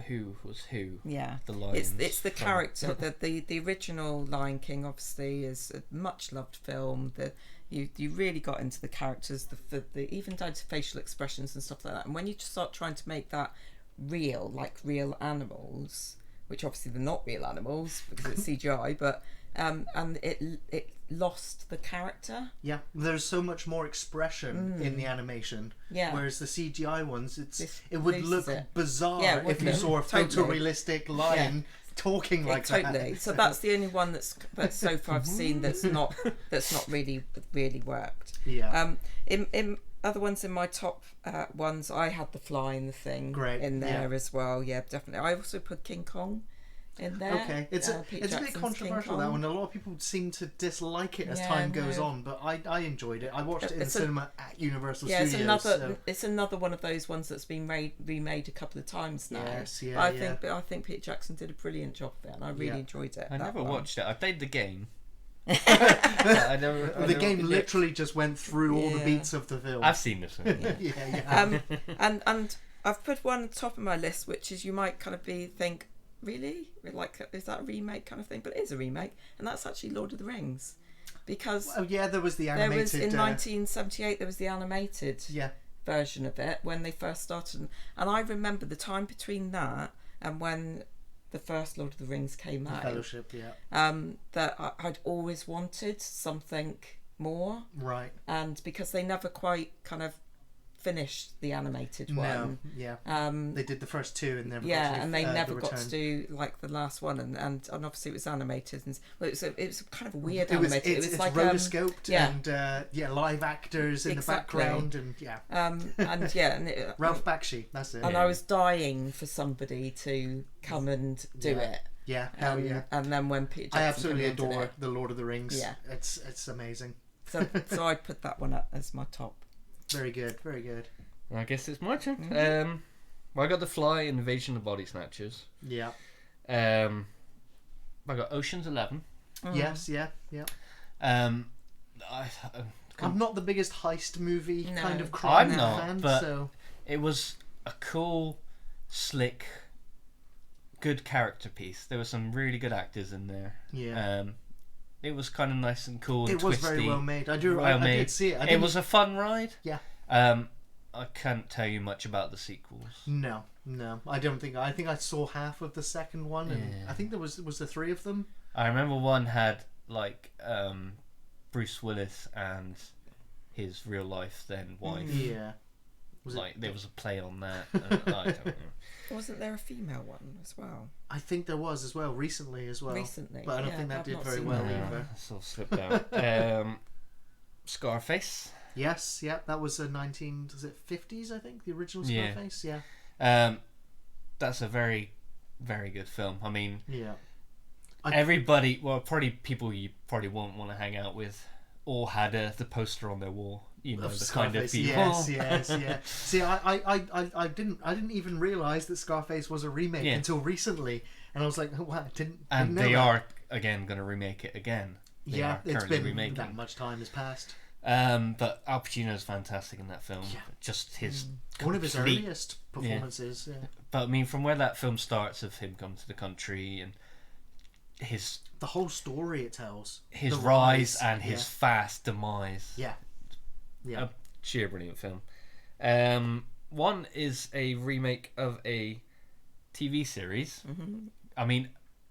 who was who. Yeah, The lions it's the from- character. the original Lion King obviously is a much loved film. That you really got into the characters, the even down to facial expressions and stuff like that. And when you just start trying to make that real, like real animals, which obviously they're not real animals because it's CGI, but and it lost the character. Yeah, there's so much more expression in the animation. Yeah. Whereas the CGI ones, This it would loses look it. bizarre Yeah, if you wouldn't it? saw a Totally. photorealistic lion talking like Totally. that. So that's the only one that's so far I've seen that's not really worked. Yeah. In other ones in my top ones, I had The Fly and The Thing in there as well. Yeah, definitely. I also put King Kong in there. Okay, it's a Peter bit Jackson's controversial, King that Kong. one. A lot of people seem to dislike it as Yeah, time goes no. on, but I enjoyed it. I watched it in the It's cinema at Universal Yeah, Studios. it's another one of those ones that's been remade a couple of times now. Yes, yeah, But I think Peter Jackson did a brilliant job there, and I really enjoyed it. I that never one. watched it. I played the game. I the game literally just went through all the Yeah. beats of the film. I've seen this one. yeah. And I've put one at the top of my list, which is you might kind of think, really? Like, is that a remake kind of thing? But it is a remake, and that's actually Lord of the Rings. Because Oh yeah, there was the there animated. was, in 1978, there was the animated yeah, version of it when they first started. And I remember the time between that and when the first Lord of the Rings came out, Fellowship. Yeah, that I'd always wanted something more. right. And because they never quite kind of finished the animated No, one. yeah. Um, They did the first two and never. yeah, got to and they the never got return. to do like the last one, and obviously it was animated, and well, it was kind of a weird It was, animated. it's like rotoscoped yeah. and live actors in Exactly. the background and and Ralph Bakshi, that's it. and I was dying for somebody to come and do it. Yeah, hell yeah. And then when Peter Jackson I absolutely came and did adore it, the Lord of the Rings. Yeah. It's amazing. so I put that one up as my top. Very good, very good. I guess it's my turn. Mm-hmm. Well, I got The Fly, Invasion of Body Snatchers. Yeah. I got Ocean's 11. Yes, yeah. I I'm not the biggest heist movie No. kind of crime I'm not, fan, but so it was a cool, slick, good character piece. There were some really good actors in there. yeah. It was kind of nice and cool and It was twisty. very well made. I did see it. It was a fun ride. Yeah. I can't tell you much about the sequels. No, I don't think. I think I saw half of the second one, and Yeah. I think there was the three of them. I remember one had like Bruce Willis and his real life then wife. Yeah. Was Like it? there was a play on that. I don't know. Wasn't there a female one as well? I think there was as well recently as well. Recently, but I don't yeah, think that I've did not very seen well that. either. So slipped out. Scarface. Yes, yeah, that was a 50s, I think, the original Yeah. Scarface. Yeah, That's a very, very good film. I mean, yeah. everybody, well, probably people you probably won't want to hang out with, all had the poster on their wall. You know, Of the kind of Scarface, people. yes, yeah. See, I didn't even realise that Scarface was a remake until recently, and I was like, oh, wow, I didn't And know they that. are again going to remake it again. They Yeah, are it's currently been remaking. that much time has passed. But Al Pacino's fantastic in that film. Yeah. Just his One of his complete- earliest performances. Yeah. But I mean, from where that film starts of him coming to the country and his The whole story it tells. his The rise and his yeah. fast demise. Yeah. Yeah. A sheer brilliant film. One is a remake of a TV series. I mean,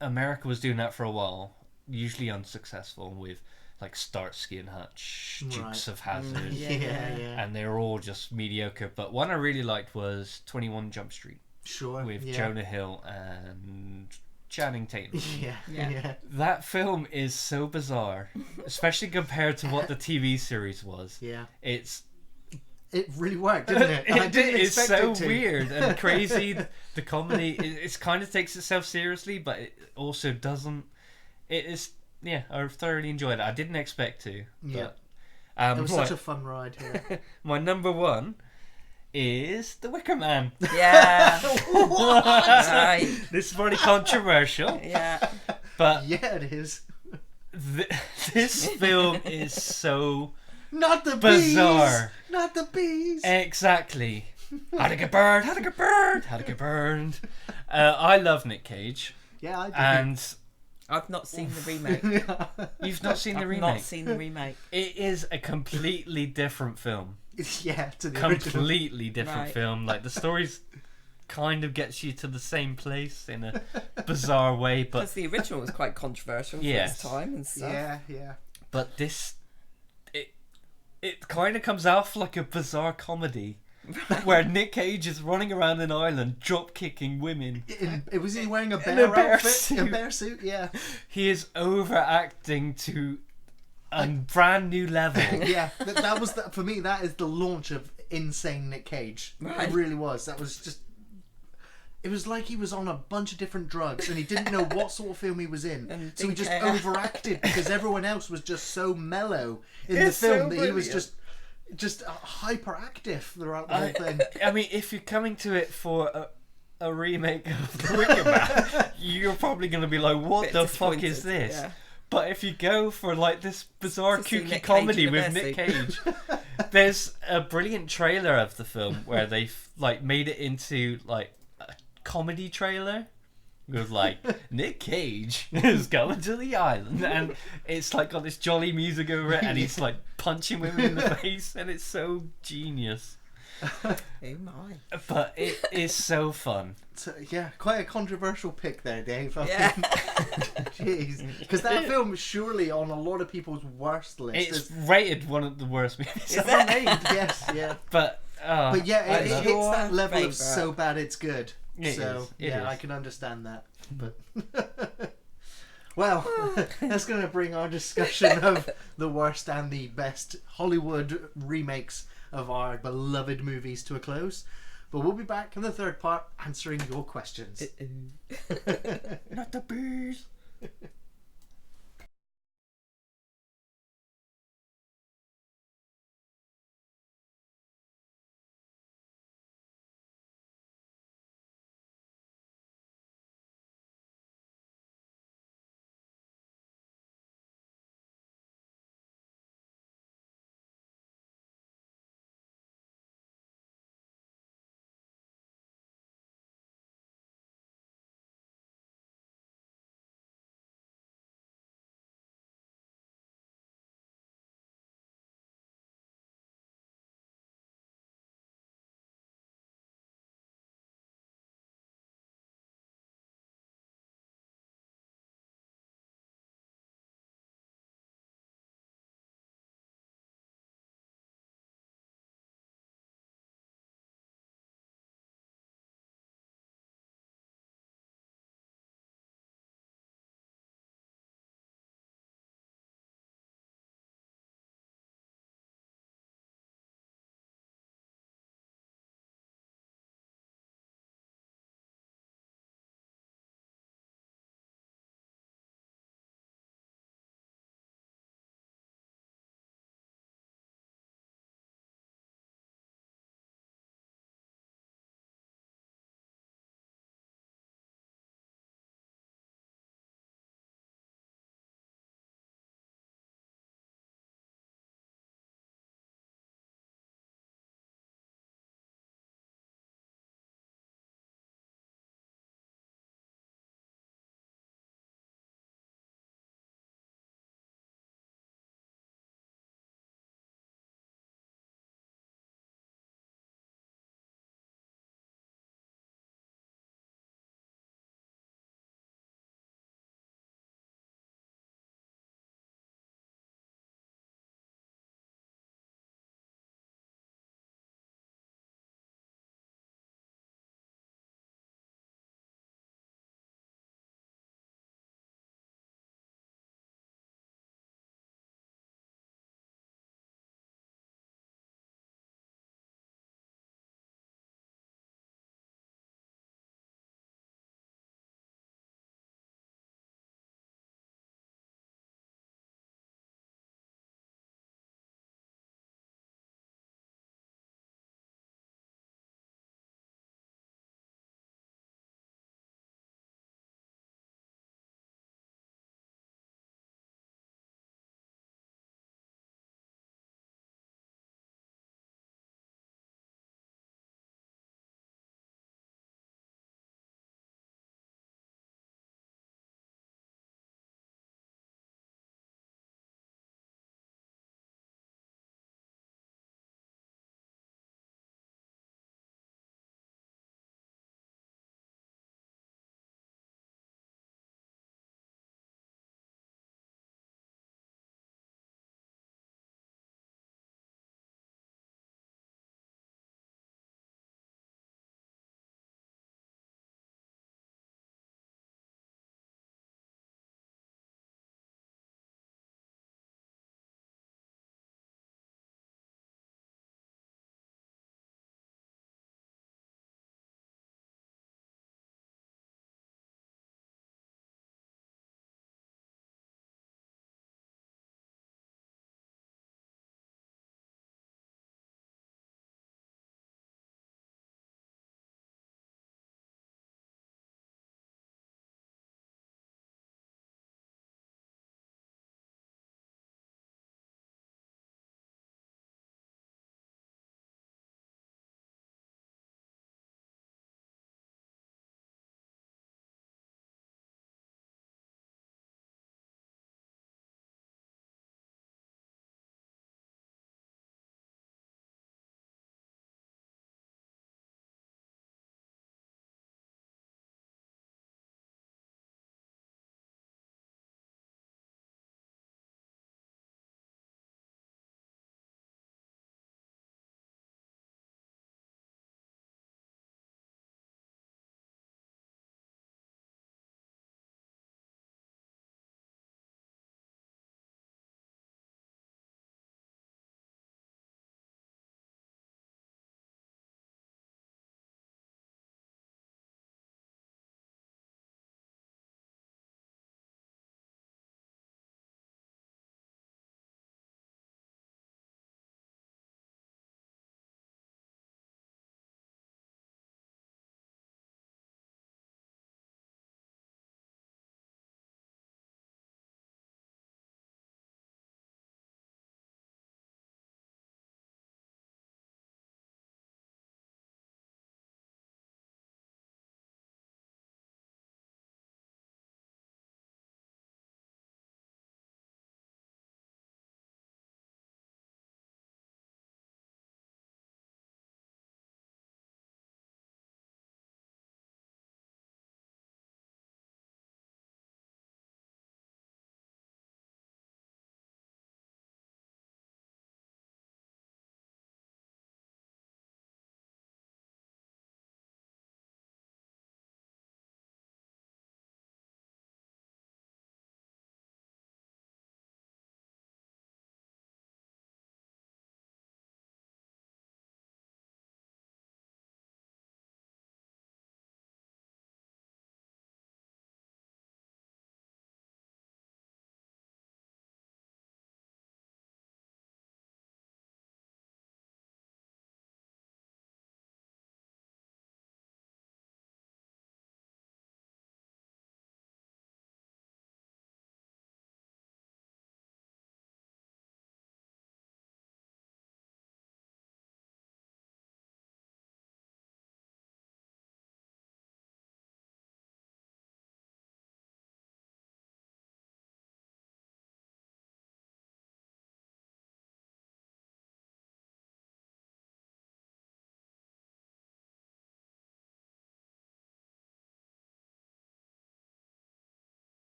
America was doing that for a while, usually unsuccessful with like Starsky and Hutch, Dukes Right. of Hazzard, Yeah, yeah. and they were all just mediocre. But one I really liked was 21 Jump Street Sure. with yeah. Jonah Hill and Channing Tatum. Yeah, Yeah. yeah. That film is so bizarre, especially compared to what the TV series was. Yeah. It really worked, didn't it? And I didn't it's expect so it to. weird and crazy. The comedy, it kind of takes itself seriously, but it also doesn't. It is, yeah, I thoroughly enjoyed it. I didn't expect to. Yeah. But, It was such a fun ride. Yeah. my number one is The Wicker Man. Yeah. Right. This is very controversial, Yeah. but Yeah, it is. this film is so Not the bizarre. bees. Not the bees. Exactly. How to get burned? How to get burned? How to get burned? I love Nick Cage, Yeah, I do. and I've not seen the remake. you've not seen the I've remake. not seen the remake. It is a completely different film. Yeah, to the original. Completely different Right. film. Like the story's kind of gets you to the same place in a bizarre way, but Because the original was quite controversial for Yes. its time and stuff. Yeah. but this it kind of comes off like a bizarre comedy where Nick Cage is running around an island drop kicking women. Was he wearing a In bear a bear outfit? suit. A bear suit, yeah. He is overacting to a brand new level. Yeah, that was for me. That is the launch of insane Nick Cage. Right. It really was. That was just. It was like he was on a bunch of different drugs and he didn't know what sort of film he was in, And so he didn't just care. overacted because everyone else was just so mellow in the It's so film that he was brilliant. just hyperactive throughout the whole thing. I mean, if you're coming to it for a remake of The Wicker Man, you're probably going to be like, what Bit the fuck is disappointed, this? yeah. But if you go for like this bizarre To see kooky Nick Cage comedy in a with bear Nick suit. Cage, there's a brilliant trailer of the film where they've like made it into like a comedy trailer with like Nick Cage is coming to the island, and it's like got this jolly music over it, and he's like punching women in the face, and it's so genius. Oh my. But it is so fun. So, yeah, quite a controversial pick there, Dave. I Yeah. mean, jeez, because that film is surely on a lot of people's worst list. It's rated one of the worst movies Is ever it? made. Yes, yeah. But Yeah, I it love hits your that level of favourite. so bad it's good. It so is, it yeah, I is. can understand that. But well, that's going to bring our discussion of the worst and the best Hollywood remakes of our beloved movies to a close. But we'll be back in the third part answering your questions. not the bees.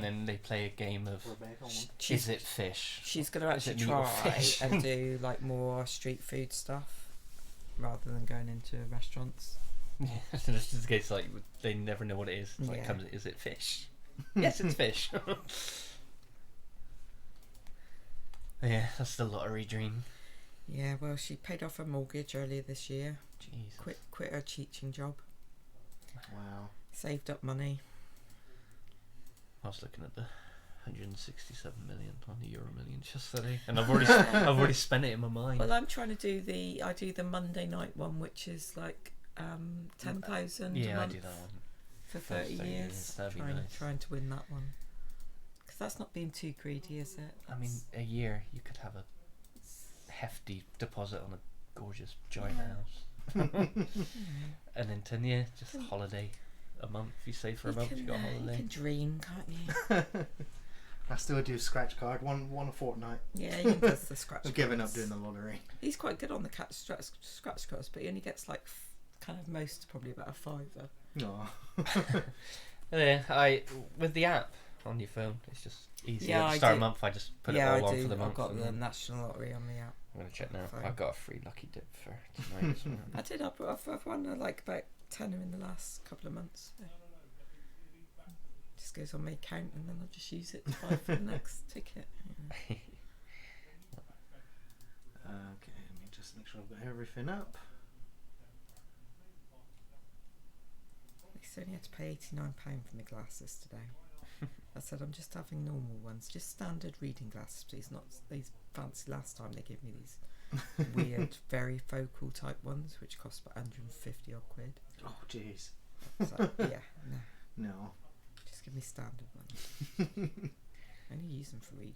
then they play a game of is it fish? She's going to Is it actually meat or try fish? and do like more street food stuff rather than going into restaurants. Yeah, so this is the case, like they never know what it is. It's like Yeah. comes, is it fish? Yes, it's fish. Yeah, that's the lottery dream. Yeah, well, she paid off her mortgage earlier this year. Jesus. Quit her teaching job. Wow. Saved up money. I was looking at the 167 million on the Euro Millions yesterday, and I've already spent it in my mind. Well, I'm trying to do the Monday night one, which is like 10,000 a Yeah, I month do that one. for 30 years. That'd be nice. Trying to win that one. Because that's not being too greedy, is it? I mean, a year you could have a hefty deposit on a gorgeous giant house, and then 10 years just a holiday. A month, you save for a month, you got a You holiday. can dream, can't you? I still do scratch card, one a fortnight. Yeah, he does the scratch I've given up cards. doing the lottery. He's quite good on the scratch cards, but he only gets like kind of most, probably about a fiver. No. Yeah, with the app on your phone, it's just easy. Yeah, At I the start do. of the month, I just put Yeah, it all I on do. for the month. I've got and the then National Lottery on the app. I'm gonna check now. Fine. I've got a free lucky dip for tonight. as well. I did. I've won like about 10 in the last couple of months. So. Just goes on my account and then I'll just use it to buy for the next ticket. Yeah. Okay, let me just make sure I've got everything up. I only had to pay £89 for my glasses today. I said I'm just having normal ones, just standard reading glasses, please, not these fancy. Last time they gave me these weird, very focal type ones, which cost about 150 odd quid. Oh, jeez. So, yeah, no, No. just give me standard ones. I only use them for reading.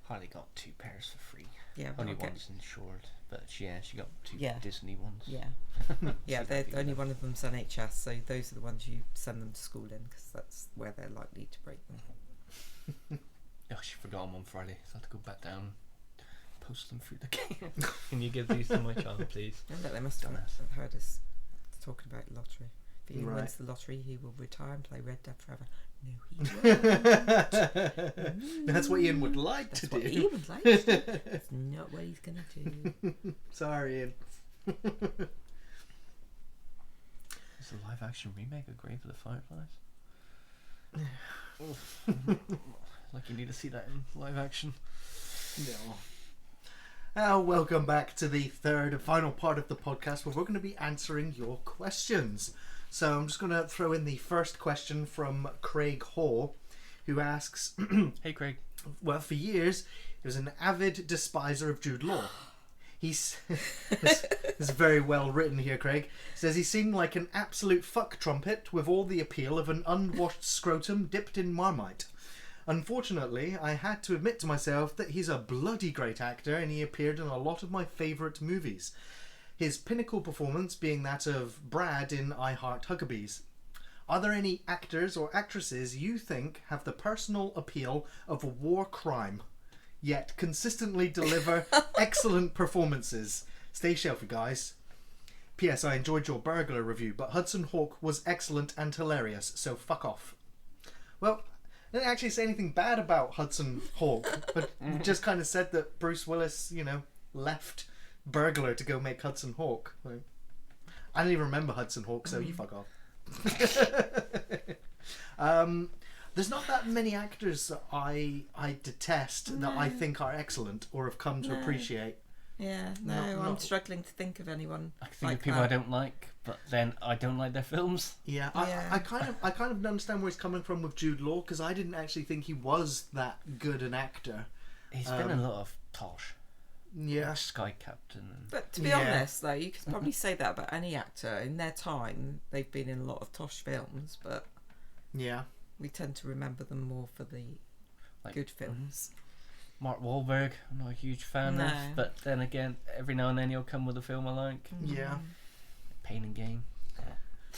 Harley got 2 pairs for free. Yeah, but Only I'll get- one's insured, but she got 2 Yeah. Disney ones. Yeah, yeah. She's They're happy with only that. one of them's NHS, so those are the ones you send them to school in because that's where they're likely to break them. Oh, she forgot them on Friday, so I had to go back down, post them through the game. Can you give these to my child, please? And they must have Dumbass. heard us talking about lottery. If he Right. wins the lottery, he will retire and play Red Dead forever. No, he won't. That's what Ian would like That's to what do. he would like to do. That's not what he's gonna do. Sorry, Ian. Is the live action remake of Grave of the Fireflies? Like you need to see that in live action. No. Welcome back to the third and final part of the podcast where we're going to be answering your questions. So I'm just going to throw in the first question from Craig Hall, who asks, Hey Craig. well, for years, he was an avid despiser of Jude Law. He's this is very well written here, Craig. Says he seemed like an absolute fuck trumpet with all the appeal of an unwashed scrotum dipped in Marmite. Unfortunately, I had to admit to myself that he's a bloody great actor and he appeared in a lot of my favourite movies. His pinnacle performance being that of Brad in I Heart Huckabees. Are there any actors or actresses you think have the personal appeal of a war crime, yet consistently deliver excellent performances? Stay shelfie, guys. P.S. I enjoyed your burglar review, but Hudson Hawk was excellent and hilarious, so fuck off. Well, I didn't actually say anything bad about Hudson Hawk, but just kind of said that Bruce Willis, left Burglar to go make Hudson Hawk. Like, I don't even remember Hudson Hawk, so you fuck off. There's not that many actors that I detest that I think are excellent or have come to No. appreciate. Yeah, no, Not- I'm struggling to think of anyone. I think like of people that. I don't like, but then I don't like their films. Yeah, Yeah. I kind of understand where he's coming from with Jude Law because I didn't actually think he was that good an actor. He's been in a lot of Tosh. Yeah, Sky Captain. And But to be Yeah. honest, though, you could probably say that about any actor. In their time, they've been in a lot of tosh films, but yeah. we tend to remember them more for the Like, good films. Mark Wahlberg, I'm not a huge fan No. of, but then again, every now and then he'll come with a film I like. Yeah. Pain and Gain.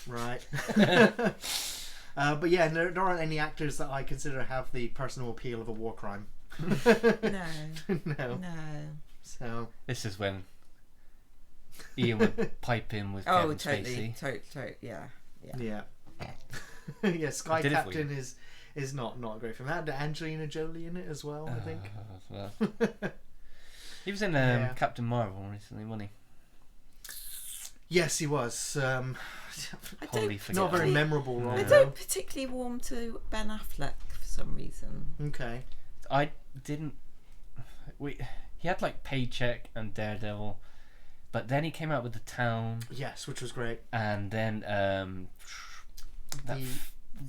Right. But yeah, there aren't any actors that I consider have the personal appeal of a war crime. No, No. no. So. This is when Ian would pipe in with Oh, Kevin totally, Spacey. totally, yeah. Yeah. Yeah, Sky I did it for Captain is is not a great film. That had Angelina Jolie in it as well, I think. He was in Yeah. Captain Marvel recently, wasn't he? Yes, he was. I Wholly don't, forget Not a very that. memorable No. role. I don't particularly warm to Ben Affleck for some reason. Okay. I didn't. He had like Paycheck and Daredevil, but then he came out with The Town, Yes, which was great. and then that The-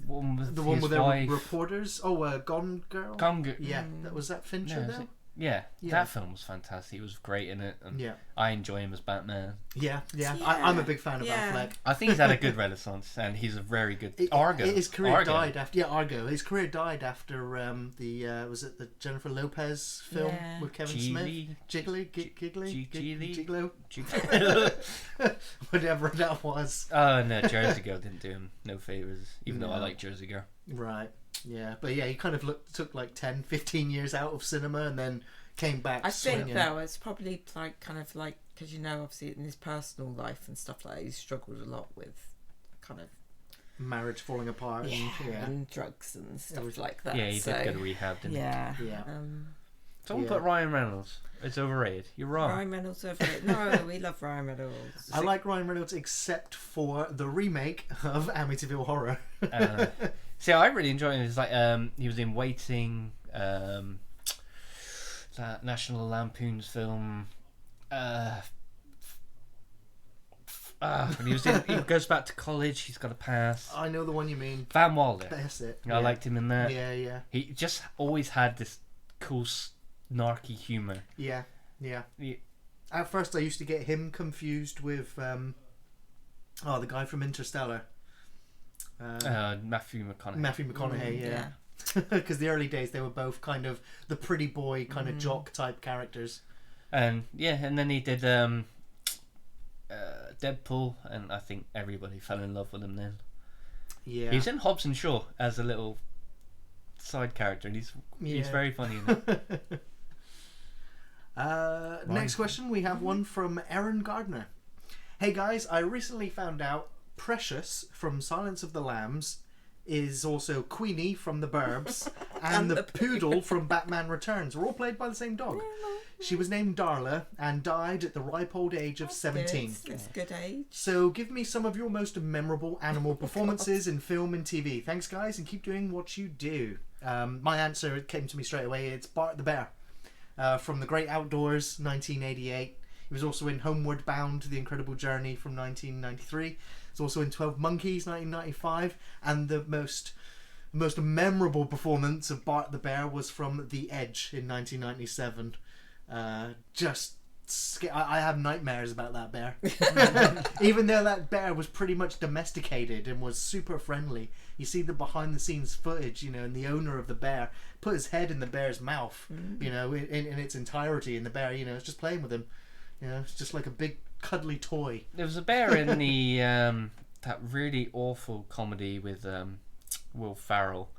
one with The one his with their wife. reporters. Oh, Gone Girl. Gone Girl. Yeah, that was that Fincher No, is though. it? Yeah, Yeah. that film was fantastic. He was great in it, and Yeah, I enjoy him as Batman. yeah. Yeah. I'm a big fan of Yeah. Affleck. I think he's had a good renaissance, and he's a very good Argo. His career Argo. died after Argo. His career died after was it the Jennifer Lopez film Yeah. with Kevin Smith? Geely. Gigolo, whatever that was. Oh no, Jersey Girl didn't do him no favors, even though I No. like Jersey Girl. Right. Yeah, but yeah, he kind of took like 10, 15 years out of cinema and then came back. I think swinging. though it's probably like kind of like because obviously in his personal life and stuff like that, he's struggled a lot with kind of Marriage falling apart. and drugs and stuff was- like that. Yeah, he so, did go to rehab, didn't yeah. Yeah. Someone Yeah. put Ryan Reynolds. It's overrated. You're wrong. Ryan Reynolds over it. No, we love Ryan Reynolds. I like Ryan Reynolds except for the remake of Amityville Horror. See, I really enjoy him. It's like he was in Waiting, that National Lampoon's film. When he goes back to college, he's got a pass. I know the one you mean. Van Wilder. That's it. I liked him in that. Yeah. He just always had this cool, snarky humour. Yeah. Yeah. At first, I used to get him confused with the guy from Interstellar. Matthew McConaughey. Matthew McConaughey, yeah. Because the early days, they were both kind of the pretty boy, kind of jock type characters. And then he did Deadpool, and I think everybody fell in love with him then. Yeah. He's in Hobbs and Shaw as a little side character, and he's very funny in it. Next question, we have one from Aaron Gardner. Hey guys, I recently found out Precious from Silence of the Lambs is also Queenie from The Burbs and the Poodle from Batman Returns. We're all played by the same dog. She was named Darla and died at the ripe old age of 17. It's good age. So give me some of your most memorable animal performances in film and TV. Thanks guys, and keep doing what you do. My answer came to me straight away. It's Bart the Bear from The Great Outdoors, 1988. He was also in Homeward Bound, The Incredible Journey from 1993. He's also in 12 Monkeys, 1995. And the most memorable performance of Bart the Bear was from The Edge in 1997. I have nightmares about that bear. Even though that bear was pretty much domesticated and was super friendly, you see the behind the scenes footage, and the owner of the bear put his head in the bear's mouth, in its entirety, and the bear, is just playing with him. It's just like a big cuddly toy. There was a bear in the that really awful comedy with Will Ferrell,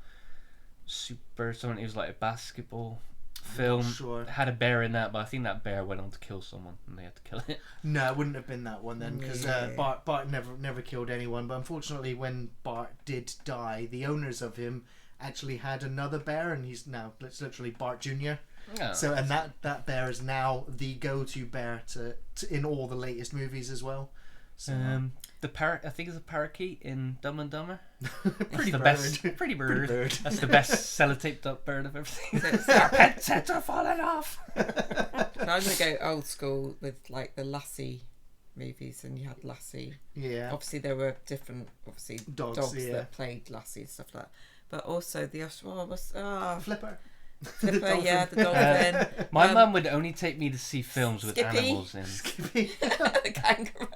Super something. It was like a basketball film. Sure. It had a bear in that, but I think that bear went on to kill someone, and they had to kill it. No, it wouldn't have been that one then, because Yeah. Bart never killed anyone. But unfortunately, when Bart did die, the owners of him actually had another bear, and it's literally Bart Jr. Oh. So, and that bear is now the go-to bear to in all the latest movies as well. So, The parrot, I think, is a parakeet in Dumb and Dumber. pretty the bird. best, pretty bird. That's the best sellotaped up bird I've ever seen. Our headsets are falling off. But I'm going to go old school with like the Lassie movies, and you had Lassie. Yeah. Obviously, there were different dogs yeah. that played Lassie and stuff like that. But also the Flipper. Flipper, yeah, the dolphin. My mum would only take me to see films with Skippy. animals in. The kangaroo.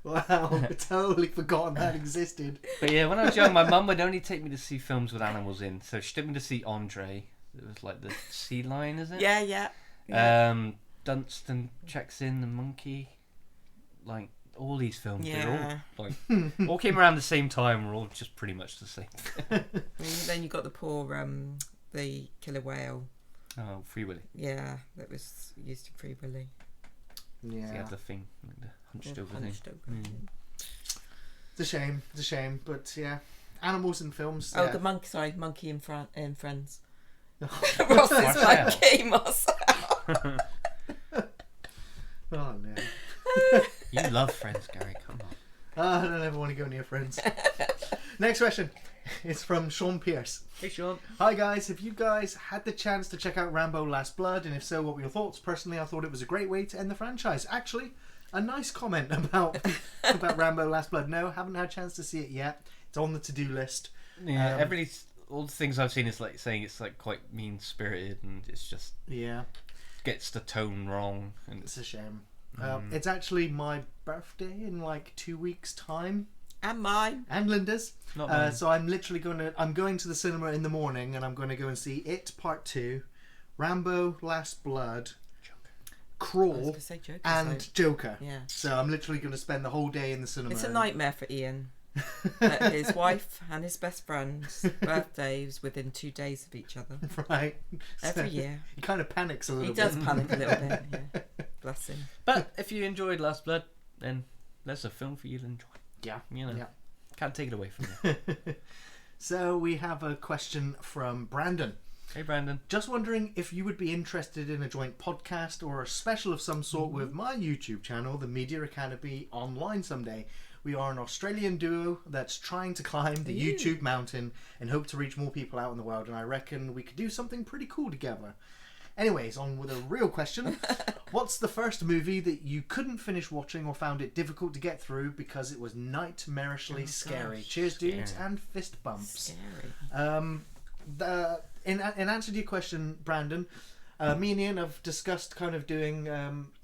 Wow, I totally forgotten that existed. But yeah, when I was young, my mum would only take me to see films with animals in. So she took me to see Andre. It was like the sea lion, is it? Yeah. Dunstan checks in, the monkey. Like all these films, Yeah. they're all like all came around the same time. We're all just pretty much the same. And then you got the poor the killer whale. Oh, Free Willy. Yeah, that was used in Free Willy. He Yeah. had the thing, like the hunched over thing. Hunched over. Mm. It's a shame, but yeah. animals in films. Oh, yeah. the monkey. Sorry, monkey in Friends. Oh Ross is Marcel. monkey, Marcel. no. You love Friends, Gary. Come on. I don't ever want to go near Friends. Next question. It's from Sean Pierce. Hey, Sean. Hi guys, have you guys had the chance to check out Rambo Last Blood? And if so, what were your thoughts? Personally, I thought it was a great way to end the franchise. Actually, a nice comment about Rambo Last Blood. No, haven't had a chance to see it yet. It's on the to-do list. Yeah, all the things I've seen is like saying it's like quite mean-spirited and it's just Yeah, gets the tone wrong. And it's a shame. It's actually my birthday in like 2 weeks' time. And mine. And Linda's. not mine. So I'm literally I'm going to the cinema in the morning and I'm going to go and see It Part 2, Rambo Last Blood, I was Crawl, going to say Joker. and Joker. Yeah. So I'm literally going to spend the whole day in the cinema. It's a nightmare for Ian. His wife and his best friend's birthdays within 2 days of each other. Right. Every So year. He kind of panics a little He bit. does panic a little bit. Yeah. Bless him. But if you enjoyed Last Blood, then that's a film for you to enjoy. Yeah. You know, Yeah. can't take it away from you. So we have a question from Brandon. Hey, Brandon. Just wondering if you would be interested in a joint podcast or a special of some sort with my YouTube channel, the Media Academy Online, someday. We are an Australian duo that's trying to climb the Ooh. YouTube mountain and hope to reach more people out in the world, and I reckon we could do something pretty cool together. Anyways, on with a real question. What's the first movie that you couldn't finish watching or found it difficult to get through because it was nightmarishly scary? gosh. Cheers, dudes, Scary. and fist bumps. Scary. In answer to your question, Brandon, me and Ian have discussed kind of doing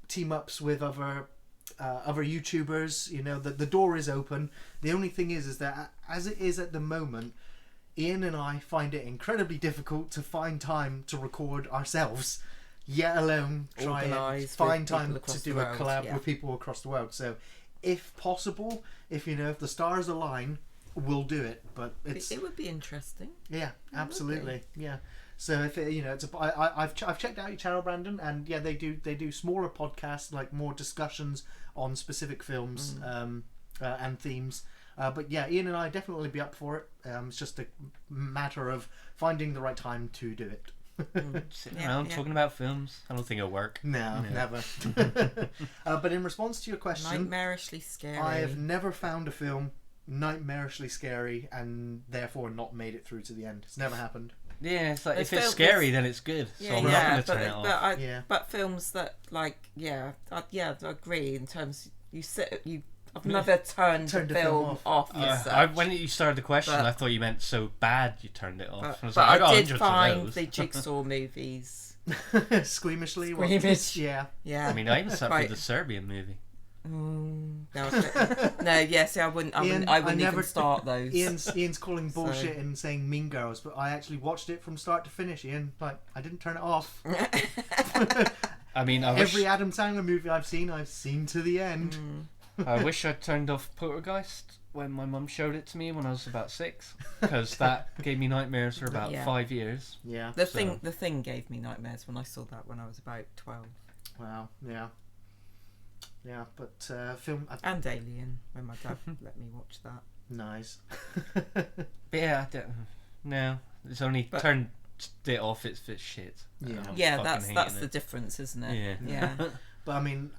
team ups with other YouTubers. You know, the door is open. The only thing is that as it is at the moment, Ian and I find it incredibly difficult to find time to record ourselves, yet alone try and Organise find with time people across to do the a world, collab yeah. with people across the world. So, if possible, if the stars align, we'll do it. But it's It would be interesting. yeah, would absolutely, yeah. So if it, it's I've checked out your channel, Brandon, and yeah, they do smaller podcasts, like more discussions on specific films and themes. But yeah, Ian and I definitely be up for it. It's just a matter of finding the right time to do it. Sitting Yeah, around yeah. talking about films, I don't think it'll work. No, Yeah. never. But in response to your question, Nightmarishly scary. I have never found a film nightmarishly scary and therefore not made it through to the end. It's never happened. Yeah, it's like There's if it's film- scary, then it's good. So I'm not going to turn it off. But films that I agree in terms I've never turned Turned the the film film off. off. as such. When you started the question, But- I thought you meant so bad you turned it off. But, I was but like, I got I did hundreds find of those. the Jigsaw movies. Squeamishly. Squeamish. Yeah. Yeah. I mean, I even sat Right. for the Serbian movie. I wouldn't. I Ian, wouldn't never- even start those. Ian's calling bullshit and saying Mean Girls, but I actually watched it from start to finish. Ian, like, I didn't turn it off. I mean, Every Adam Sandler movie I've seen to the end. I wish I'd turned off Poltergeist when my mum showed it to me when I was about 6, because that gave me nightmares for about Yeah. 5 years. Yeah. The So- thing gave me nightmares when I saw that when I was about 12. Wow. Yeah. Yeah, but film And Alien, when my dad let me watch that. nice. But yeah, no, it's only But- turned it off. It's shit. Yeah. I'm Yeah, fucking that's hating the it. difference, isn't it? Yeah. Yeah. But I mean,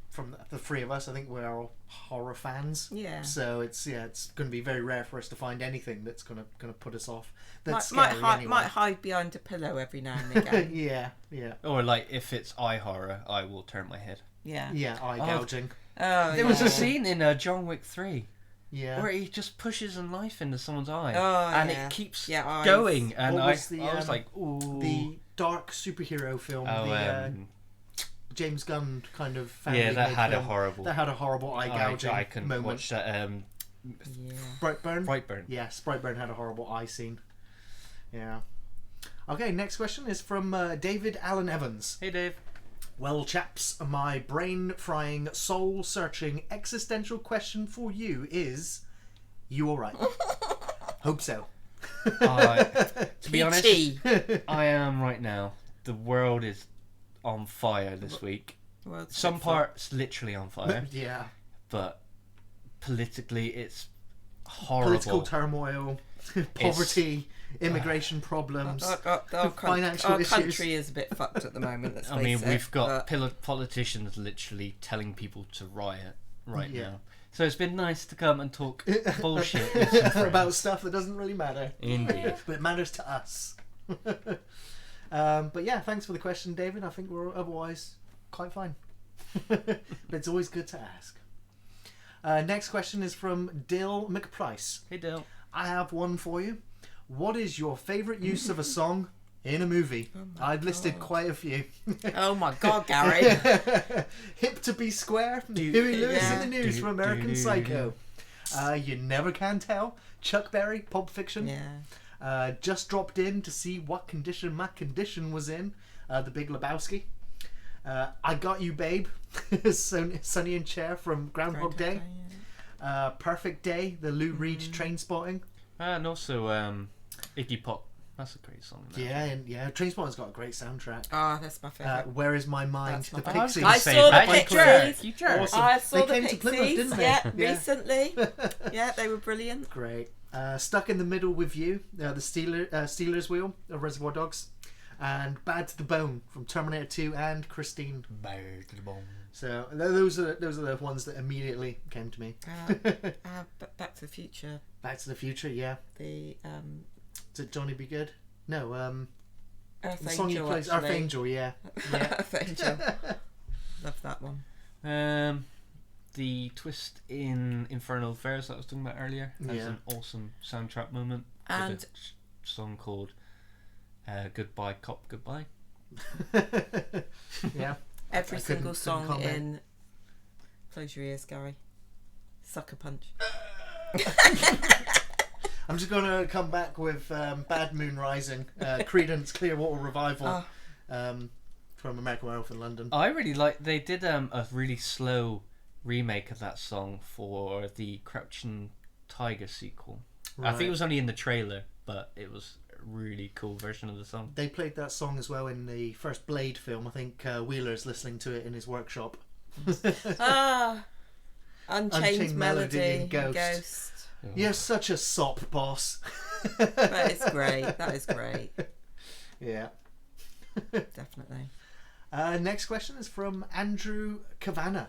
from the three of us, I think we're all horror fans. Yeah. So it's going to be very rare for us to find anything that's going to put us off. That's might scary hide, anyway. might hide behind a pillow every now and again. Yeah. Yeah. Or like if it's eye horror, I will turn my head. Yeah. Yeah. Eye gouging. Oh, There was yeah. a scene in John Wick 3 Yeah. where he just pushes a knife into someone's eye, Oh, and yeah. it keeps Yeah, eyes. going. And What I was the, was like, ooh. The dark superhero film. Oh, James Gunn kind of family yeah, that made had a film. horrible. That had a horrible eye gouging I couldn't moment. watch that. Yeah. Brightburn. Brightburn. Yes, Brightburn had a horrible eye scene. Yeah. Okay, next question is from David Allen Evans. Hey, Dave. Well, chaps, my brain-frying, soul-searching, existential question for you is: you all right? Hope so. To be honest, PT. I am right now. The world is on fire this week. Well, it's Some good fun. parts literally on fire, Yeah. but politically, it's horrible. Political turmoil, poverty, immigration problems, financial our issues. country is a bit fucked at the moment. Let's I mean, face it, we've got but- politicians literally telling people to riot right Yeah. now. So it's been nice to come and talk bullshit with some friends. About stuff that doesn't really matter. Indeed. But it matters to us. But yeah, thanks for the question, David. I think we're otherwise quite fine. But it's always good to ask. Next question is from Dill McPrice. Hey, Dale. I have one for you. What is your favourite use of a song in a movie? I've listed quite a few. Oh my God, Gary! Hip to be square. Huey Lewis Yeah. in the news from American Psycho. You Never Can Tell. Chuck Berry, Pulp Fiction. Yeah. Just dropped in to see what condition my condition was in. The Big Lebowski. I Got You, Babe. Sonny and Cher from Groundhog Day. Perfect Day, the Lou Reed Train Spotting. And also Iggy Pop. That's a great song. Yeah. Train Spotting's got a great soundtrack. Oh, that's my favourite. Where Is My Mind? That's The my Pixies. I saw the Pixies. You jerk. Awesome. I saw They the came to Plymouth, Pixies. didn't they? Yeah, Yeah. recently. Yeah, they were brilliant. Great. Stuck in the Middle with You, the Steelers Wheel of Reservoir Dogs, and Bad to the Bone from Terminator 2 and Christine. Bad to the bone. So those are the ones that immediately came to me. Back to the Future. Back to the Future, yeah. The Is it Johnny Be Good? No, Earth the song he Angel. plays, Earth Angel, yeah. Earth Angel. Love that one. The twist in Infernal Affairs that I was talking about earlier has Yeah. an awesome soundtrack moment. And with a song called Goodbye Cop Goodbye. Yeah. every I single couldn't song comment. in Close Your Ears, Gary. Sucker Punch. I'm just going to come back with Bad Moon Rising, Creedence Clearwater Revival from American Werewolf in London. I really like. They did a really slow remake of that song for the Crouching Tiger sequel. I think it was only in the trailer, but it was a really cool version of the song. They played that song as well in the first Blade film. I think Wheeler's listening to it in his workshop. Unchained Melody and and Ghost. Oh. You're such a sop, boss. That is great. That is great. Yeah. Definitely. Next question is from Andrew Kavanagh.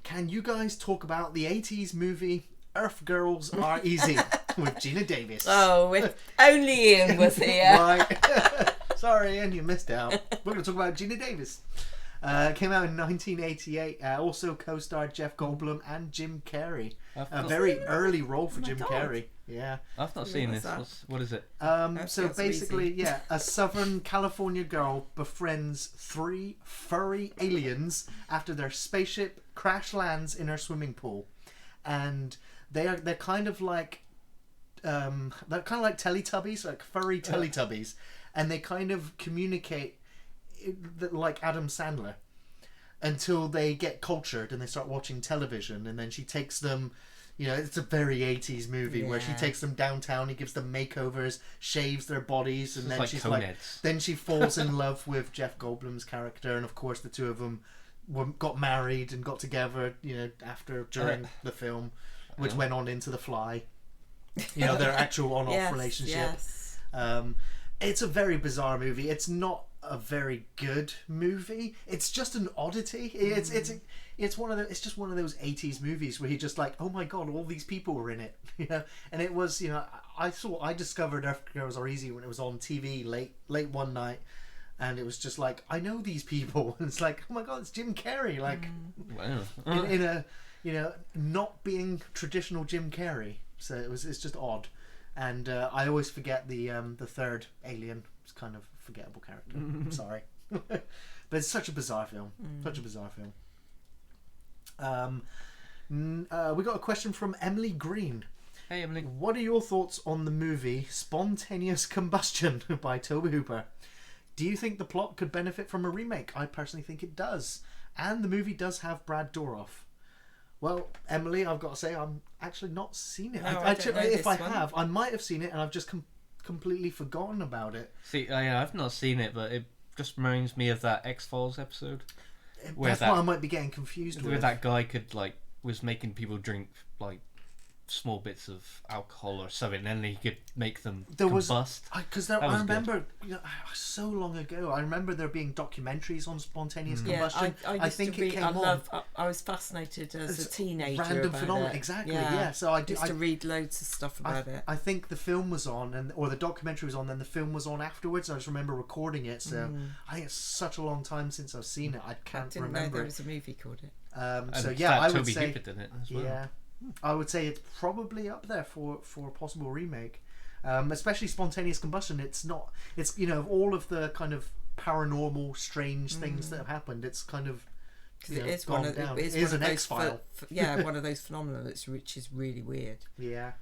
Can you guys talk about the 80s movie Earth Girls Are Easy with Gina Davis? Oh, if only Ian was here. Right. Sorry, Ian, you missed out. We're going to talk about Gina Davis. Came out in 1988. Also co-starred Jeff Goldblum and Jim Carrey. A very early role for Oh my Jim God. Carrey. Yeah. I've not seen what's this. that? What is it? So Girls Are basically, Easy. yeah, a Southern California girl befriends 3 furry aliens after their spaceship crash lands in her swimming pool, and they're kind of like Teletubbies, like furry Teletubbies, and they kind of communicate like Adam Sandler until they get cultured and they start watching television, and then she takes them. You know, it's a very 80s movie where she Yeah. takes them downtown, he gives them makeovers, shaves their bodies, and It's then like she's like, Coneheads. then she falls in love with Jeff Goldblum's character, and of course the two of them got married and got together, you know, during the film, which went on into The Fly. You know, their actual on-off relationship. Yes. It's a very bizarre movie. It's not a very good movie. It's just an oddity. It's just one of those 80s movies where you're just like, oh my god, all these people were in it. You know, and it was, you know, I discovered Earth Girls Are Easy when it was on TV late one night, and it was just like, I know these people. And it's like, oh my god, it's Jim Carrey, like Wow. in a, you know, not being traditional Jim Carrey. So it's just odd. And I always forget the third alien. It's kind of a forgettable character. I'm sorry. But it's such a bizarre film. Such a bizarre film. We got a question from Emily Green. Hey, Emily. What are your thoughts on the movie Spontaneous Combustion by Tobe Hooper? Do you think the plot could benefit from a remake? I personally think it does. And the movie does have Brad Dourif. Well, Emily, I've got to say, I'm actually not seen it. No, I don't know if this I one. have, I might have seen it and I've just completely forgotten about it. See, I've not seen it, but it just reminds me of that X-Files episode where That's that- what I might be getting confused where with. that guy was making people drink like small bits of alcohol or something, and then he could make them There was- combust. Because That I was remember, so long ago, I remember there being documentaries on spontaneous Yeah, combustion. I used think to read, it came on. I was fascinated as It's a teenager random about phenomenon, it. exactly. Yeah, so I used to read loads of stuff about it. I think the film was on, or the documentary was on, then the film was on afterwards. I just remember recording it. So I think it's such a long time since I've seen it. I can't didn't know remember there it. was a movie called it. And So in yeah, fact, I would Toby say Hooper did it as well. yeah, I would say it's probably up there for a possible remake. Especially spontaneous combustion. It's of all of the kind of paranormal, strange things that have happened. It's kind of It is gone one of down. it is It is one an of those X-file. one of those phenomena which is really weird. Yeah.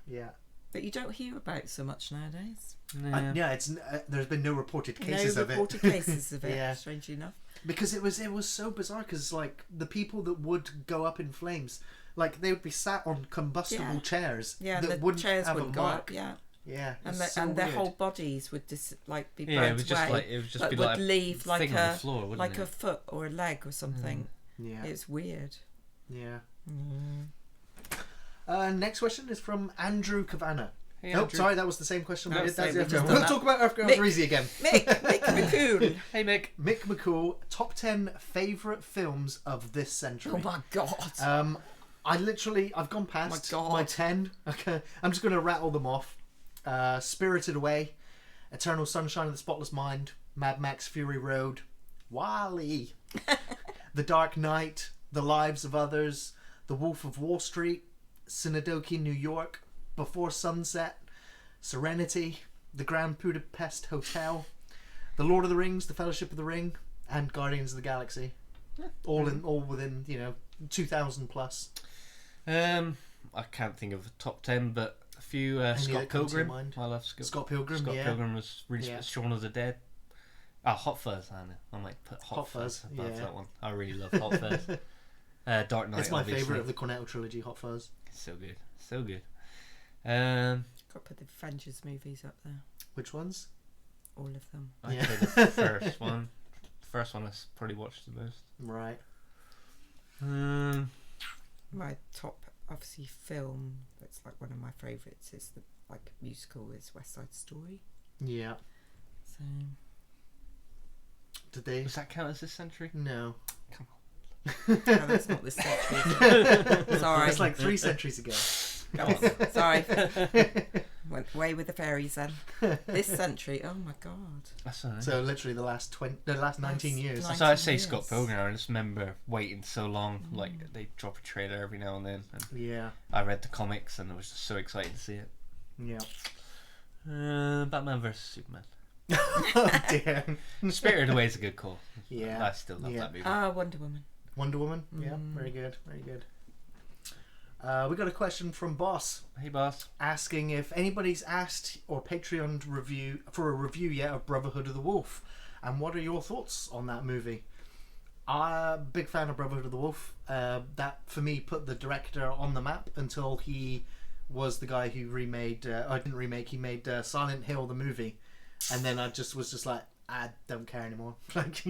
But you don't hear about so much nowadays. It's there's been no reported No cases of reported it. cases of it. Yeah. Strangely enough. Because it was so bizarre. Because like the people that would go up in flames, like they would be sat on combustible chairs Yeah, that the wouldn't chairs have wouldn't a go mark. up. Yeah. Yeah, And it's their weird. whole bodies would be Yeah, burnt it would just away, be would like leave a like thing a on the floor, wouldn't like it? a foot or a leg or something. Yeah, It's weird. yeah. Mm. Next question is from Andrew Kavanagh. Hey, Nope, Andrew. sorry, that was the same question. No, That's same, the we other just one. done We'll that. talk about Earth Girls Mick. Reezy again. Mick me cool. Hey, Mick. Mick McCool, top 10 favourite films of this century. Oh my god. I've gone past God. my 10. Okay, I'm just going to rattle them off. Spirited Away, Eternal Sunshine of the Spotless Mind, Mad Max Fury Road, Wall-E, The Dark Knight, The Lives of Others, The Wolf of Wall Street, Synecdoche, New York, Before Sunset, Serenity, The Grand Budapest Hotel, The Lord of the Rings, The Fellowship of the Ring, and Guardians of the Galaxy. All within 2000 plus. I can't think of a top 10, but a few Scott that come to your Pilgrim. mind? I love Scott Pilgrim, Scott yeah. Pilgrim was really Yeah. Shaun of the Dead. Hot Fuzz, I might put Hot Fuzz above yeah. that one. I really love Hot Fuzz. Dark Knight, It's my obviously. favourite of the Cornetto trilogy, Hot Fuzz. So good, so good. Got to put the Avengers movies up there. Which ones? All of them. I'd Yeah. say the first one. The first one I probably watched the most. Right. My top, obviously, film that's like one of my favourites is the musical is West Side Story. Yeah. So Did they? Does that count as this century? No. Come no, that's not this century. Is it? Sorry. It's like 3 centuries ago. Come on. Sorry. Went away with the fairies then. This century. Oh my god. That's alright. So literally the last 19 years. Nice. So I say 19 Scott years. Pilgrim. I just remember waiting so long. Like they drop a trailer every now and then. And Yeah. I read the comics and I was just so excited to see it. Yeah. Batman vs Superman. Oh dear. Spirited Away is a good call. Yeah. I still love that movie. Wonder Woman. Wonder Woman. Yeah. Very good. Very good. We got a question from Boss Hey, boss. asking if anybody's asked or Patreon for a review yet of Brotherhood of the Wolf, and what are your thoughts on that movie? Big fan of Brotherhood of the Wolf. That for me put the director on the map until he was the guy who remade. He made Silent Hill the movie, and then I was just like, I don't care anymore. Like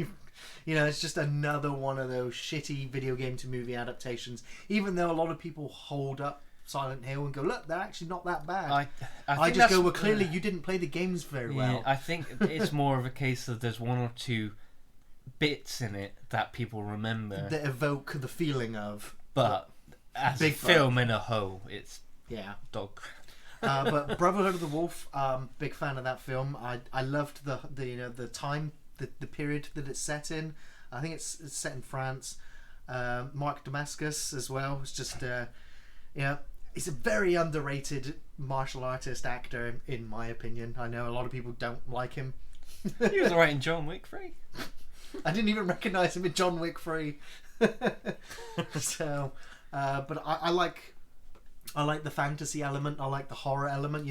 it's just another one of those shitty video game to movie adaptations. Even though a lot of people hold up Silent Hill and go, look, they're actually not that bad. I think just go, that's- well, clearly you didn't play the games very well. I think it's more of a case of there's one or two bits in it that people remember, That evoke the feeling of but as Big a film in a whole, it's yeah. dog crap. But Brotherhood of the Wolf, big fan of that film. I loved the time, the period that it's set in. I think it's set in France. Mark Damascus as well. It's just he's a very underrated martial artist actor in my opinion. I know a lot of people don't like him. He was alright in John Wick 3. I didn't even recognise him in John Wick 3. So, but I like the fantasy element. I like the horror element.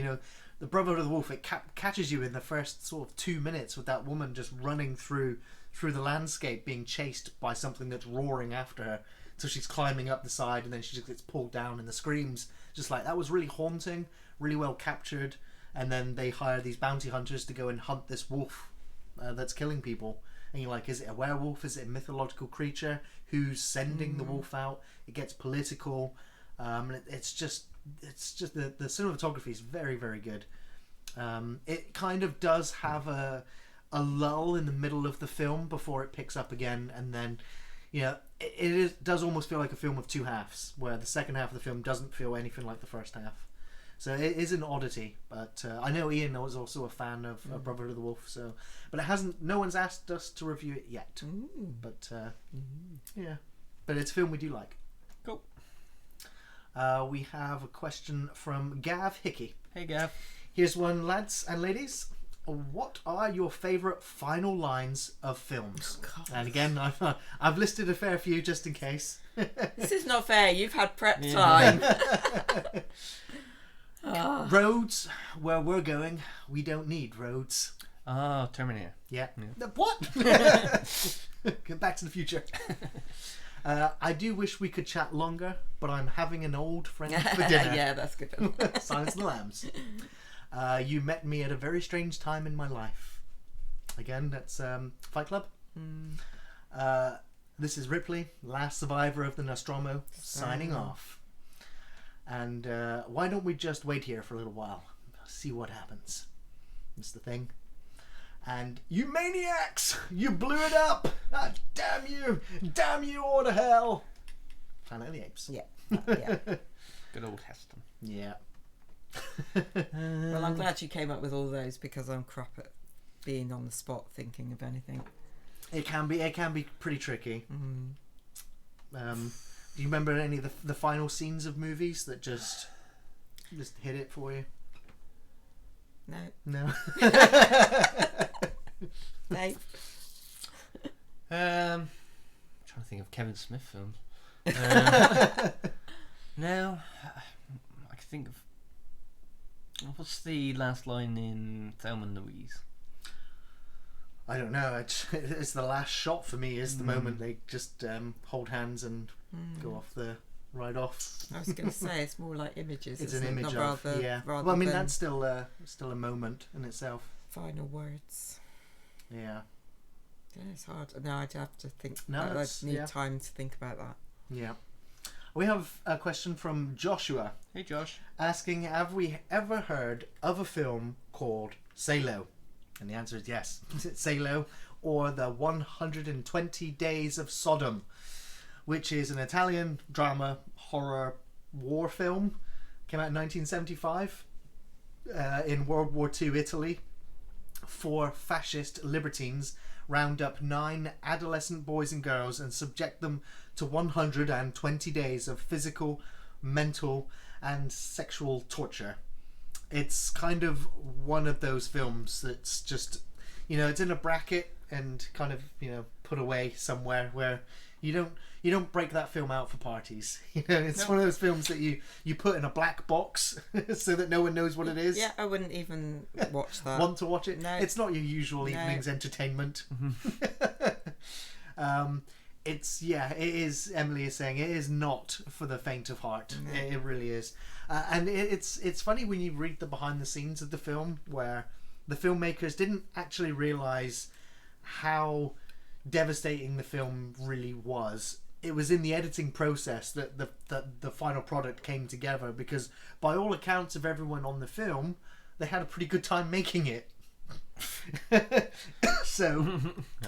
The Brotherhood of the Wolf, it catches you in the first sort of 2 minutes with that woman just running through the landscape, being chased by something that's roaring after her. So she's climbing up the side, and then she just gets pulled down, and the screams, just like that, was really haunting, really well captured. And then they hire these bounty hunters to go and hunt this wolf that's killing people. And you're like, is it a werewolf? Is it a mythological creature? Who's sending the wolf out? It gets political. And it's just it's just the cinematography is very, very good. It kind of does have a lull in the middle of the film before it picks up again, and then does almost feel like a film of two halves, where the second half of the film doesn't feel anything like the first half. So it is an oddity, but I know Ian was also a fan of Brotherhood of the Wolf, so but it hasn't. No one's asked us to review it yet, but yeah, but it's a film we do like. Cool. We have a question from Gav Hickey. Hey, Gav. Here's one, lads and ladies. What are your favourite final lines of films? Oh, and again, I've listed a fair few just in case. This is not fair. You've had prep time. Roads, where we're going, we don't need roads. Ah, Terminator. Yeah. What? Get Back to the Future. I do wish we could chat longer, but I'm having an old friend for dinner. Yeah, that's good. Silence of the Lambs. You met me at a very strange time in my life. Again, that's Fight Club. This is Ripley, last survivor of the Nostromo, signing off. And why don't we just wait here for a little while, see what happens. That's the thing. And you maniacs, you blew it up. Ah, damn you all to hell. Planet of the Apes. Yeah. Yeah. Good old Heston. Yeah. Well, I'm glad you came up with all those, because I'm crap at being on the spot thinking of anything. It can be pretty tricky. Do you remember any of the final scenes of movies that just hit it for you? No. No. No. Trying to think of Kevin Smith films. No, I can think of. What's the last line in Thelma and Louise? I don't know. It's the last shot for me. Is the moment they just hold hands and go off the ride off. I was going to say it's more like images. It's an image of yeah. Rather Well, I mean than that's still a moment in itself. final words. Yeah. Yeah, it's hard. No, I'd have to think. No, I'd it's- need yeah. time to think about that. Yeah. We have a question from Joshua Hey, Josh. asking, have we ever heard of a film called Salo? And the answer is yes. Is it Salo, or the 120 Days of Sodom, which is an Italian drama horror war film. Came out in 1975 in World War II Italy. 4 fascist libertines round up 9 adolescent boys and girls and subject them to 120 days of physical, mental and sexual torture. It's kind of one of those films that's just, it's in a bracket and kind of, put away somewhere where you don't break that film out for parties. It's one of those films that you put in a black box so that no one knows what it is. Yeah, I wouldn't even watch that. Want to watch it? No. It's not your usual evening's entertainment. It is, Emily is saying, it is not for the faint of heart. No. It really is. And it's funny when you read the behind the scenes of the film, where the filmmakers didn't actually realise how devastating the film really was. It was in the editing process that the final product came together, because by all accounts of everyone on the film, they had a pretty good time making it. So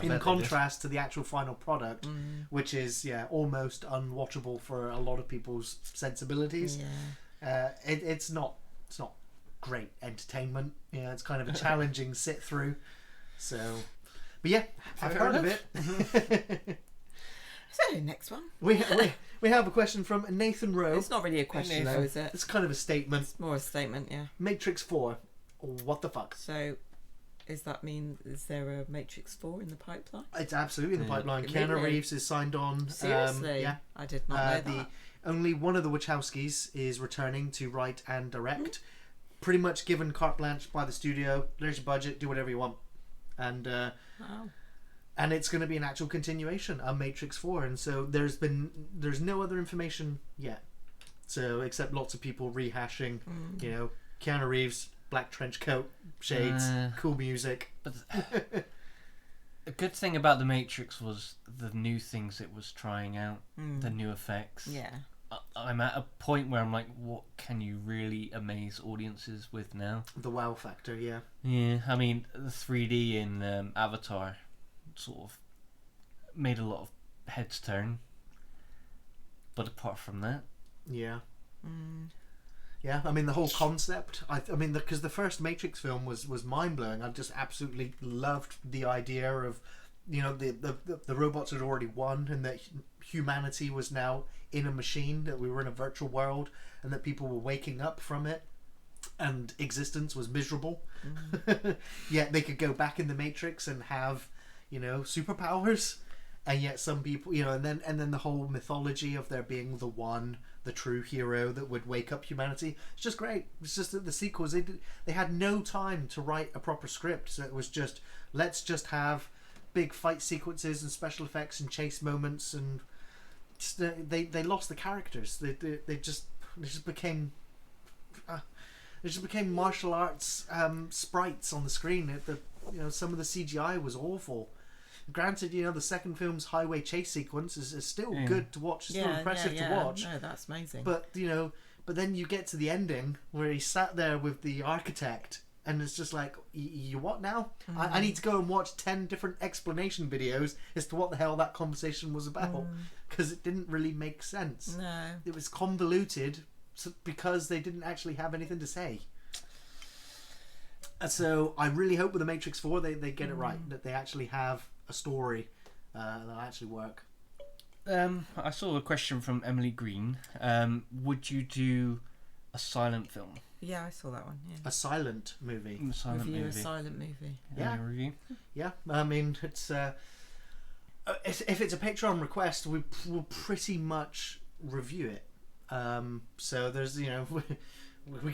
in contrast to the actual final product, which is almost unwatchable for a lot of people's sensibilities, it's not great entertainment. It's kind of a challenging sit through. So, but yeah, I've heard of it. So, next one. we have a question from Nathan Rowe. It's not really a question, though, is it? It's kind of a statement. It's more a statement, yeah. Matrix 4. What the fuck? So, is there a Matrix 4 in the pipeline? It's absolutely in the pipeline. Really? Keanu Reeves is signed on. Seriously? Yeah. I did not know that. Only one of the Wachowskis is returning to write and direct. Pretty much given carte blanche by the studio. There's your budget, do whatever you want. And Wow. and it's going to be an actual continuation of Matrix 4. And so there's no other information yet. So except lots of people rehashing, Keanu Reeves, black trench coat, shades, cool music. But a good thing about the Matrix was the new things it was trying out, the new effects. Yeah. I'm at a point where I'm like, what can you really amaze audiences with now? The wow factor, yeah. Yeah, I mean, the 3D in Avatar sort of made a lot of heads turn. But apart from that... Yeah. Yeah, I mean, the whole concept, I mean, because the first Matrix film was mind-blowing. I just absolutely loved the idea of, you know, the robots had already won, and that humanity was now in a machine, that we were in a virtual world, and that people were waking up from it, and existence was miserable. Yet they could go back in the Matrix and have, you know, superpowers. And yet some people, you know, and then the whole mythology of there being the one, the true hero that would wake up humanity. It's just great. It's just that the sequels, they had no time to write a proper script. So it was just, let's just have big fight sequences and special effects and chase moments, and just, they lost the characters. They just became martial arts sprites on the screen. You know, some of the CGI was awful. Granted, you know, the second film's highway chase sequence is still good to watch, still impressive to watch. No, that's amazing. But, you know, but then you get to the ending where he sat there with the architect, and it's just like, you what now? I need to go and watch 10 different explanation videos as to what the hell that conversation was about, because it didn't really make sense. No. It was convoluted because they didn't actually have anything to say. So I really hope with the Matrix 4 they get it right, that they actually have a story that'll actually work. I saw a question from Emily Green. Would you do a silent film? Yeah, I saw that one. Yeah. A silent movie. A silent Review movie. a silent movie. Yeah. Review. Yeah, I mean, it's if it's a Patreon request, we'll pretty much review it. So there's, you know, we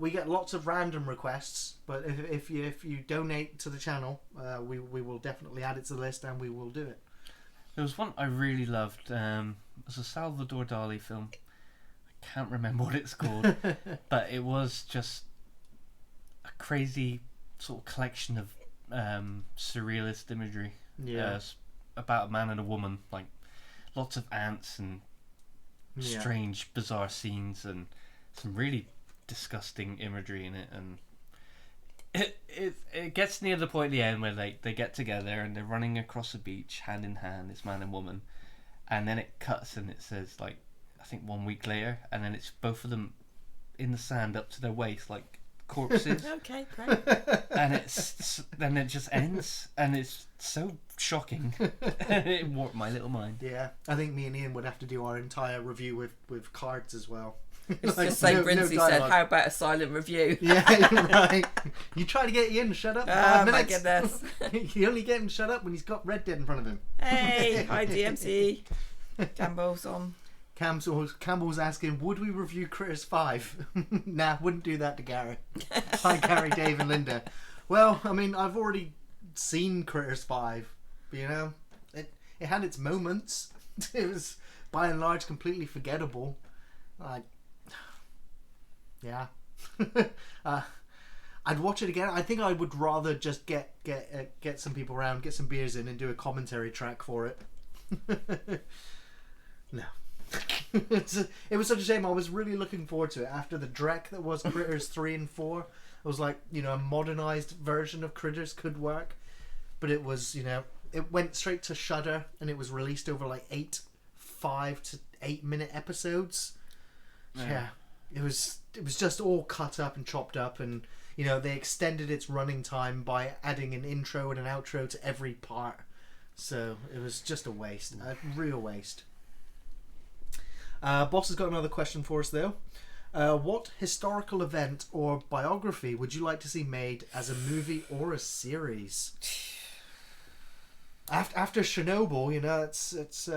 get lots of random requests, but if you donate to the channel, we will definitely add it to the list, and we will do it. There was one I really loved. It was a Salvador Dali film. I can't remember what it's called, but it was just a crazy sort of collection of surrealist imagery. Yeah. It's about a man and a woman, like lots of ants and strange, bizarre scenes, and some really disgusting imagery in it. And it gets near the point at the end where they get together and they're running across a beach hand in hand, this man and woman, and then it cuts and it says, like, I think 1 week later, and then it's both of them in the sand up to their waist like corpses. Okay, great. And then it just ends, and it's so shocking. It warped my little mind. Yeah, I think me and Ian would have to do our entire review with cards as well. It's just like Brinsley said, how about a silent review? Yeah, right. You try to get Ian to shut up for 5 Oh my minutes. goodness. You only get him shut up when he's got Red Dead in front of him. Hey, hi DMC. Campbell's on. Campbell's asking, would we review Critters 5? Nah, wouldn't do that to Gary. Hi Gary, Dave and Linda. Well, I mean, I've already seen Critters 5. You know, it had its moments. It was by and large completely forgettable. Like, yeah. I'd watch it again. I think I would rather just get some people around, get some beers in, and do a commentary track for it. No. It was such a shame. I was really looking forward to it after the dreck that was Critters 3 and 4. It was like, you know, a modernized version of Critters could work, but it was, you know, it went straight to Shudder, and it was released over like 5 to 8 minute episodes. Yeah. It was just all cut up and chopped up, and, you know, they extended its running time by adding an intro and an outro to every part. So it was just a waste, a real waste. Boss has got another question for us though. What historical event or biography would you like to see made as a movie or a series? After Chernobyl, you know, it's that's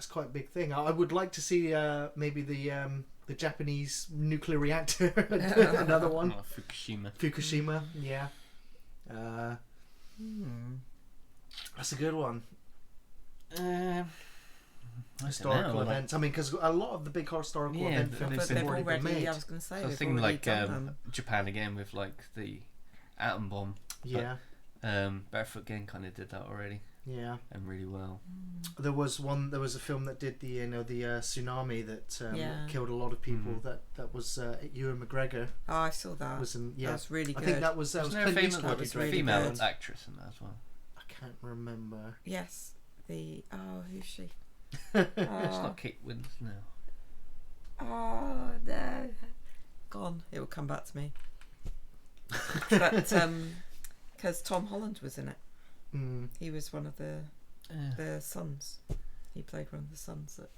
quite a big thing. I would like to see maybe the Japanese nuclear reactor, another one. Oh, Fukushima, yeah. That's a good one. Historical events. I mean, because a lot of the big historical event films but have they've already been made. I was going to say, I was thinking like Japan again with like the atom bomb. Yeah. Barefoot Gen kind of did that already, Yeah. and really well. There was a film that did the tsunami that Yeah. killed a lot of people. Mhm. That was Ewan McGregor Oh, I saw that. was in. Yeah, That was really I good. think that was Wasn't there Clint a Eastwood That who was directed really female good. actress in that as well? I can't remember. Yes. Who's she? It's not Kate Winslet. No. Oh no, gone. It will come back to me. But because Tom Holland was in it, Mm. he was one of the sons. He played one of the sons. That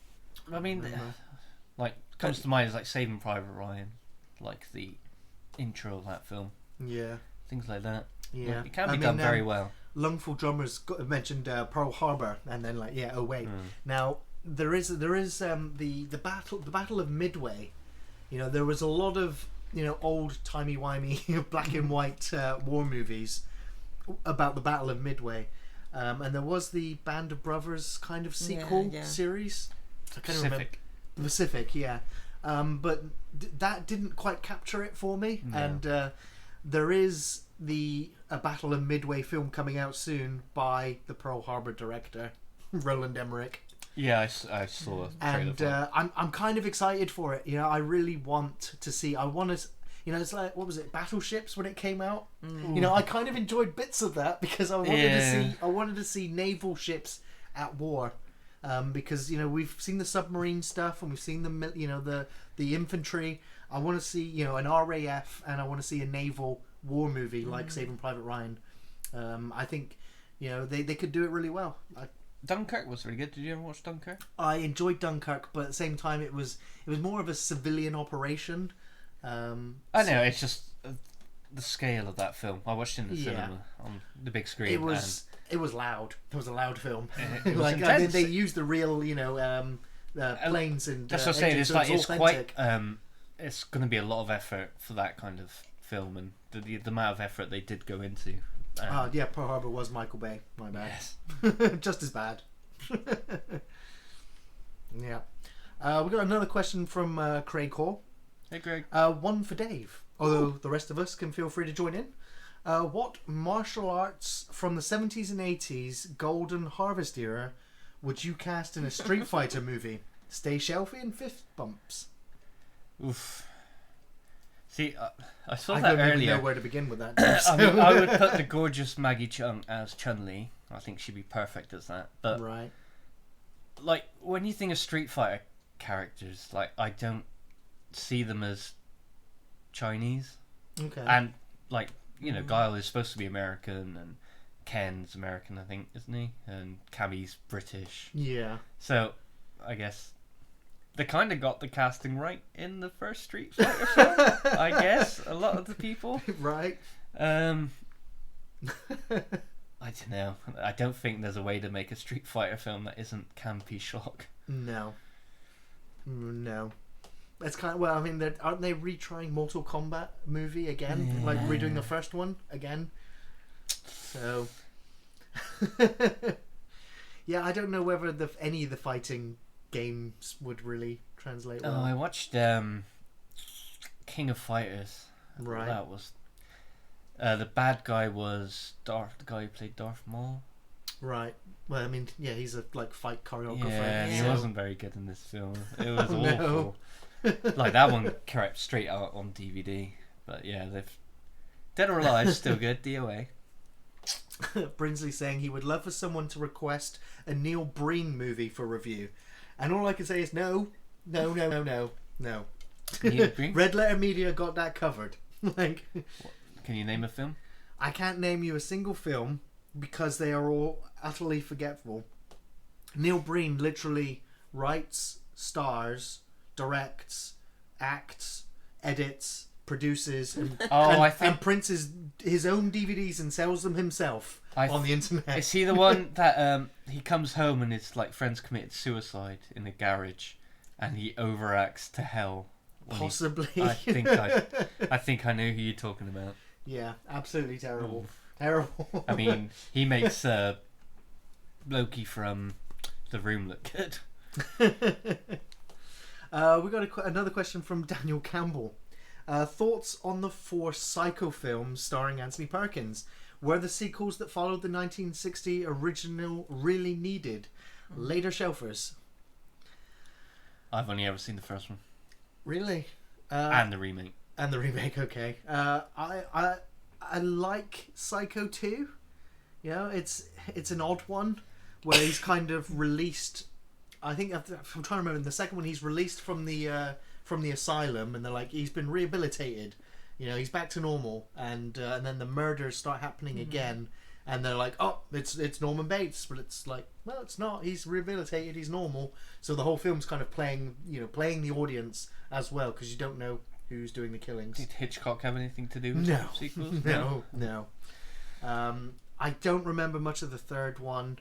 I mean, Remember. like comes to mind is like Saving Private Ryan, like the intro of that film, Yeah, things like that. yeah. It can be done very well. Lungful Drummers mentioned Pearl Harbor, and then oh wait. Mm. Now there is the battle of Midway. There was a lot of old timey-wimey black and white war movies about the Battle of Midway, and there was the Band of Brothers kind of sequel Yeah. series. I can't remember. Pacific. Pacific, yeah. But that didn't quite capture it for me. No. And there is a Battle of Midway film coming out soon by the Pearl Harbor director, Roland Emmerich. Yeah, I saw a trailer And for it. I'm kind of excited for it. I really want to see. I want to. It's like, what was it, Battleships when it came out? I kind of enjoyed bits of that because I wanted to see naval ships at war. Because we've seen the submarine stuff and we've seen the infantry. I want to see an RAF, and I want to see a naval war movie like Saving Private Ryan. I think they could do it really well. Dunkirk was really good. Did you ever watch Dunkirk? I enjoyed Dunkirk, but at the same time it was more of a civilian operation. I know, it's just the scale of that film. I watched it in the Yeah. cinema on the big screen. It was loud. It was a loud film. It was I intense. mean, they used the real planes and That's what I'm saying. engines, It's so like it's authentic. quite. It's going to be a lot of effort for that kind of film, and the amount of effort they did go into. Yeah, Pearl Harbor was Michael Bay. My bad. Yes. Just as bad. Yeah. We got another question from Craig Hall. Hey, Greg. One for Dave, although the rest of us can feel free to join in. What martial arts from the 70s and 80s Golden Harvest era would you cast in a Street Fighter movie? Stay shelfy and fist bumps. Oof. See, I saw I that don't even earlier. know where to begin with that. I mean, I would put the gorgeous Maggie Chung as Chun-Li. I think she'd be perfect as that. But Right. like when you think of Street Fighter characters, like I don't see them as Chinese. Okay. And like Guile is supposed to be American, and Ken's American, I think, isn't he? And Cammy's British. Yeah. So I guess they kind of got the casting right in the first Street Fighter film. I guess a lot of the people. Right. I don't know. I don't think there's a way to make a Street Fighter film that isn't campy shock. No. No. That's kind of, well, I mean, aren't they retrying Mortal Kombat movie again? Yeah. Like redoing the first one again? So. Yeah, I don't know whether any of the fighting games would really translate well. Oh, I watched King of Fighters. Right. That was the bad guy was the guy who played Darth Maul. Right. Well, I mean, yeah, he's a fight choreographer. Yeah, he Yeah. wasn't very good in this film. It was Oh, awful. no. Like that one crept straight out on DVD. But yeah, they've Dead or Alive still good. DOA. Brinsley saying he would love for someone to request a Neil Breen movie for review, and all I can say is no. Neil Breen? Red Letter Media got that covered. Like, Can you name a film? I can't name you a single film because they are all utterly forgetful. Neil Breen literally writes, stars, directs, acts, edits, produces, and, I think and prints his own DVDs and sells them himself on the internet. Is he the one that he comes home and his like friends committed suicide in a garage, and he overacts to hell? when he- Possibly. I think I know who you're talking about. Yeah, absolutely terrible. Terrible. I mean, he makes Loki from The Room look good. We got another question from Daniel Campbell. Thoughts on the 4 Psycho films starring Anthony Perkins? Were the sequels that followed the 1960 original really needed? Later shelfers. I've only ever seen the first one. Really? And the remake. And the remake, okay. I like Psycho 2. You know, it's an odd one where he's kind of released. I think I'm trying to remember. In the second one, he's released from the asylum, and they're like, he's been rehabilitated. You know, he's back to normal, and then the murders start happening again, and they're like, oh, it's Norman Bates, but it's like, well, it's not. He's rehabilitated. He's normal. So the whole film's kind of playing the audience as well, because you don't know who's doing the killings. Did Hitchcock have anything to do with No. the sequels? No. I don't remember much of the third one.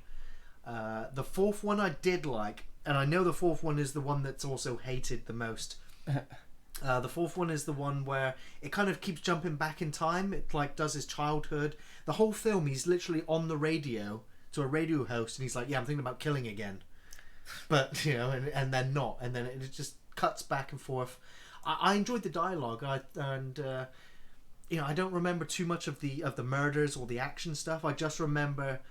The fourth one I did like, and I know the fourth one is the one that's also hated the most. The fourth one is the one where it kind of keeps jumping back in time. It like does his childhood. The whole film, he's literally on the radio to a radio host, and he's like, "Yeah, I'm thinking about killing again," but and then not, and then it just cuts back and forth. I enjoyed the dialogue, I don't remember too much of the murders or the action stuff. I just remember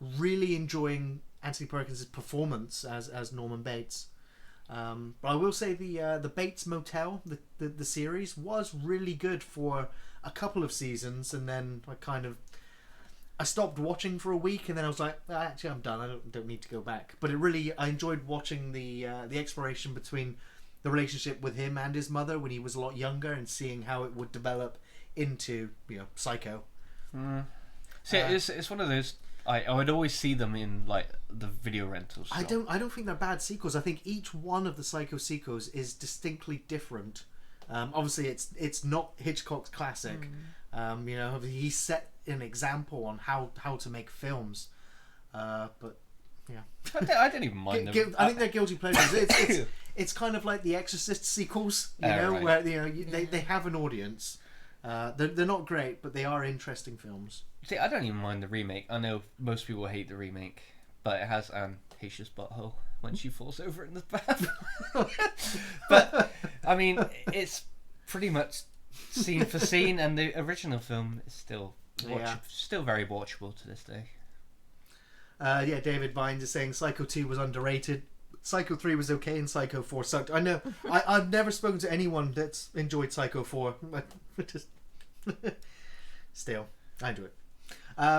really enjoying Anthony Perkins' performance as Norman Bates. But I will say the Bates Motel, the series, was really good for a couple of seasons, and then I stopped watching for a week, and then I was like, actually, I'm done. I don't need to go back. But I enjoyed watching the exploration between the relationship with him and his mother when he was a lot younger, and seeing how it would develop into Psycho. See, it's one of those. I would always see them in like the video rentals. I don't think they're bad sequels. I think each one of the Psycho sequels is distinctly different. Obviously, it's not Hitchcock's classic. He set an example on how to make films. But yeah, I don't even mind them. I think they're guilty pleasures. It's kind of like the Exorcist sequels, right. where they have an audience. They're not great, but they are interesting films. See, I don't even mind the remake. I know most people hate the remake, but it has Anne Heche's butthole when she falls over in the bath. But I mean, it's pretty much scene for scene, and the original film is still very watchable to this day. David Vines is saying Psycho 2 was underrated. Psycho 3 was okay, and Psycho 4 sucked. I know. I've never spoken to anyone that's enjoyed Psycho 4. Still, I enjoy it.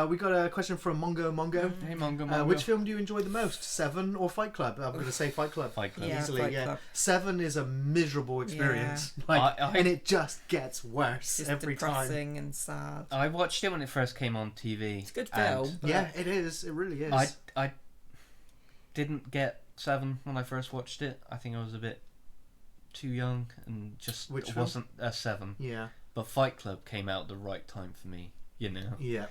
We got a question from Mongo. Hey, Mongo. Which film do you enjoy the most, Seven or Fight Club? I'm going to say Fight Club. Fight Club. Yeah, Easily, Fight Club. Seven is a miserable experience. Yeah. And it just gets worse It's every depressing time. and sad. I watched it when it first came on TV. It's a good and film. But Yeah, it is. It really is. I didn't get Seven when I first watched it. I think I was a bit too young and just Which film? wasn't a Seven. Yeah. But Fight Club came out the right time for me, Yeah.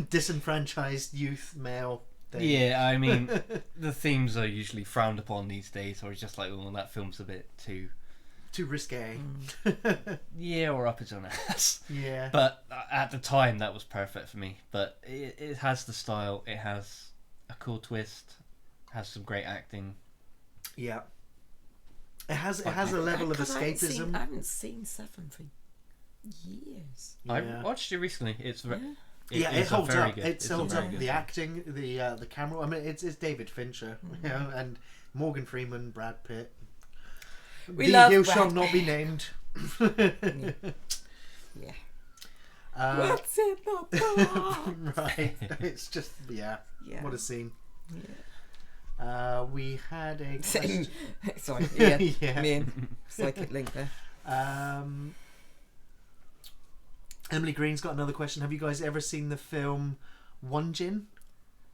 Disenfranchised youth male thing. Yeah, I mean, the themes are usually frowned upon these days, or it's just like, oh, that film's a bit too risque. Yeah, or up its own ass. Yeah. But at the time, that was perfect for me. But it has the style, it has a cool twist, has some great acting. Yeah. It has a level of escapism. I haven't seen Seven for years. I watched it recently. It's it holds up. Good. It holds up. Good The film. acting, the camera. I mean, it's David Fincher, and Morgan Freeman, Brad Pitt. We love He Brad shall not be Pitt. named. Yeah. What's in the box? right. It's just Yeah. what a scene. Yeah. We had a question. Sorry, yeah, Yeah. me and Psychic Link there. Emily Green's got another question. Have you guys ever seen the film One Jin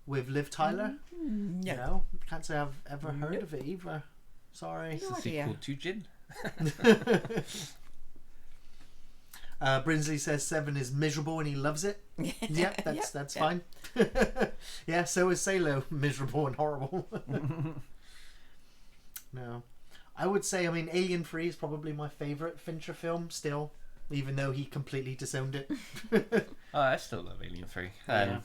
with Liv Tyler? No. Can't say I've ever heard of it either. Sorry. It's No a idea. sequel to Jin. Brinsley says Seven is miserable and he loves it. Yeah, that's fine. Yeah, so is Salo, miserable and horrible. No. I would say, Alien 3 is probably my favourite Fincher film still, even though he completely disowned it. I still love Alien 3. Yeah.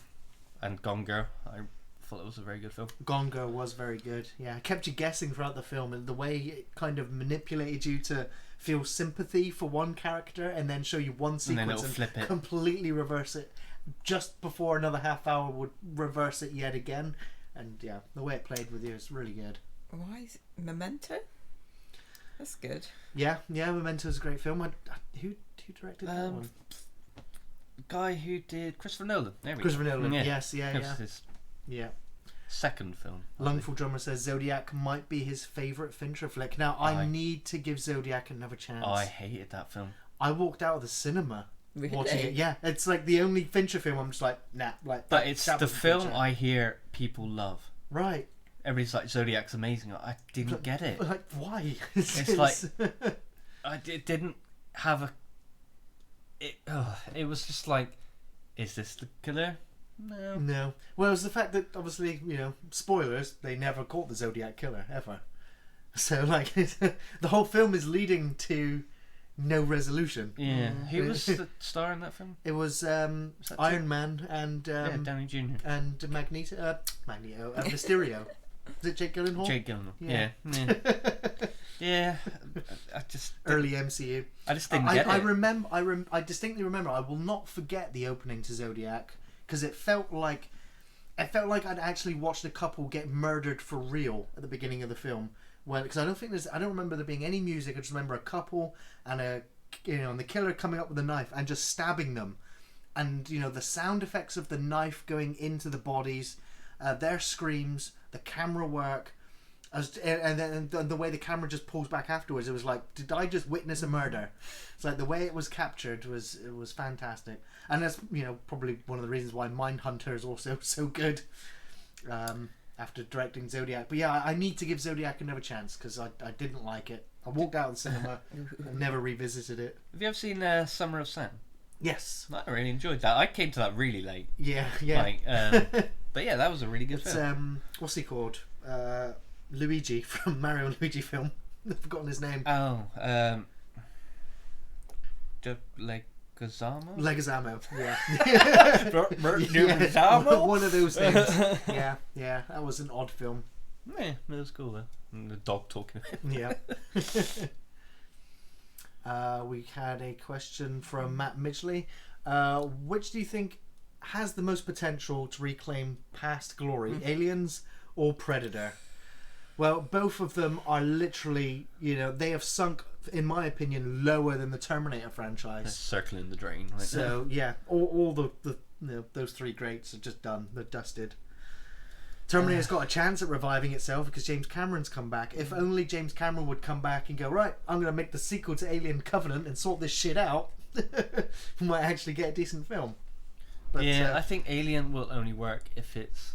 And Gone Girl. I thought it was a very good film. Gone Girl was very good. Yeah, it kept you guessing throughout the film, and the way it kind of manipulated you to feel sympathy for one character and then show you one And sequence then it'll flip it. completely reverse it. just before another half hour would reverse it yet again. And yeah, the way it played with you is really good. Why is it Memento? That's good. Yeah, Memento's a great film. Who directed that one? Guy who did Christopher Nolan. There we Christopher go. Nolan. Yeah. Yes, yeah. That was his Yeah. second film. Lungful Drummer says Zodiac might be his favourite Fincher flick. Now, I need to give Zodiac another chance. I hated that film. I walked out of the cinema Really? watching it. Yeah, it's like the only Fincher film I'm just like, nah. Like, But it's the film Fincher. I hear people love. Right. Everybody's like, Zodiac's amazing. I didn't get it. Like, why? It's like it didn't have a. It was just like, is this the killer? No. No. Well, it was the fact that obviously, spoilers, they never caught the Zodiac killer ever. So like, the whole film is leading to no resolution. Yeah. Who was the star in that film? It was that Iron Man and Downey Jr. and Magneto, Mysterio. Is it Jake Gyllenhaal? Jake Gyllenhaal. Yeah. Yeah. I just Early MCU. I just didn't get it. I distinctly remember. I will not forget the opening to Zodiac because it felt like I'd actually watched a couple get murdered for real at the beginning of the film. Because I don't remember there being any music. I just remember a couple and and the killer coming up with a knife and just stabbing them, and the sound effects of the knife going into the bodies, their screams, the camera work. And then the way the camera just pulls back afterwards, it was like, did I just witness a murder? It's like the way it was captured was fantastic, and that's probably one of the reasons why Mindhunter is also so good. After directing Zodiac, but yeah, I need to give Zodiac another chance because I didn't like it. I walked out of the cinema and never revisited it. Have you ever seen Summer of Sam? Yes. I really enjoyed that. I came to that really late. Yeah. But yeah, that was a really good It's film. what's he called? Luigi from Mario and Luigi film. I've forgotten his name. Oh, Leguizamo? Leguizamo. Yeah. Leguizamo? One of those things. Yeah. That was an odd film. Yeah, it was cool though. And the dog talking. Yeah. We had a question from Matt Midgley. Which do you think has the most potential to reclaim past glory, Aliens or Predator? Well, both of them are literally, they have sunk, in my opinion, lower than the Terminator franchise. It's circling the drain. Right So now. yeah, all the those three greats are just done. They're dusted. Terminator's got a chance at reviving itself because James Cameron's come back. If only James Cameron would come back and go, right, I'm going to make the sequel to Alien Covenant and sort this shit out. We might actually get a decent film. But, I think Alien will only work if it's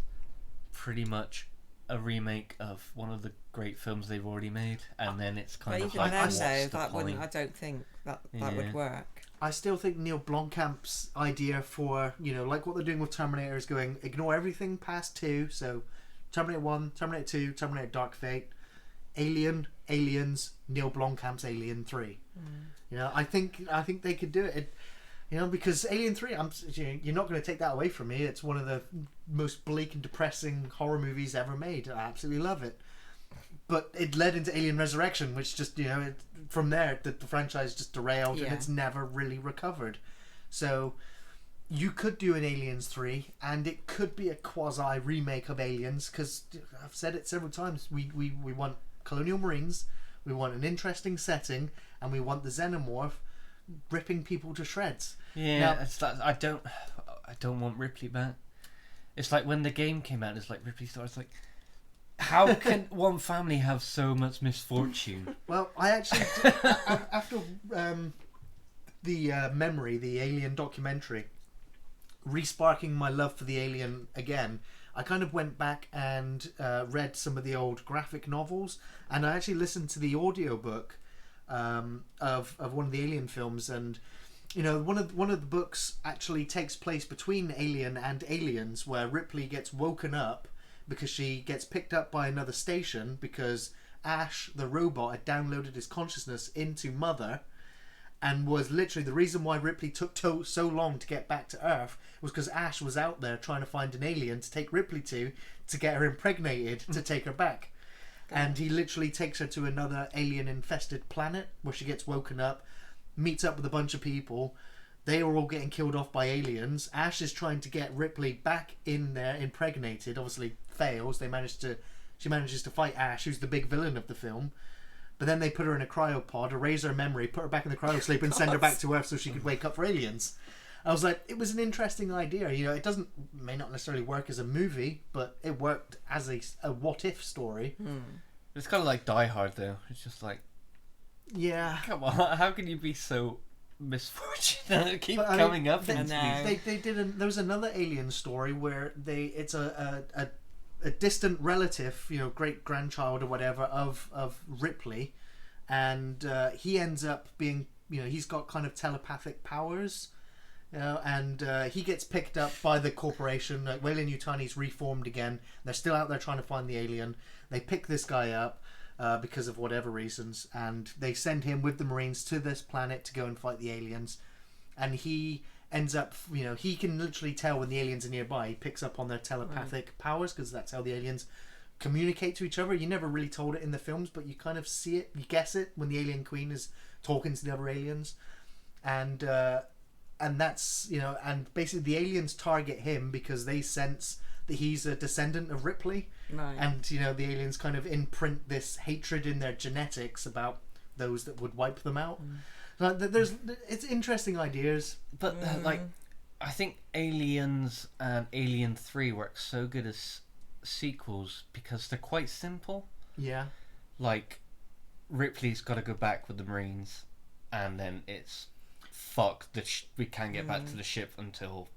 pretty much a remake of one of the great films they've already made, and then it's kind of even like, then, what's though, the that wouldn't. point? I don't think that would work. I still think Neil Blomkamp's idea for, like what they're doing with Terminator is going, ignore everything past 2, so Terminator 1, Terminator 2, Terminator Dark Fate, Alien, Aliens, Neil Blomkamp's Alien 3. I think they could do it. Because Alien 3, you're not going to take that away from me. It's one of the most bleak and depressing horror movies ever made. I absolutely love it. But it led into Alien Resurrection, which just, from there, the franchise just derailed and it's never really recovered. So you could do an Aliens 3, and it could be a quasi-remake of Aliens, because I've said it several times, we want colonial marines, we want an interesting setting, and we want the xenomorph ripping people to shreds. Yeah, now, it's like, I don't want Ripley back. It's like when the game came out, it's like Ripley starts like, how can one family have so much misfortune? Well, I actually after the Memory, the Alien documentary, resparking my love for the Alien again, I kind of went back and read some of the old graphic novels, and I actually listened to the audiobook of one of the Alien films, and one of the books actually takes place between Alien and Aliens, where Ripley gets woken up because she gets picked up by another station because Ash the robot had downloaded his consciousness into Mother, and was literally the reason why Ripley took so long to get back to Earth was because Ash was out there trying to find an alien to take Ripley to get her impregnated to take her back. And he literally takes her to another alien infested planet where she gets woken up, meets up with a bunch of people. they are all getting killed off by aliens. Ash is trying to get Ripley back in there, impregnated. Obviously fails. She manages to fight Ash, who's the big villain of the film. But then they put her in a cryopod, erase her memory, put her back in the cryosleep, and send her back to Earth so she could wake up for aliens. I was like, it was an interesting idea. You know, it may not necessarily work as a movie, but it worked as a what if story. It's kind of like Die Hard, though. It's just like, yeah, come on, how can you be so misfortunate? Keep coming up. There was another alien story where it's a distant relative, you know, great grandchild or whatever of Ripley, and he ends up being, you know, he's got kind of telepathic powers. You know, and he gets picked up by the corporation. Weyland-Yutani's reformed again. They're still out there trying to find the alien. They pick this guy up because of whatever reasons, and they send him with the Marines to this planet to go and fight the aliens. And he ends up, you know, he can literally tell when the aliens are nearby. He picks up on their telepathic powers, because that's how the aliens communicate to each other. You never really told it in the films, but you kind of see it, you guess it when the alien queen is talking to the other aliens. And that's, you know, and basically the aliens target him because they sense that he's a descendant of Ripley. Right. And, you know, the aliens kind of imprint this hatred in their genetics about those that would wipe them out. Like, it's interesting ideas. But, like, I think Aliens and Alien 3 work so good as sequels because they're quite simple. Yeah. Like, Ripley's got to go back with the Marines, and then it's fuck, we can't get back to the ship until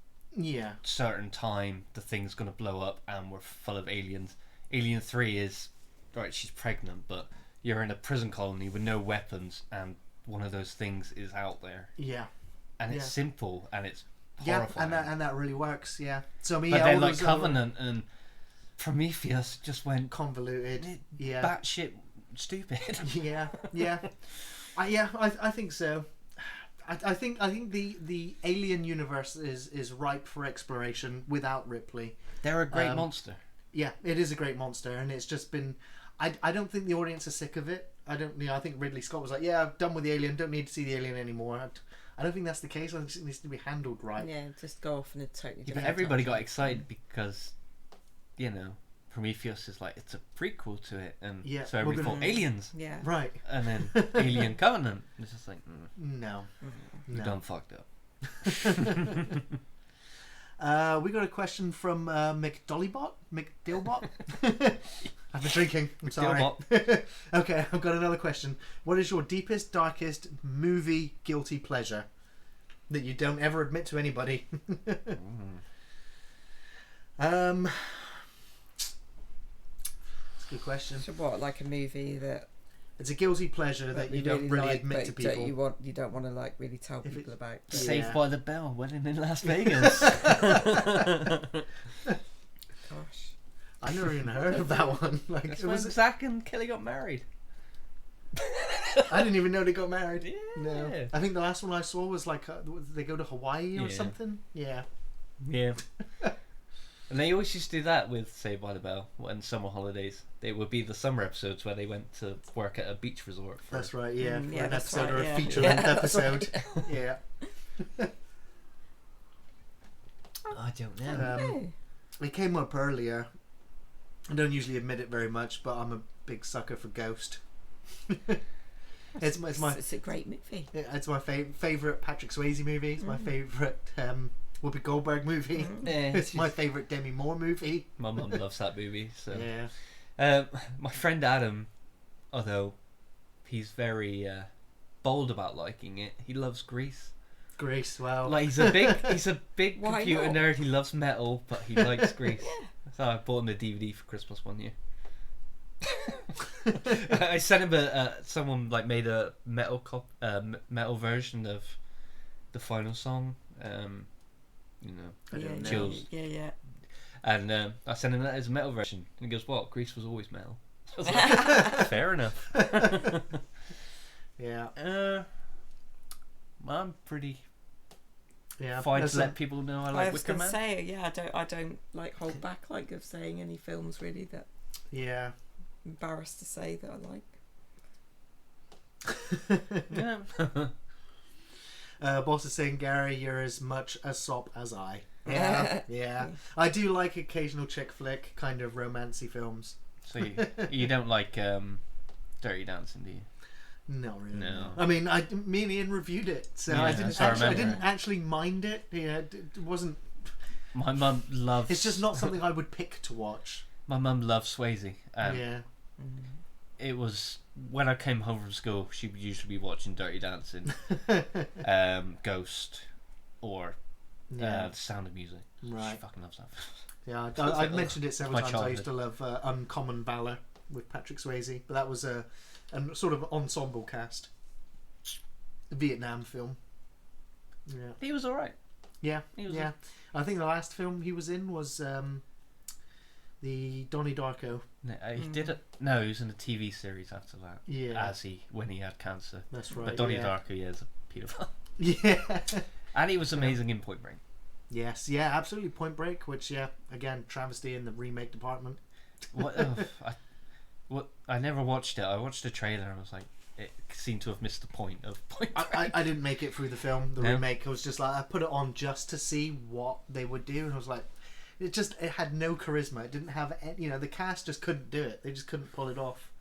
certain time. The thing's gonna blow up and we're full of aliens. Alien 3 is right, she's pregnant, but you're in a prison colony with no weapons and one of those things is out there. Yeah. And it's simple and it's horrifying. And that really works. Yeah. So I mean, but then like Covenant and Prometheus just went convoluted. Batshit stupid. I think so. I think the Alien universe is ripe for exploration without Ripley. They're a great monster. Yeah, it is a great monster, and it's just been. I don't think the audience is sick of it. I don't. You know, I think Ridley Scott was like, "Yeah, I'm done with the Alien. Don't need to see the Alien anymore." I don't think that's the case. I think it needs to be handled right. Yeah, just go off in a totally different. But everybody got excited because, you know, Prometheus is like it's a prequel to it, and so everybody thought aliens. Yeah. Right. And then Alien Covenant. It's just like no. We done fucked up. We got a question from McDillbot. I've been drinking. I'm sorry. Okay, I've got another question. What is your deepest, darkest movie guilty pleasure that you don't ever admit to anybody? That's a good question. So what, like a movie that it's a guilty pleasure that you don't really admit to people. You don't want to like really tell people about. Saved by the Bell, winning in Las Vegas. Gosh, I never even heard of that one. Like, that's when Zach and Kelly got married. I didn't even know they got married. Yeah. No. I think the last one I saw was like they go to Hawaii or something. Yeah. And they always used to do that with Saved by the Bell when summer holidays. They would be the summer episodes where they went to work at a beach resort. That's right, yeah. For an episode right, or a feature-length episode. Yeah. I don't know. It came up earlier. I don't usually admit it very much, but I'm a big sucker for Ghost. It's a great movie. Yeah, it's my favourite Patrick Swayze movie. It's my favourite Whoopi Goldberg movie. It's my favourite Demi Moore movie. My mum loves that movie. So yeah. My friend Adam, although he's very bold about liking it, he loves Grease. Grease, wow. Like he's a big computer nerd. He loves metal, but he likes Grease. So I bought him the DVD for Christmas one year. I sent him someone like made a metal version of the final song. Chills. Yeah. And I sent him that as a metal version, and he goes, "What? Grease was always metal." I was like, fair enough. Yeah. I'm pretty Yeah, fine to let people know I like I was Wicker going to Man. say, I don't like hold back like of saying any films really that Yeah. I'm embarrassed to say that I like. Yeah. Boss is saying, Gary, you're as much a sop as I. Yeah, yeah. I do like occasional chick flick kind of romancy films. So you don't like Dirty Dancing, do you? Not really. No. I mean, me and Ian reviewed it, so Yeah, I remember. didn't actually mind it. Yeah, it wasn't. My mum loves. It's just not something I would pick to watch. My mum loves Swayze. Yeah. It was when I came home from school. She would usually be watching Dirty Dancing, Ghost, or The Sound of Music. Right. She fucking loves that. Yeah, I've mentioned it several My times. I used to childhood. love Uncommon Valor with Patrick Swayze, but that was a sort of ensemble cast. A Vietnam film. Yeah. He was alright. Yeah. He was Yeah. I think the last film he was in was the Donnie Darko. No, he did it. No, he was in a TV series after that. Yeah. When he had cancer. That's right. But Donnie yeah. Darko, yeah, is a paedophile. Yeah. And he was amazing in Point Break. Yes. Yeah. Absolutely. Point Break, which again travesty in the remake department. What? I never watched it. I watched the trailer and I was like, it seemed to have missed the point of Point Break. I didn't make it through the film, the No? remake. I was just like, I put it on just to see what they would do, and I was like, it had no charisma. It didn't have, the cast just couldn't do it. They just couldn't pull it off.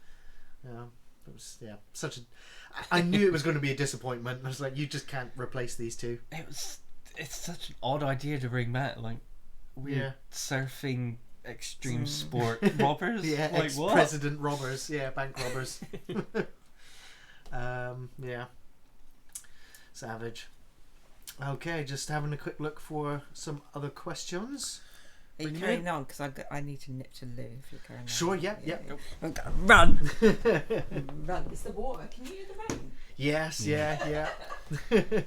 It was such a. I knew it was going to be a disappointment. I was like, you just can't replace these two. It's such an odd idea to bring back. Like, we're surfing extreme sport robbers. Yeah, like what? ex-president robbers. Yeah, bank robbers. Yeah. Savage. Okay, just having a quick look for some other questions. Are you carrying on? Because I need to nip to the loo if you're carrying on. Sure, yeah. I'm gonna run. Run. It's the water. Can you hear the rain? Yes, yeah. We've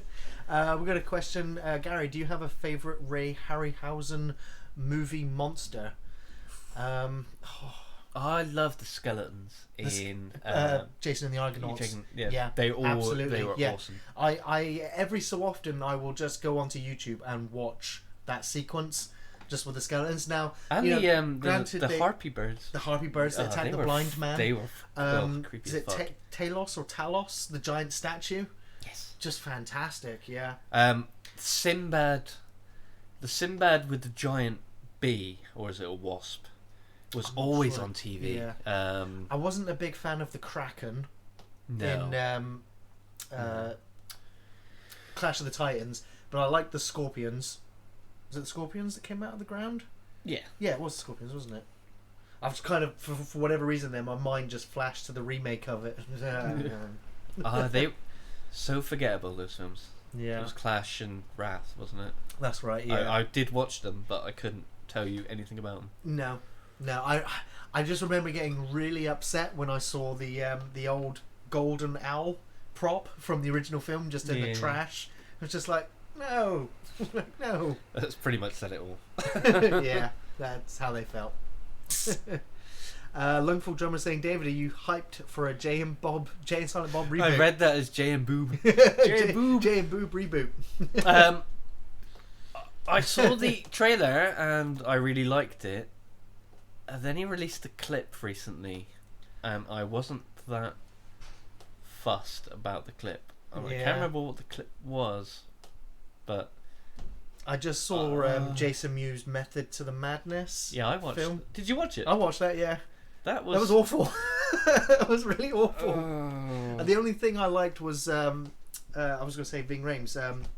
got a question. Gary, do you have a favourite Ray Harryhausen movie monster? I love the skeletons in Jason and the Argonauts. Yeah, they were awesome. I every so often I will just go onto YouTube and watch that sequence just with the skeletons. Now, And the harpy birds. The harpy birds that attack the blind man. They were creepy is as it fuck. Talos or Talos, the giant statue? Yes. Just fantastic, yeah. Sinbad, the Sinbad with the giant bee, or is it a wasp, was always on TV. Yeah. I wasn't a big fan of the Kraken in Clash of the Titans, but I liked the Scorpions. Was it the Scorpions that came out of the ground? Yeah. Yeah, it was the Scorpions, wasn't it? I've just kind of, for whatever reason, then my mind just flashed to the remake of it. They so forgettable, those films. Yeah, It was Clash and Wrath, wasn't it? that's right. Yeah, I did watch them, but I couldn't tell you anything about them. No. I just remember getting really upset when I saw the old golden owl prop from the original film just in the trash. It was just like, no, no. That's pretty much said it all. Yeah, that's how they felt. Lungful Drummer saying, David, are you hyped for a Jay and Silent Bob reboot? I read that as Jay and Boob. Jay and Boob reboot. I saw the trailer and I really liked it. And then he released a clip recently, and I wasn't that fussed about the clip. I can't remember what the clip was, but I just saw Jason Mewes' Method to the Madness. Yeah, I watched. Film. Did you watch it? I watched that. Yeah, that was awful. That was really awful. And the only thing I liked was I was going to say Ving Rhames,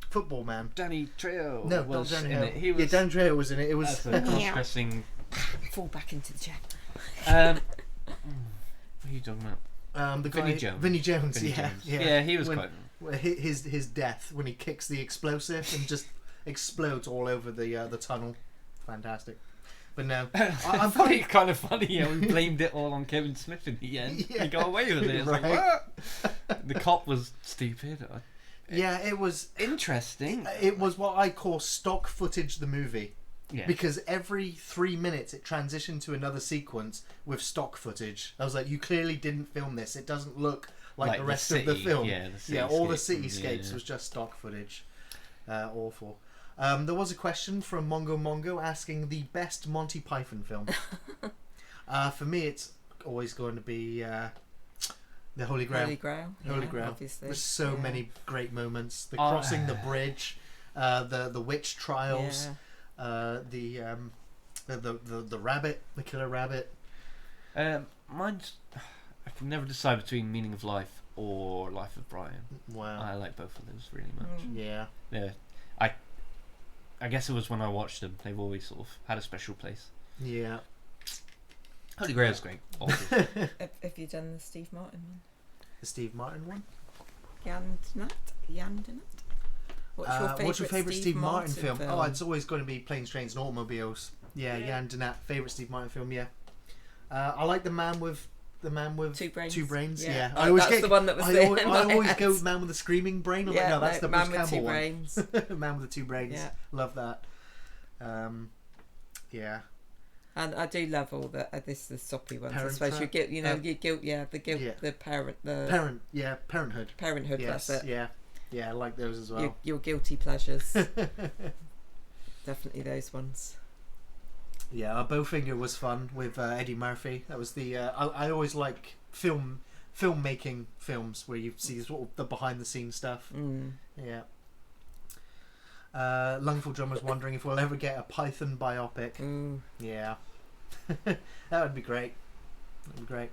Football Man. Danny Trejo. No, was not Danny in Trejo. it. He was. Danny Trejo was in it. It was cross-dressing. Fall back into the chair. What are you talking about? the guy Vinnie Jones. Vinnie Jones. Vinnie Yeah, Jones. yeah. Yeah, he was When- quite. His death when he kicks the explosive and just explodes all over the tunnel. Fantastic. But no, I'm funny. Kind of funny. Yeah, we blamed it all on Kevin Smith in the end. Yeah. He got away with it. It's like, what? The cop was stupid. Yeah, it was interesting. It was what I call stock footage. The movie. Yeah. Because every 3 minutes it transitioned to another sequence with stock footage. I was like, you clearly didn't film this. It doesn't look like the rest of the film. Yeah, all the cityscapes was just stock footage. Awful. There was a question from Mongo asking the best Monty Python film. For me, it's always going to be The Holy Grail. Holy Grail. Holy Yeah, Grail. obviously. There's so Yeah. many great moments. The Oh. crossing the bridge, the witch trials, Yeah. the rabbit, the killer rabbit. Mine's. I can never decide between Meaning of Life or Life of Brian. Wow. I like both of those really much. Mm. Yeah. Yeah, I guess it was when I watched them. They've always sort of had a special place. Yeah. Holy Grail's great. Obviously. Have you done the Steve Martin one? The Steve Martin one. Yandinut? What's your favourite Steve Martin film? Oh, it's always going to be Planes, Trains and Automobiles. Yeah, Jan Donat, favourite Steve Martin film. Yeah. I like the man with Two Brains. Yeah. I always the one that was there. I always go man with the screaming brain. I'm like, no, that's the man Bruce with Campbell two one. brains. Man with the two brains. Yeah. Love that. Yeah. And I do love all the the soppy ones. Parent I suppose Trap. your guilt, the guilt, Yeah. the parent, the Parenthood. parenthood. Yes. That's it. Yeah, I like those as well. Your guilty pleasures. Definitely those ones. Yeah, Bowfinger was fun with Eddie Murphy. That was the. I always like filmmaking films where you see sort of the behind the scenes stuff. Mm. Yeah. Lungful Drummer's wondering if we'll ever get a Python biopic. Ooh. Yeah. That would be great. That would be great.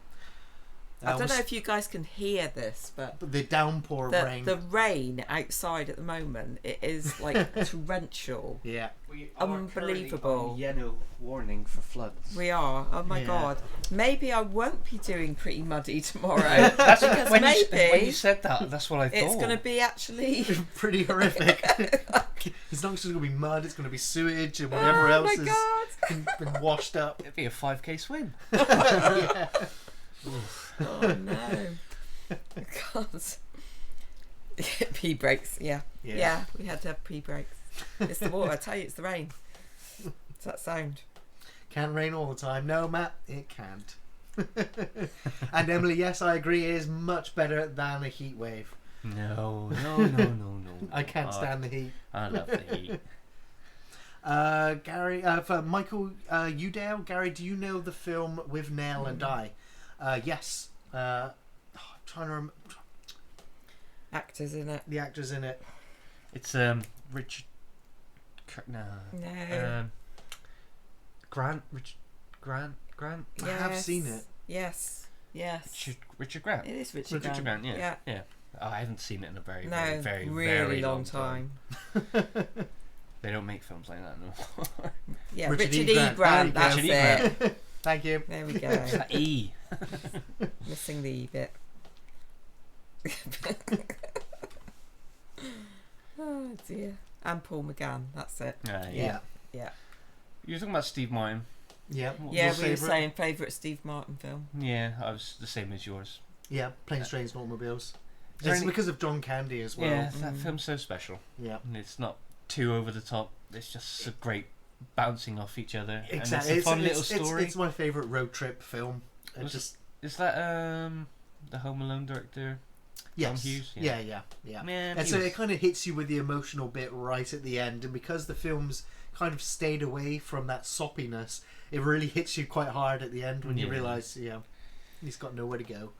I don't know if you guys can hear this, but the downpour of rain. The rain outside at the moment, it is like torrential. Yeah. We Unbelievable. Yellow warning for floods. We are. Oh my Yeah. god. Maybe I won't be doing Pretty Muddy tomorrow. That's because when maybe you said that. That's what I thought. it's going to be actually. Pretty horrific. It's not just going to be mud, it's going to be sewage and whatever Oh else my has god. been washed up. It'd be a 5k swim. Yeah. Oh no. God. Pee breaks. Yeah. We had to have pee breaks. It's the water. I tell you, it's the rain. It's that sound. Can't rain all the time. No, Matt, it can't. And Emily, yes, I agree, it is much better than a heat wave. No. I can't stand the heat. I love the heat. Gary, for Michael Udale, Gary, do you know the film With Nail and I? Yes. I'm trying to remember Actors in it. the actors in it. It's Richard. No. No. Grant. Richard Grant. I have seen it. Yes. Richard Grant. It is Richard Grant. Yeah. Yeah. Oh, I haven't seen it in a very, No, very, really very long time. They don't make films like that no. Yeah, Richard Richard E. E. Grant. There That's you go. it. Richard E. Thank you. There we go. It's that E. Missing the E bit. Oh dear. And Paul McGann. That's it. Yeah. Yeah. You were talking about Steve Martin. Yeah. What was Yeah, your we were favourite? saying favourite Steve Martin film. Yeah, I was the same as yours. Yeah. Planes, Trains, and Automobiles. Is there It's any- because of John Candy as well. Yeah, that Mm. film's so special. Yeah. And it's not too over the top. It's just so great, bouncing off each other. Exactly. And it's a fun little story. It's my favourite road trip film. It Was just Is that the Home Alone director? yes. Hughes? Yeah. Yeah. Yeah. Man, And he so was- it kind of hits you with the emotional bit right at the end, and because the film's kind of stayed away from that soppiness, it really hits you quite hard at the end when you Yeah. realise, he's got nowhere to go.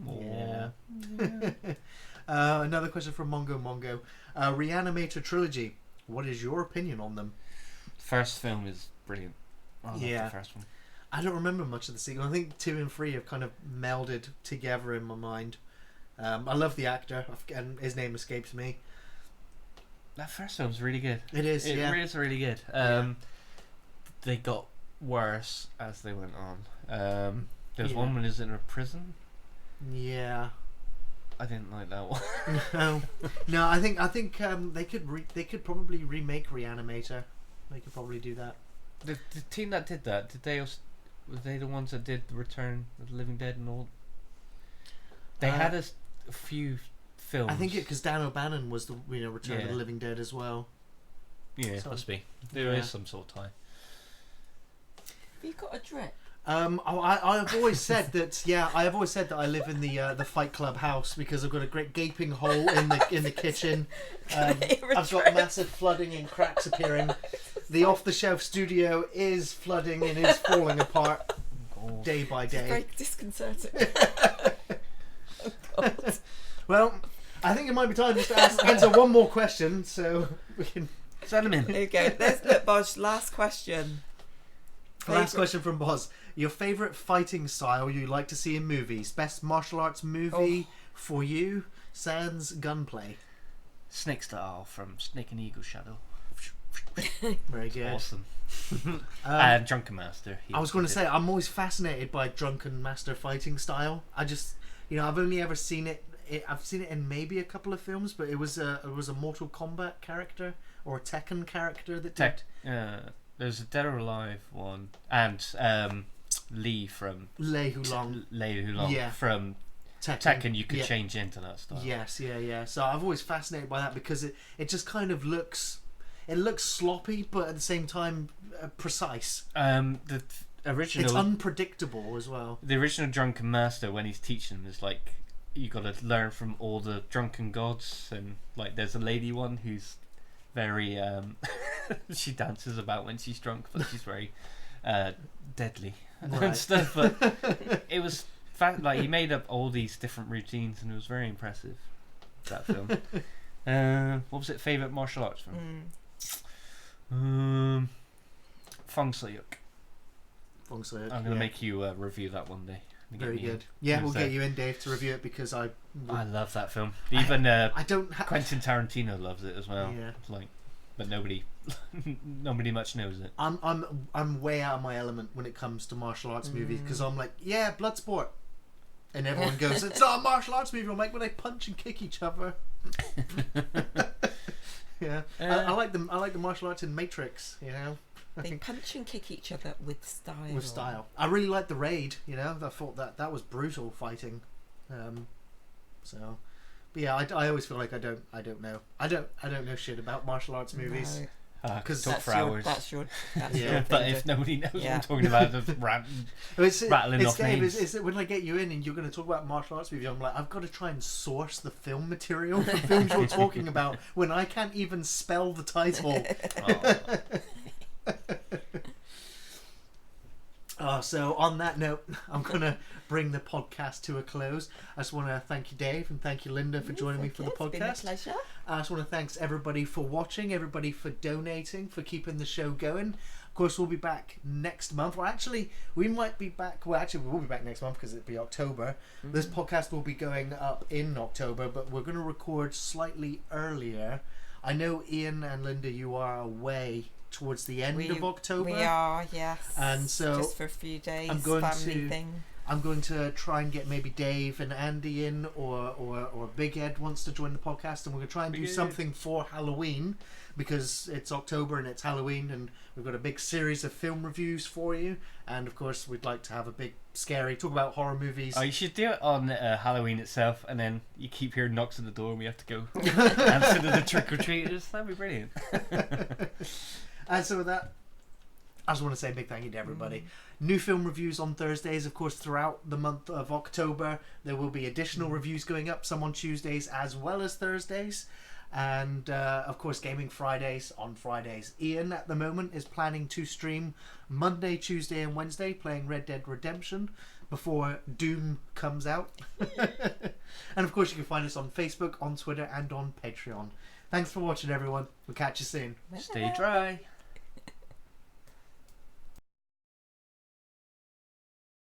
Aw. Yeah. Another question from Mongo. Reanimator trilogy. What is your opinion on them? First film is brilliant. I love Yeah. the first one. I don't remember much of the sequel. I think 2 and 3 have kind of melded together in my mind. I love the actor, and his name escapes me. That first film's really good. It is, It yeah. is really good. They got worse as they went on. There was Yeah. one when he was in a prison. Yeah. I didn't like that one. No, I think they could probably remake Reanimator. They could probably do that. The team that did that, did they also, were they the ones that did the Return of the Living Dead and all? They had a few films. I think because Dan O'Bannon was the Return of Yeah. the Living Dead as well. Yeah, So- must be. There is Yeah. some sort of tie. Have you got a drip? I've always said that. Yeah, I have always said that I live in the Fight Club house because I've got a great gaping hole in the kitchen. I've got massive flooding and cracks appearing. The off-the-shelf studio is flooding and is falling apart Oh. day by It's day. very disconcerting. difficult. Well, I think it might be time just to answer one more question, so we can Send them in. There you go. Let's look, Bodge. Last question. Last question from Boz. Your favourite fighting style you like to see in movies? Best martial arts movie for you? Sans gunplay. Snake Style from Snake and Eagle Shadow. Very good. Awesome. And Drunken Master. I was going to say, I'm always fascinated by Drunken Master fighting style. I just, I've only ever seen it. I've seen it in maybe a couple of films, but it was a Mortal Kombat character or a Tekken character that did. There's a Dead or Alive one, and Lee from Lei Hulong. Lei Hulong Yeah. from Tekken. You could change into that style. Yes, yeah. So I've always fascinated by that because it just kind of looks sloppy, but at the same time precise. The original, it's unpredictable as well. The original Drunken Master, when he's teaching them, is like you got to learn from all the drunken gods, and like there's a lady one who's very she dances about when she's drunk, but she's very deadly and stuff. But it was like he made up all these different routines, and it was very impressive. That film. What was it? Favorite martial arts film? Feng Sayuk. Feng Sayuk. I'm gonna make you review that one day. Very good. Yeah, we'll get you in, Dave, to review it because I love that film. Even I don't Quentin Tarantino loves it as well. Yeah. Like, but nobody much knows it. I'm way out of my element when it comes to martial arts movies because I'm like, yeah, blood sport, and everyone goes, it's not a martial arts movie. I'm like, when they punch and kick each other. Yeah, I like them. I like the martial arts in Matrix. They punch and kick each other with style. With style. I really liked The Raid, I thought that was brutal fighting. But yeah, I always feel like I don't know. I don't know shit about martial arts movies. Because talk for hours. That's your but if nobody knows what I'm talking about, just rattling off names. It's when I get you in and you're going to talk about martial arts movies, I'm like, I've got to try and source the film material for films you're talking about when I can't even spell the title. So on that note, I'm going to bring the podcast to a close. I just want to thank you, Dave, and thank you, Linda, for joining me for the podcast. It's been a pleasure. I just want to thank everybody for watching, everybody for donating, for keeping the show going. Of course, we'll be back next month. Well, actually, we might be back. Well, actually, we will be back next month because it'll be October. This podcast will be going up in October, but we're going to record slightly earlier. I know Ian and Linda, you are away towards the end of October. We are, yes. And so just for a few days, I'm going to try and get maybe Dave and Andy in, or Big Ed wants to join the podcast, and we're going to try and do something for Halloween because it's October and it's Halloween, and we've got a big series of film reviews for you, and of course we'd like to have a big scary talk about horror movies. Oh, you should do it on Halloween itself, and then you keep hearing knocks on the door and we have to go answer to the trick-or-treaters. That'd be brilliant. And so with that, I just want to say a big thank you to everybody. New film reviews on Thursdays, of course, throughout the month of October. There will be additional reviews going up, some on Tuesdays as well as Thursdays. And, of course, Gaming Fridays on Fridays. Ian, at the moment, is planning to stream Monday, Tuesday and Wednesday, playing Red Dead Redemption before Doom comes out. And, of course, you can find us on Facebook, on Twitter and on Patreon. Thanks for watching, everyone. We'll catch you soon. Stay dry.